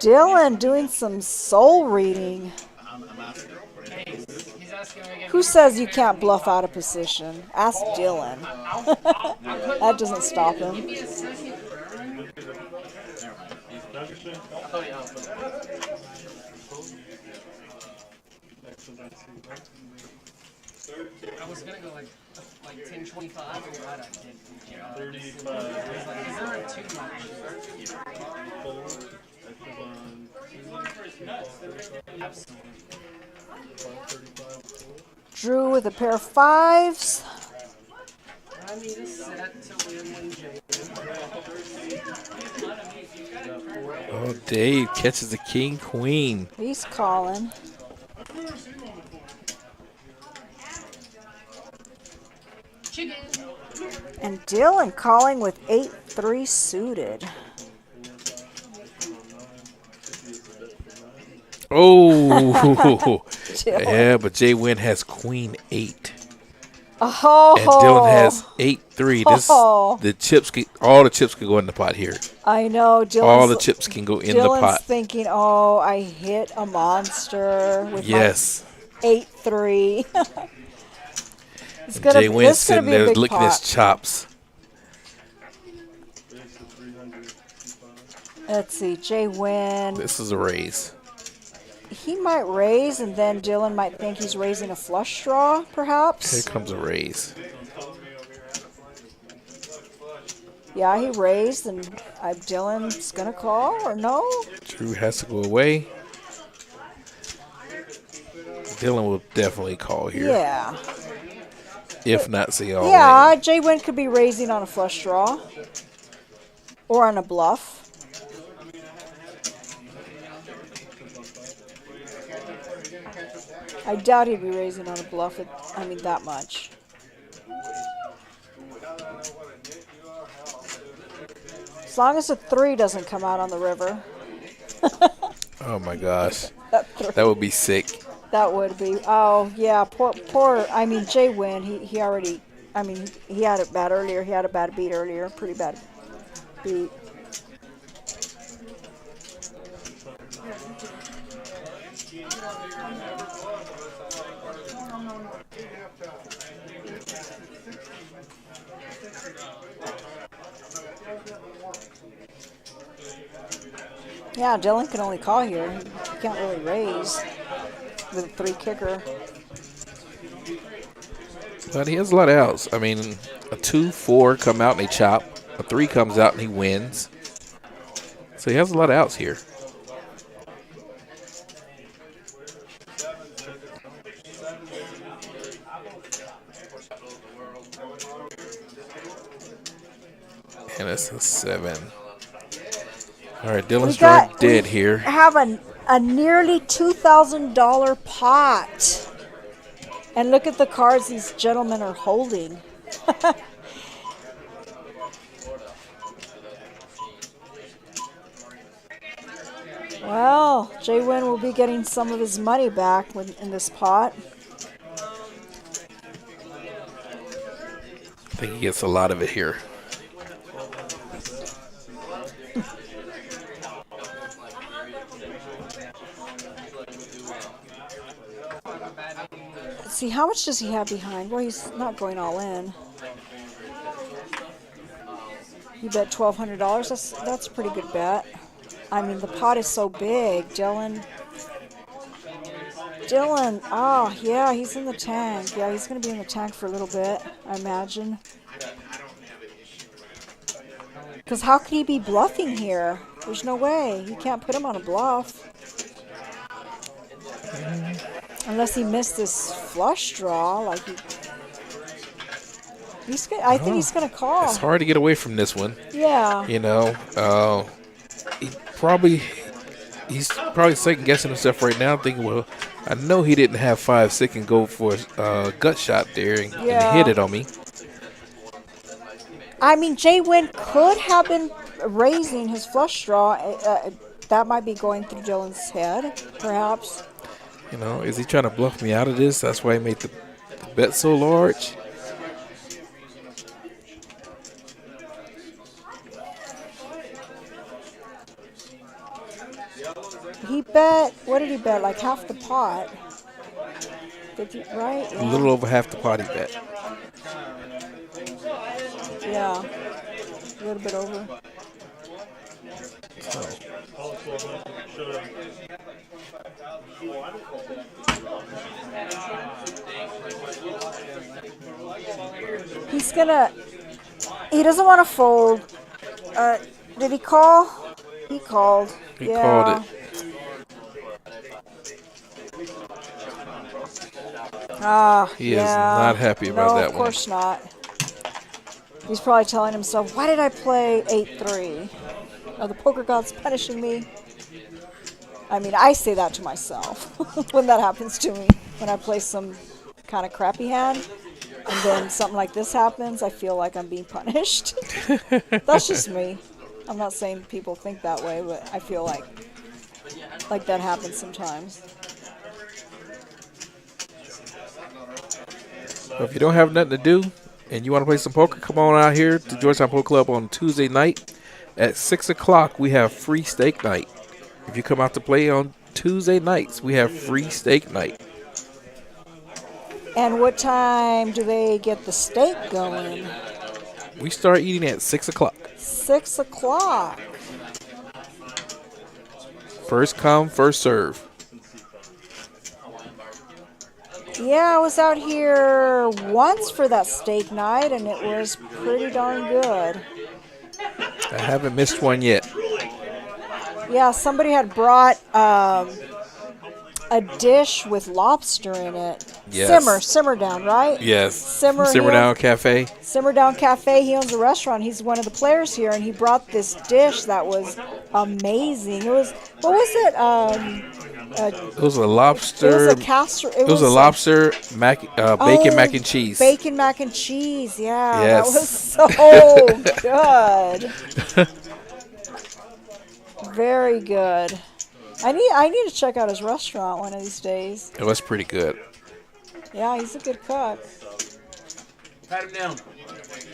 Dylan doing some soul reading. I'm asking for an ace. He's asking again. Who says you can't bluff out of position? Ask Dylan. That doesn't stop him. Give me a second. I was gonna go like 10:25. I'm glad I did. 35. Is there a 2 Drew with a pair of 5s. I need a set to win when Jay. Oh, Dave catches the king, queen. He's calling. And Dylan calling with 8-3 suited. Oh, yeah, but Jay Wynn has queen 8. Oh, and Dylan has 8-3. This the chips, all the chips can go in the pot here. I know. All the chips can go in the pot. Dylan's thinking, oh, I hit a monster with my 8-3. Jay Wynn's sitting there licking his chops. Let's see, Jay Wynn. This is a raise. He might raise, and then Dylan might think he's raising a flush draw, perhaps. Here comes a raise. Yeah, he raised, and Dylan's going to call, or no? Drew has to go away. Dylan will definitely call here. Yeah. If not, say all Yeah, Jay Wynn could be raising on a flush draw. Or on a bluff. I doubt he'd be raising on a bluff, that much. As long as a 3 doesn't come out on the river. Oh my gosh. That would be sick. That would be. Oh, yeah, poor Jay Wynn, he already, he had it bad earlier. He had a bad beat earlier, pretty bad beat. Yeah, Dylan can only call here. He can't really raise with a 3 kicker. But he has a lot of outs. A 2-4 come out and they chop. A 3 comes out and he wins. So he has a lot of outs here. And it's a 7. All right, Dylan's drunk dead here. Have a nearly $2,000 pot. And look at the cards these gentlemen are holding. Well, Jay Wynn will be getting some of his money back in this pot. I think he gets a lot of it here. See, how much does he have behind? Well, he's not going all in. You bet $1,200. That's a pretty good bet. The pot is so big, Dylan. Dylan, oh yeah, he's in the tank. Yeah, he's gonna be in the tank for a little bit, I imagine. Because how could he be bluffing here? There's no way. You can't put him on a bluff. Unless he missed this flush draw, like he's gonna, I think he's gonna call. It's hard to get away from this one. Yeah. You know, he's probably second guessing himself right now, thinking, well, I know he didn't have 5-6 and go for a gut shot there and hit it on me. I mean, Jay Wynn could have been raising his flush draw. That might be going through Dylan's head, perhaps. You know, is he trying to bluff me out of this? That's why he made the bet so large. He bet, what did he bet? Like half the pot. Right? Yeah. A little over half the pot he bet. Yeah. A little bit over. He's gonna, he doesn't want to fold. Did he call? He called. He called it. He is not happy about that one. No, of course not. He's probably telling himself, why did I play 8-3? Are the poker gods punishing me? I mean, I say that to myself when that happens to me. When I play some kind of crappy hand, and then something like this happens, I feel like I'm being punished. That's just me. I'm not saying people think that way, but I feel like that happens sometimes. Well, if you don't have nothing to do and you want to play some poker, come on out here to Georgetown Poker Club on Tuesday night at 6 o'clock. We have free steak night. If you come out to play on Tuesday nights, we have free steak night. And what time do they get the steak going? We start eating at 6 o'clock. 6 o'clock. First come, first serve. Yeah, I was out here once for that steak night, and it was pretty darn good. I haven't missed one yet. Yeah, somebody had brought a dish with lobster in it. Yes. Simmer down, right? Yes. Simmer Down Cafe. Simmer Down Cafe. He owns a restaurant. He's one of the players here, and he brought this dish that was amazing. It was, what was it? It was a lobster. It was a casserole. It was a lobster bacon mac and cheese. Bacon mac and cheese. Yeah, yes. That was so good. Very good. I need to check out his restaurant one of these days. It was pretty good. Yeah, he's a good cook. Pat him down.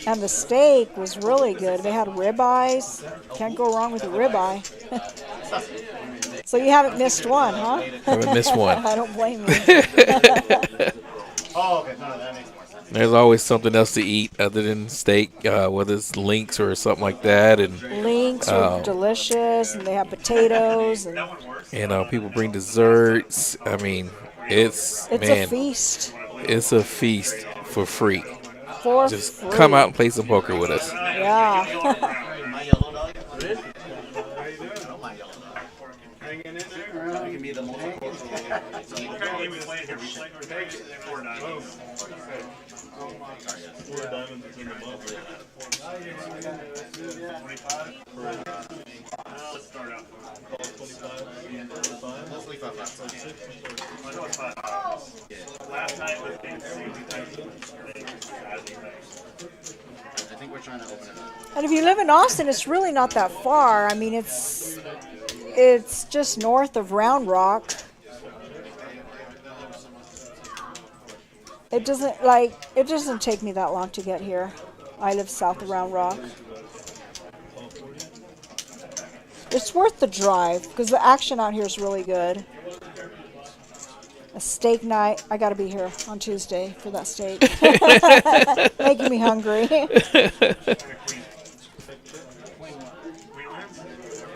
And the steak was really good. They had ribeyes. Can't go wrong with a ribeye. So you haven't missed one, huh? Haven't missed one. I don't blame you. Oh, okay. No, that makes more sense. There's always something else to eat other than steak, whether it's links or something like that. And links are delicious, and they have potatoes. And people bring desserts. I mean, it's a feast. It's a feast for free. Just free. Come out and play some poker with us. Yeah. My yellow dog. My yellow dog. Hanging in there. We can be the multicultural. Let's start out. 25. Let's leave 5. Last night was I think we're trying to open it up. And if you live in Austin, it's really not that far. I mean, it's just north of Round Rock. It doesn't take me that long to get here. I live south of Round Rock. It's worth the drive because the action out here is really good. A steak night. I got to be here on Tuesday for that steak. Making me hungry.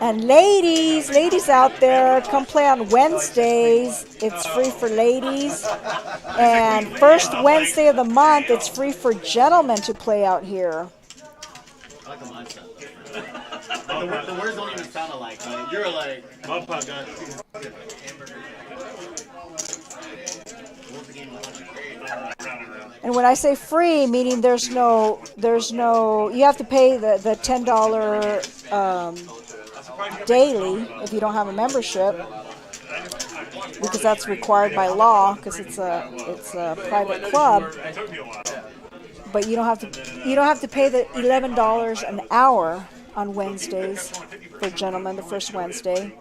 And ladies out there, come play on Wednesdays. It's free for ladies. And first Wednesday of the month, it's free for gentlemen to play out here. I like the mindset. The words don't even sound alike. You're like, Mom pot guy. And when I say free, meaning there's no, you have to pay the $10 daily if you don't have a membership, because that's required by law, because it's a private club. But you don't have to pay the $11 an hour on Wednesdays for gentlemen, the first Wednesday,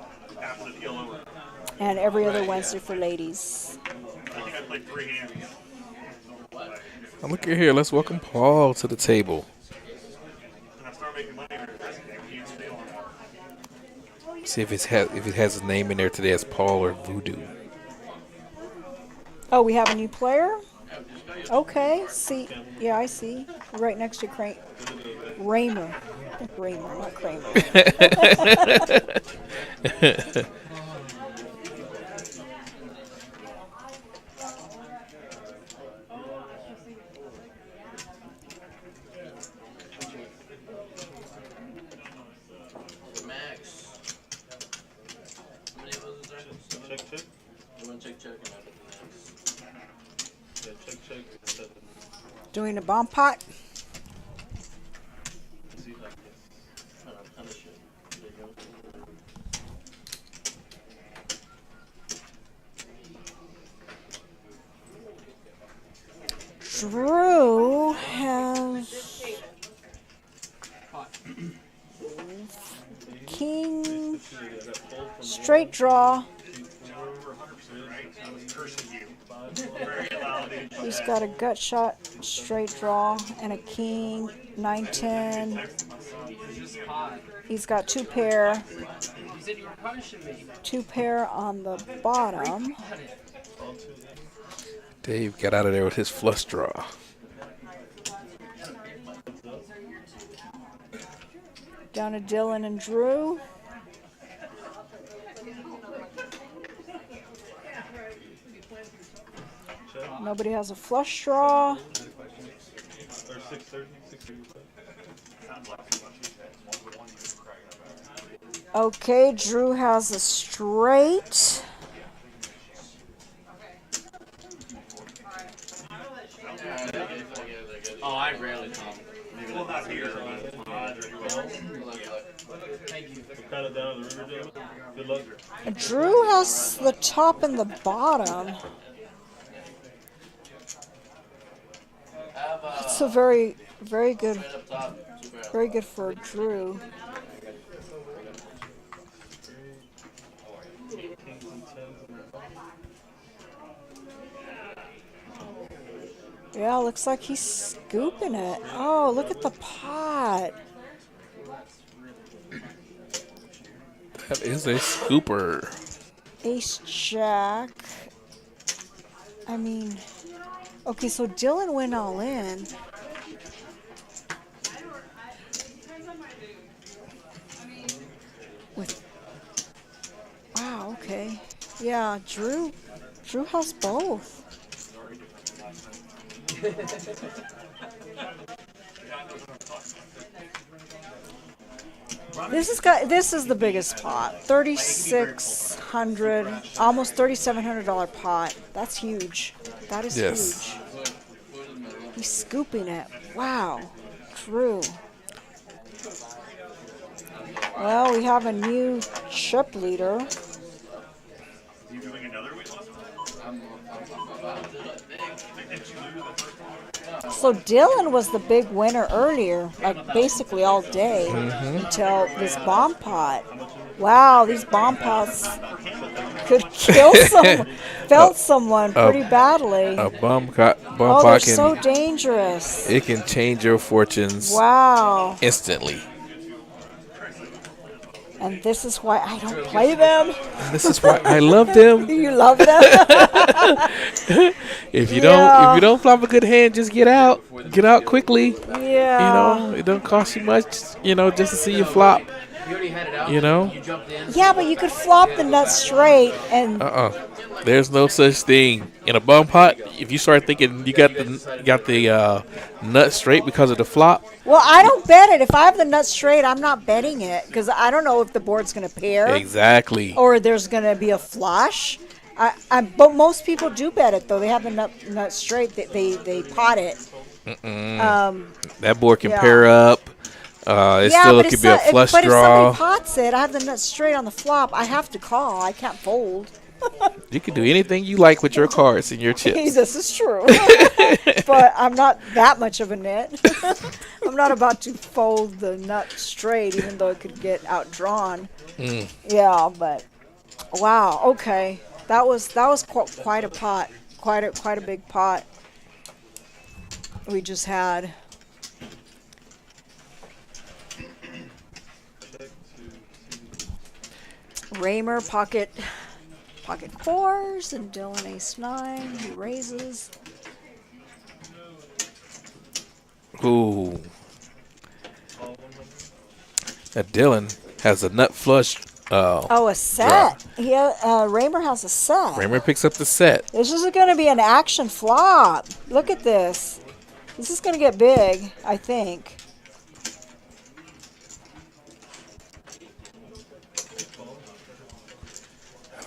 and every other Wednesday for ladies. Now look at here. Let's welcome Paul to the table. See if it has his name in there today as Paul or Voodoo. Oh, we have a new player? Okay. See, yeah, I see. Right next to Raymer. Raymer, not Kramer. Doing a bomb pot? Drew has king, straight draw. He's got a gut shot, straight draw, and a king, 9-10. He's got two pair on the bottom. Dave got out of there with his flush draw. Down to Dylan and Drew. Nobody has a flush draw. Okay, Drew has a straight. oh, I rarely come. Maybe not here. Thank you. Kind of down the river, good luck. Drew has the top and the bottom. It's a very, very good for Drew. Yeah, looks like he's scooping it. Oh, look at the pot. That is a scooper. Ace Jack. I mean, okay, so Dylan went all in. Wow, okay. Yeah, Drew has both. This is the biggest pot. $3,600, almost $3,700 pot. That's huge. That is huge. He's scooping it. Wow, Drew. Well, we have a new chip leader. So Dylan was the big winner earlier, like basically all day, until this bomb pot. Wow, these bomb pots could kill someone pretty badly. A bomb pot they're can so dangerous. It can change your fortunes. Wow. Instantly. And this is why I don't play them. This is why I love them. You love them. If you don't flop a good hand, just get out. Get out quickly. Yeah. It don't cost you much, just to see you flop. You already had it out. You know? You jumped in. Yeah, but you could flop the nut straight and There's no such thing in a bum pot. If you start thinking you got the nut straight because of the flop, well, I don't bet it. If I have the nut straight, I'm not betting it because I don't know if the board's going to pair exactly. or there's going to be a flush. But most people do bet it though. They have the nut straight. They pot it. That board can yeah. pair up. It still could be a flush but draw. if somebody pots it, I have the nut straight on the flop. I have to call. I can't fold. You can do anything you like with your cards and your chips. This is true. But I'm not that much of a nit. I'm not about to fold the nut straight, even though it could get outdrawn. Yeah, but wow. Okay, that was quite a pot. Quite a big pot. We just had. Raymer pocket fours and Dylan ace 9. He raises. Ooh. Dylan has a nut flush. A set. Raymer has a set. Raymer picks up the set. This is going to be an action flop. Look at this. This is going to get big, I think.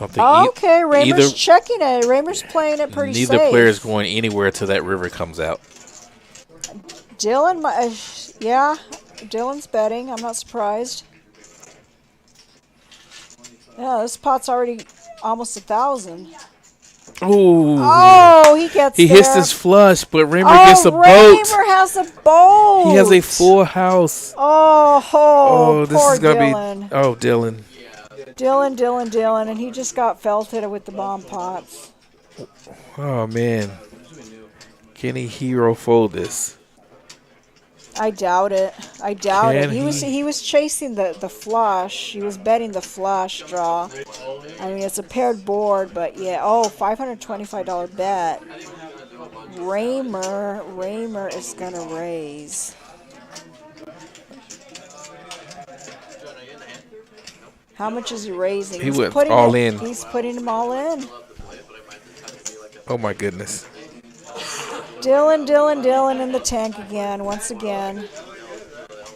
Okay, Raymer's checking it. Raymer's playing it pretty safe. Neither player is going anywhere till that river comes out. Dylan, yeah, Dylan's betting. I'm not surprised. Yeah, this pot's already almost 1,000. Ooh. Oh, he gets He there. hits his flush, but Raymer gets a boat. Raymer has a boat. He has a full house. Oh, this is going to be... Oh, Dylan. Dylan, and he just got felted with the bomb pots. Oh, man. Can he hero fold this? I doubt it. He was chasing the flush. He was betting the flush draw. I mean, it's a paired board, but yeah. Oh, $525 bet. Raymer is gonna raise. How much is he raising? He went all in. He's putting them all in. Oh my goodness. Dylan in the tank again. Once again.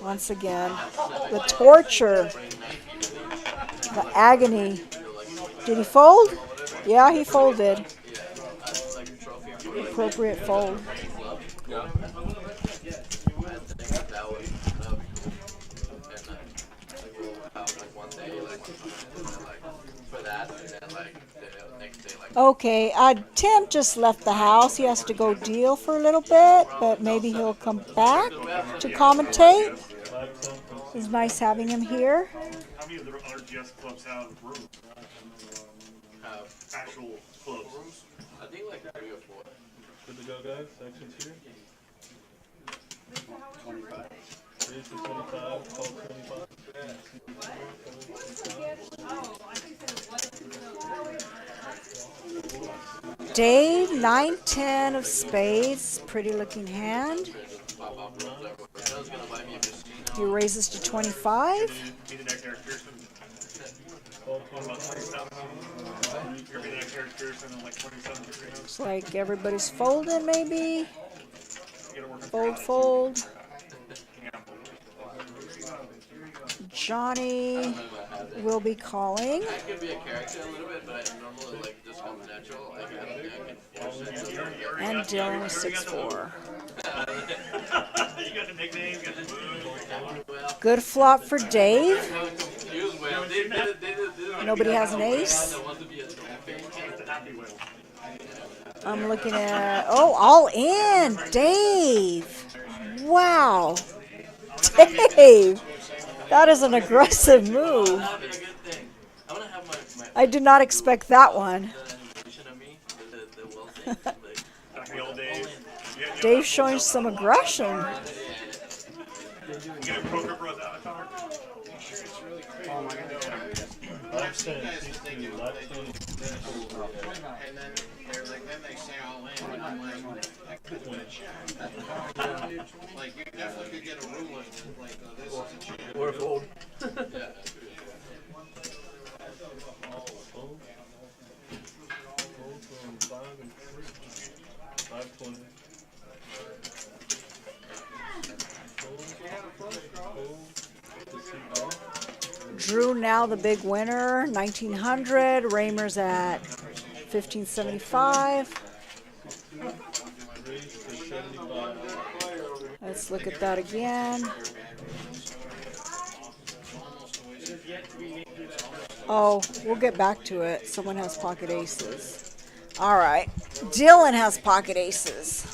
The torture. The agony. Did he fold? Yeah, he folded. Appropriate fold. Okay, Tim just left the house. He has to go deal for a little bit, but maybe he'll come back to commentate. It's nice having him here. How many of the RGS clubs have rooms? Actual clubs? I think like 3 or 4. Good to go, guys. Sections here. 25. 3 to 25. 25. Dave, 9-10 of spades. Pretty looking hand. He raises to 25. Looks like everybody's folding, maybe. Fold. Johnny will be calling. I can be a character a little bit, but I normally like just comes natural. Like I don't think I can force it. And Dylan is 6-4. You got the nickname, you got the Good flop for Dave. Nobody has an ace. I'm looking at, all in, Dave. Wow. Dave, that is an aggressive move. I did not expect that one. Dave's showing some aggression. then they say all in, and I'm like, I could win a check. Like, you definitely could get a ruling, like, this is a check. Or fold. Drew now the big winner, 1900. Raymer's at 1575. Let's look at that again. Oh, we'll get back to it. Someone has pocket aces. All right. Dylan has pocket aces.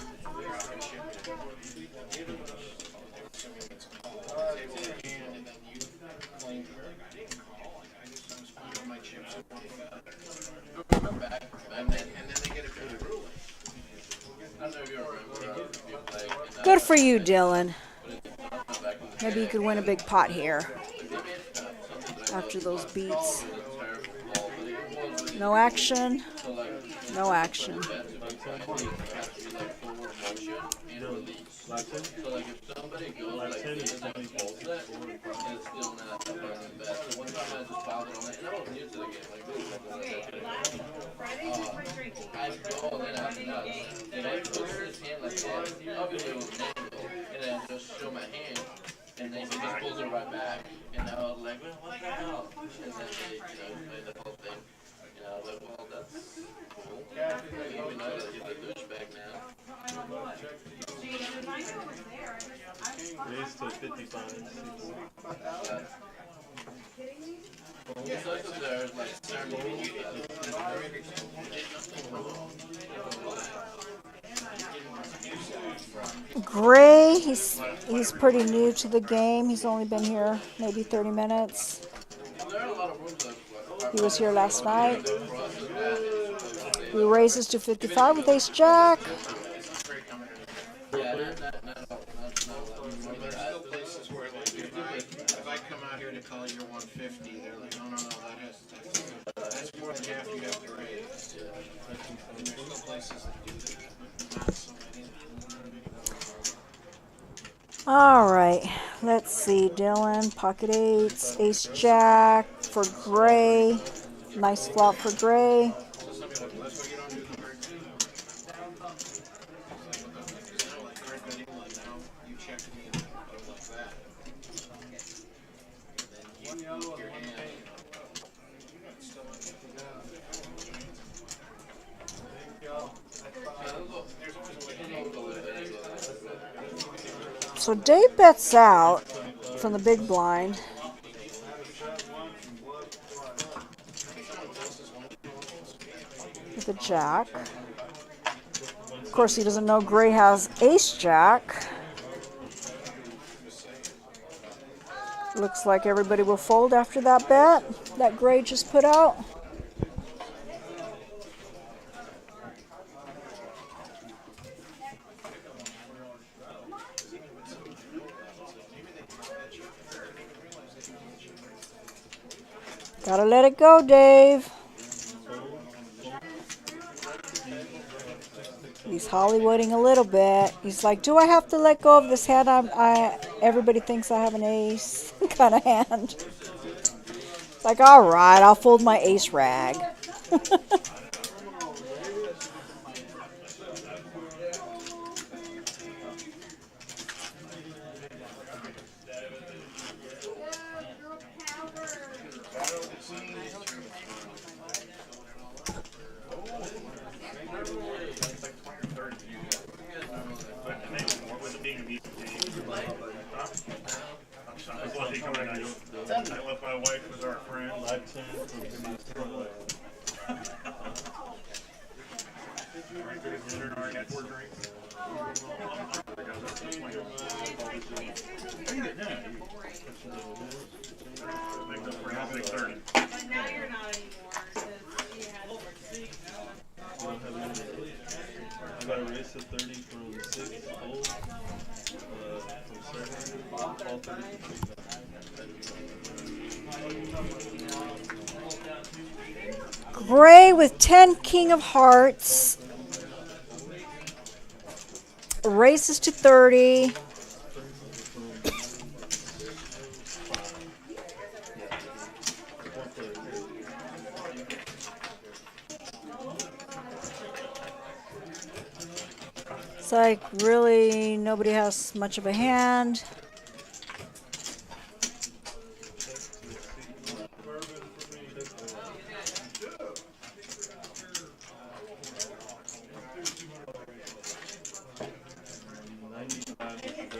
Good for you, Dylan. Maybe you could win a big pot here after those beats. No action. No action. So like if somebody goes like this and pulls it, it's still not the best. So one time I just filed it on it, and I was new to the game, like this. I go and then after that, and I push his hand like that. Obviously it was an angle, and then I just show my hand, and then he just pulls it right back. And I was like, well, what the hell? And then they, made the whole thing. I was like, well, that's cool. Even though he's a douchebag now. Raise to 55. Gray, he's pretty new to the game. He's only been here maybe 30 minutes. He was here last night. He raises to 55 with ace jack. There's still places where, like, if I come out here to call your 150, they're like, no, that's more than half you have to raise. And there's still places that do that, but not so many. All right, let's see. Dylan, pocket eights, ace jack for Gray. Nice flop for Gray. So Dave bets out from the big blind. With a jack. Of course, he doesn't know Gray has ace jack. Looks like everybody will fold after that bet that Gray just put out. Gotta let it go, Dave. He's Hollywooding a little bit. He's like, do I have to let go of this hand? Everybody thinks I have an ace kind of hand. Like, all right, I'll fold my ace rag. I left my wife with our friend. But now you're not anymore because she had to I got a race to 30 from 6 holes. From 7 all 30. Gray with 10 king of hearts races to 30. It's like really nobody has much of a hand.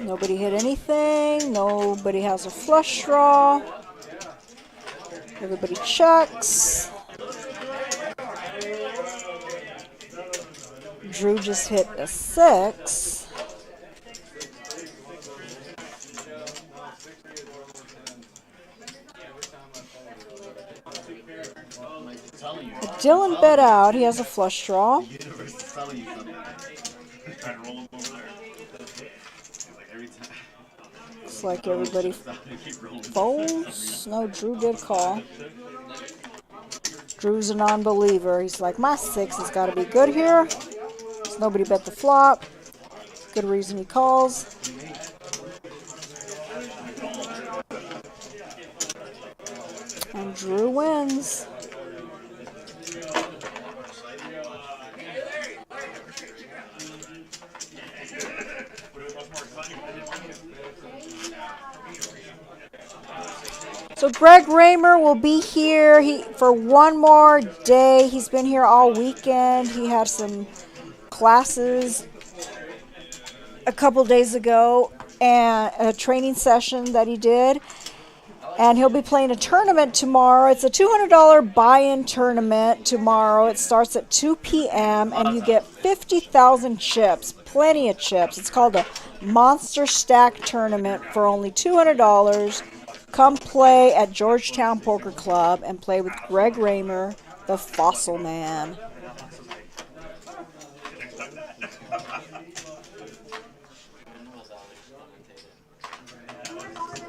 Nobody hit anything. Nobody has a flush draw. Everybody checks. Drew just hit a 6. Dylan bet out. He has a flush draw. The universe is telling you something. Trying to roll him over there. Like every time. Looks like everybody folds. No, Drew did call. Drew's a non-believer. He's like, my 6 has got to be good here. So nobody bet the flop. Good reason he calls. And Drew wins. So Greg Raymer will be here for one more day. He's been here all weekend. He had some classes a couple days ago and a training session that he did. And he'll be playing a tournament tomorrow. It's a $200 buy-in tournament tomorrow. It starts at 2 p.m. and you get 50,000 chips, plenty of chips. It's called a Monster Stack Tournament for only $200. Come play at Georgetown Poker Club and play with Greg Raymer, the Fossil Man.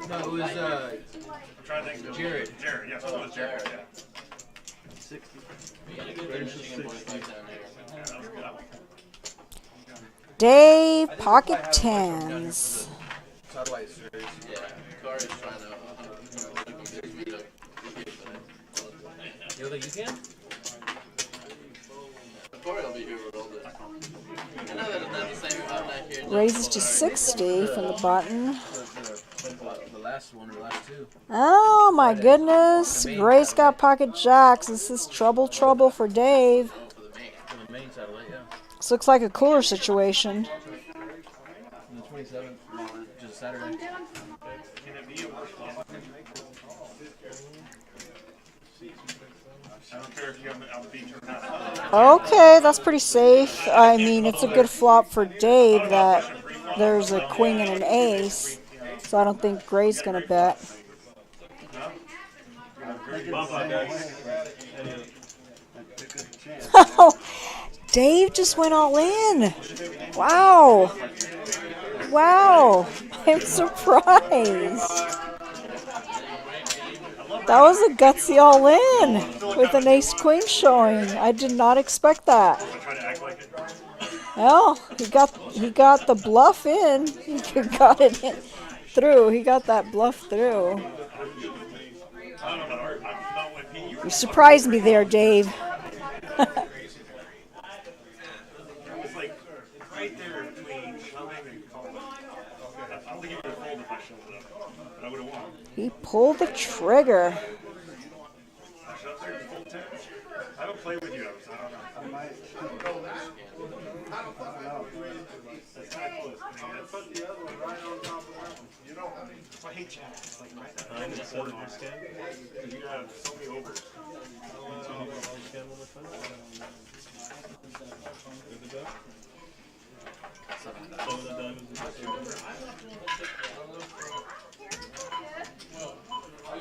No, it was Jared. Jared, yes, it was Jared. Yeah. 60. Dave, pocket tens. Satellite series. Yeah. Corey's trying to. You don't think you can? Corey will be here with all this. I know that it's not the same. I'm not here. Raises to 60 from the button. The last one or the last two. Oh my goodness. Gray's got pocket jacks. This is trouble for Dave. For the main satellite, yeah. This looks like a cooler situation. And the 27th, just Saturday. I don't care if you have on the beach or not. Okay, that's pretty safe. I mean, it's a good flop for Dave that there's a queen and an ace. So I don't think Gray's going to bet. Oh, Dave just went all in. Wow. Wow. I'm surprised. That was a gutsy all in with an ace queen showing. I did not expect that. Well, he got the bluff in. He got it in, through. He got that bluff through. You surprised me there, Dave. He pulled the trigger. I don't play with you. I don't know. It's kind of close. Put the other one right on top of that one. You know, I hate chat. It's like right there. I'm just on this game. You have so many overs. Good to go? So the diamonds are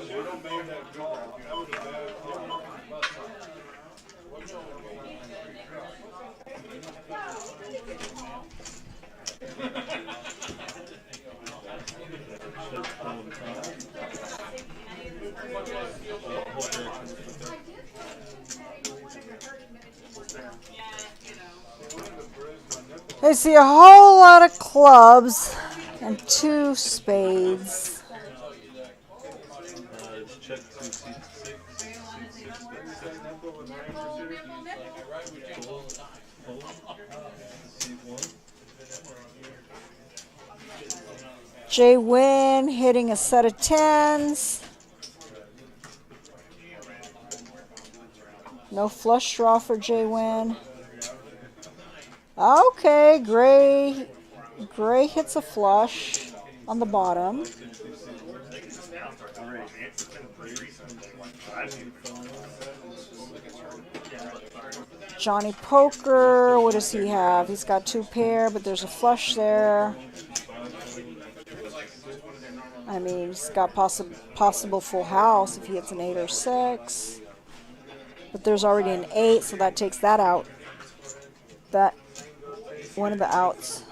You don't make that good. That was a bad I see a whole lot of clubs and 2 spades. It's check to C6. C6, C1. Jay Wynn hitting a set of 10s. No flush draw for Jay Wynn. Okay, Gray hits a flush on the bottom. Johnny Poker, what does he have? He's got 2 pair, but there's a flush there. I mean, he's got possible full house if he hits an 8 or 6. But there's already an 8, so that takes that out. That one of the outs.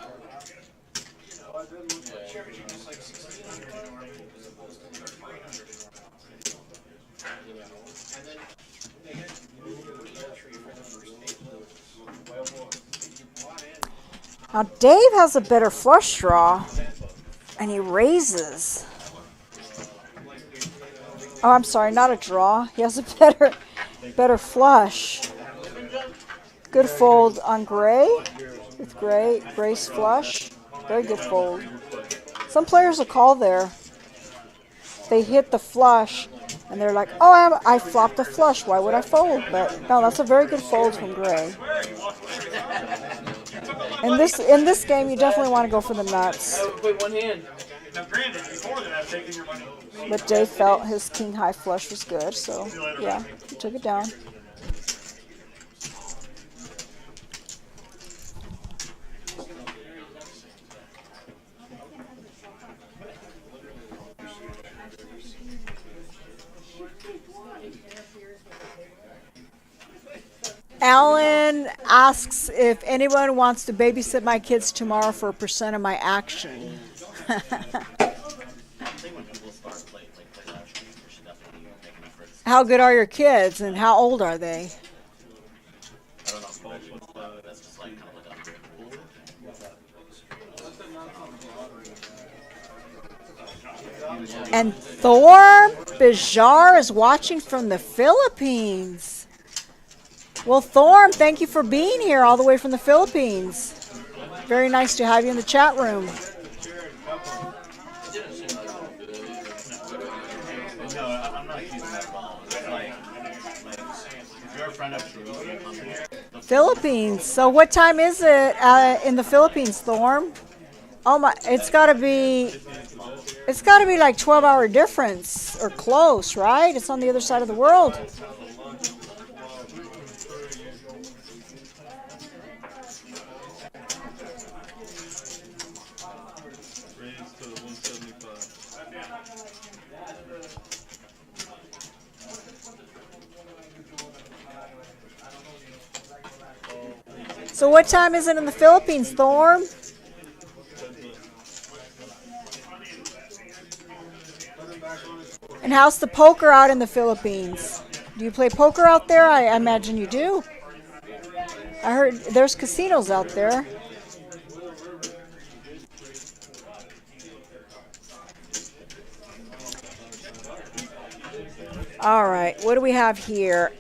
Now Dave has a better flush draw, and he raises. Oh, I'm sorry, not a draw. He has a better flush. Good fold on Gray. With Gray's flush. Very good fold. Some players will call there. They hit the flush, and they're like, oh, I flopped a flush. Why would I fold? But no, that's a very good fold from Gray. In this game, you definitely want to go for the nuts. But Dave felt his king high flush was good, so yeah, he took it down. Alan asks if anyone wants to babysit my kids tomorrow for a % of my action. How good are your kids and how old are they? And Thor Bijar is watching from the Philippines. Well, Thorm, thank you for being here all the way from the Philippines. Very nice to have you in the chat room. Philippines. So what time is it in the Philippines, Thorm? Oh my! It's got to be like 12-hour difference or close, right? It's on the other side of the world. So what time is it in the Philippines, Thorm? And how's the poker out in the Philippines? Do you play poker out there? I imagine you do. I heard there's casinos out there. All right, what do we have here?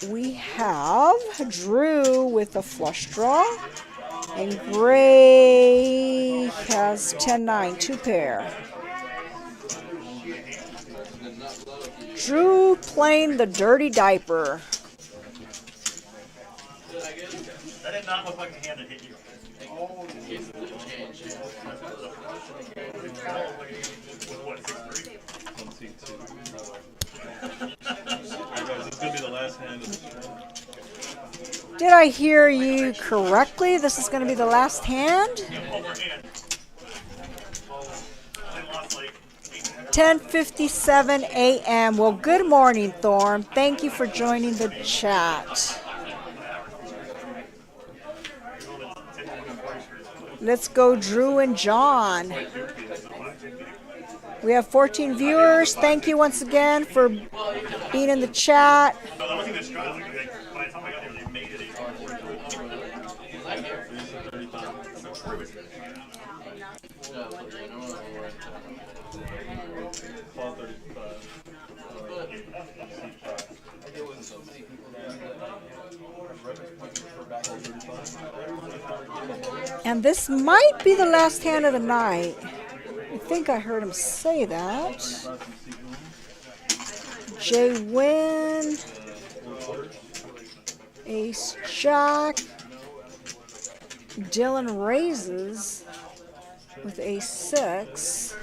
We have Drew with a flush draw, and Gray has 10-9, 2 pair. Drew playing the dirty diaper. That did not look like the hand that hit you. Oh, what, 6-3? It's going to be the last hand of the show. Did I hear you correctly? This is going to be the last hand? 10:57 a.m. Well, good morning, Thorm. Thank you for joining the chat. Let's go, Drew and John. We have 14 viewers. Thank you once again for being in the chat. And this might be the last hand of the night. I think I heard him say that. Jay Wynn, Ace Jack, Dylan raises with Ace 6.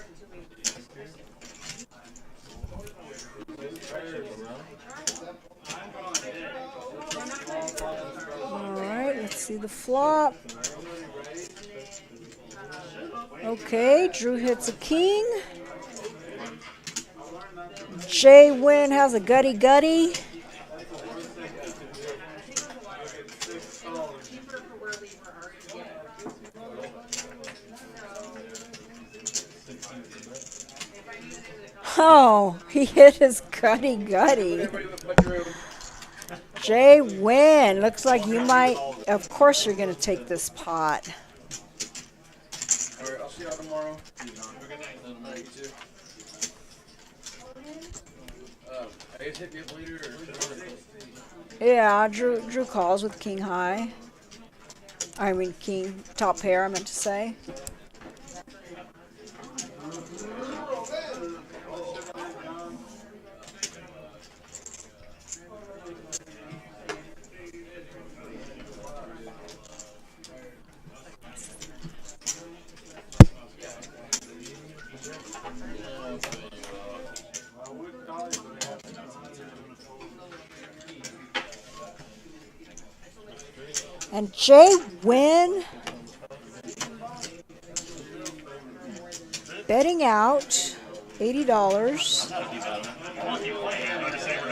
All right, let's see the flop. Okay, Drew hits a king. Jay Wynn has a gutty. Oh, he hit his gutty. Jay Wynn, looks like you might, of course you're going to take this pot. Alright, I'll see y'all tomorrow. I guess hit me up later or Yeah, Drew calls with king high. I mean king top pair, I meant to say. And Jay Wynn betting out $80.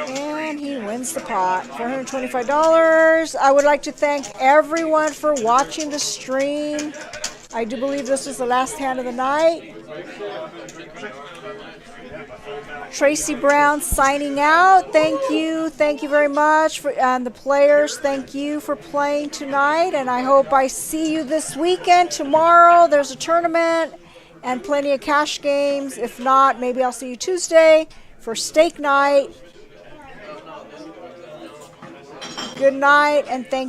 And he wins the pot, $425. I would like to thank everyone for watching the stream. I do believe this is the last hand of the night. Tracy Brown signing out. Thank you very much and the players. Thank you for playing tonight, and I hope I see you this weekend. Tomorrow there's a tournament and plenty of cash games. If not, maybe I'll see you Tuesday for steak night. Good night, and thank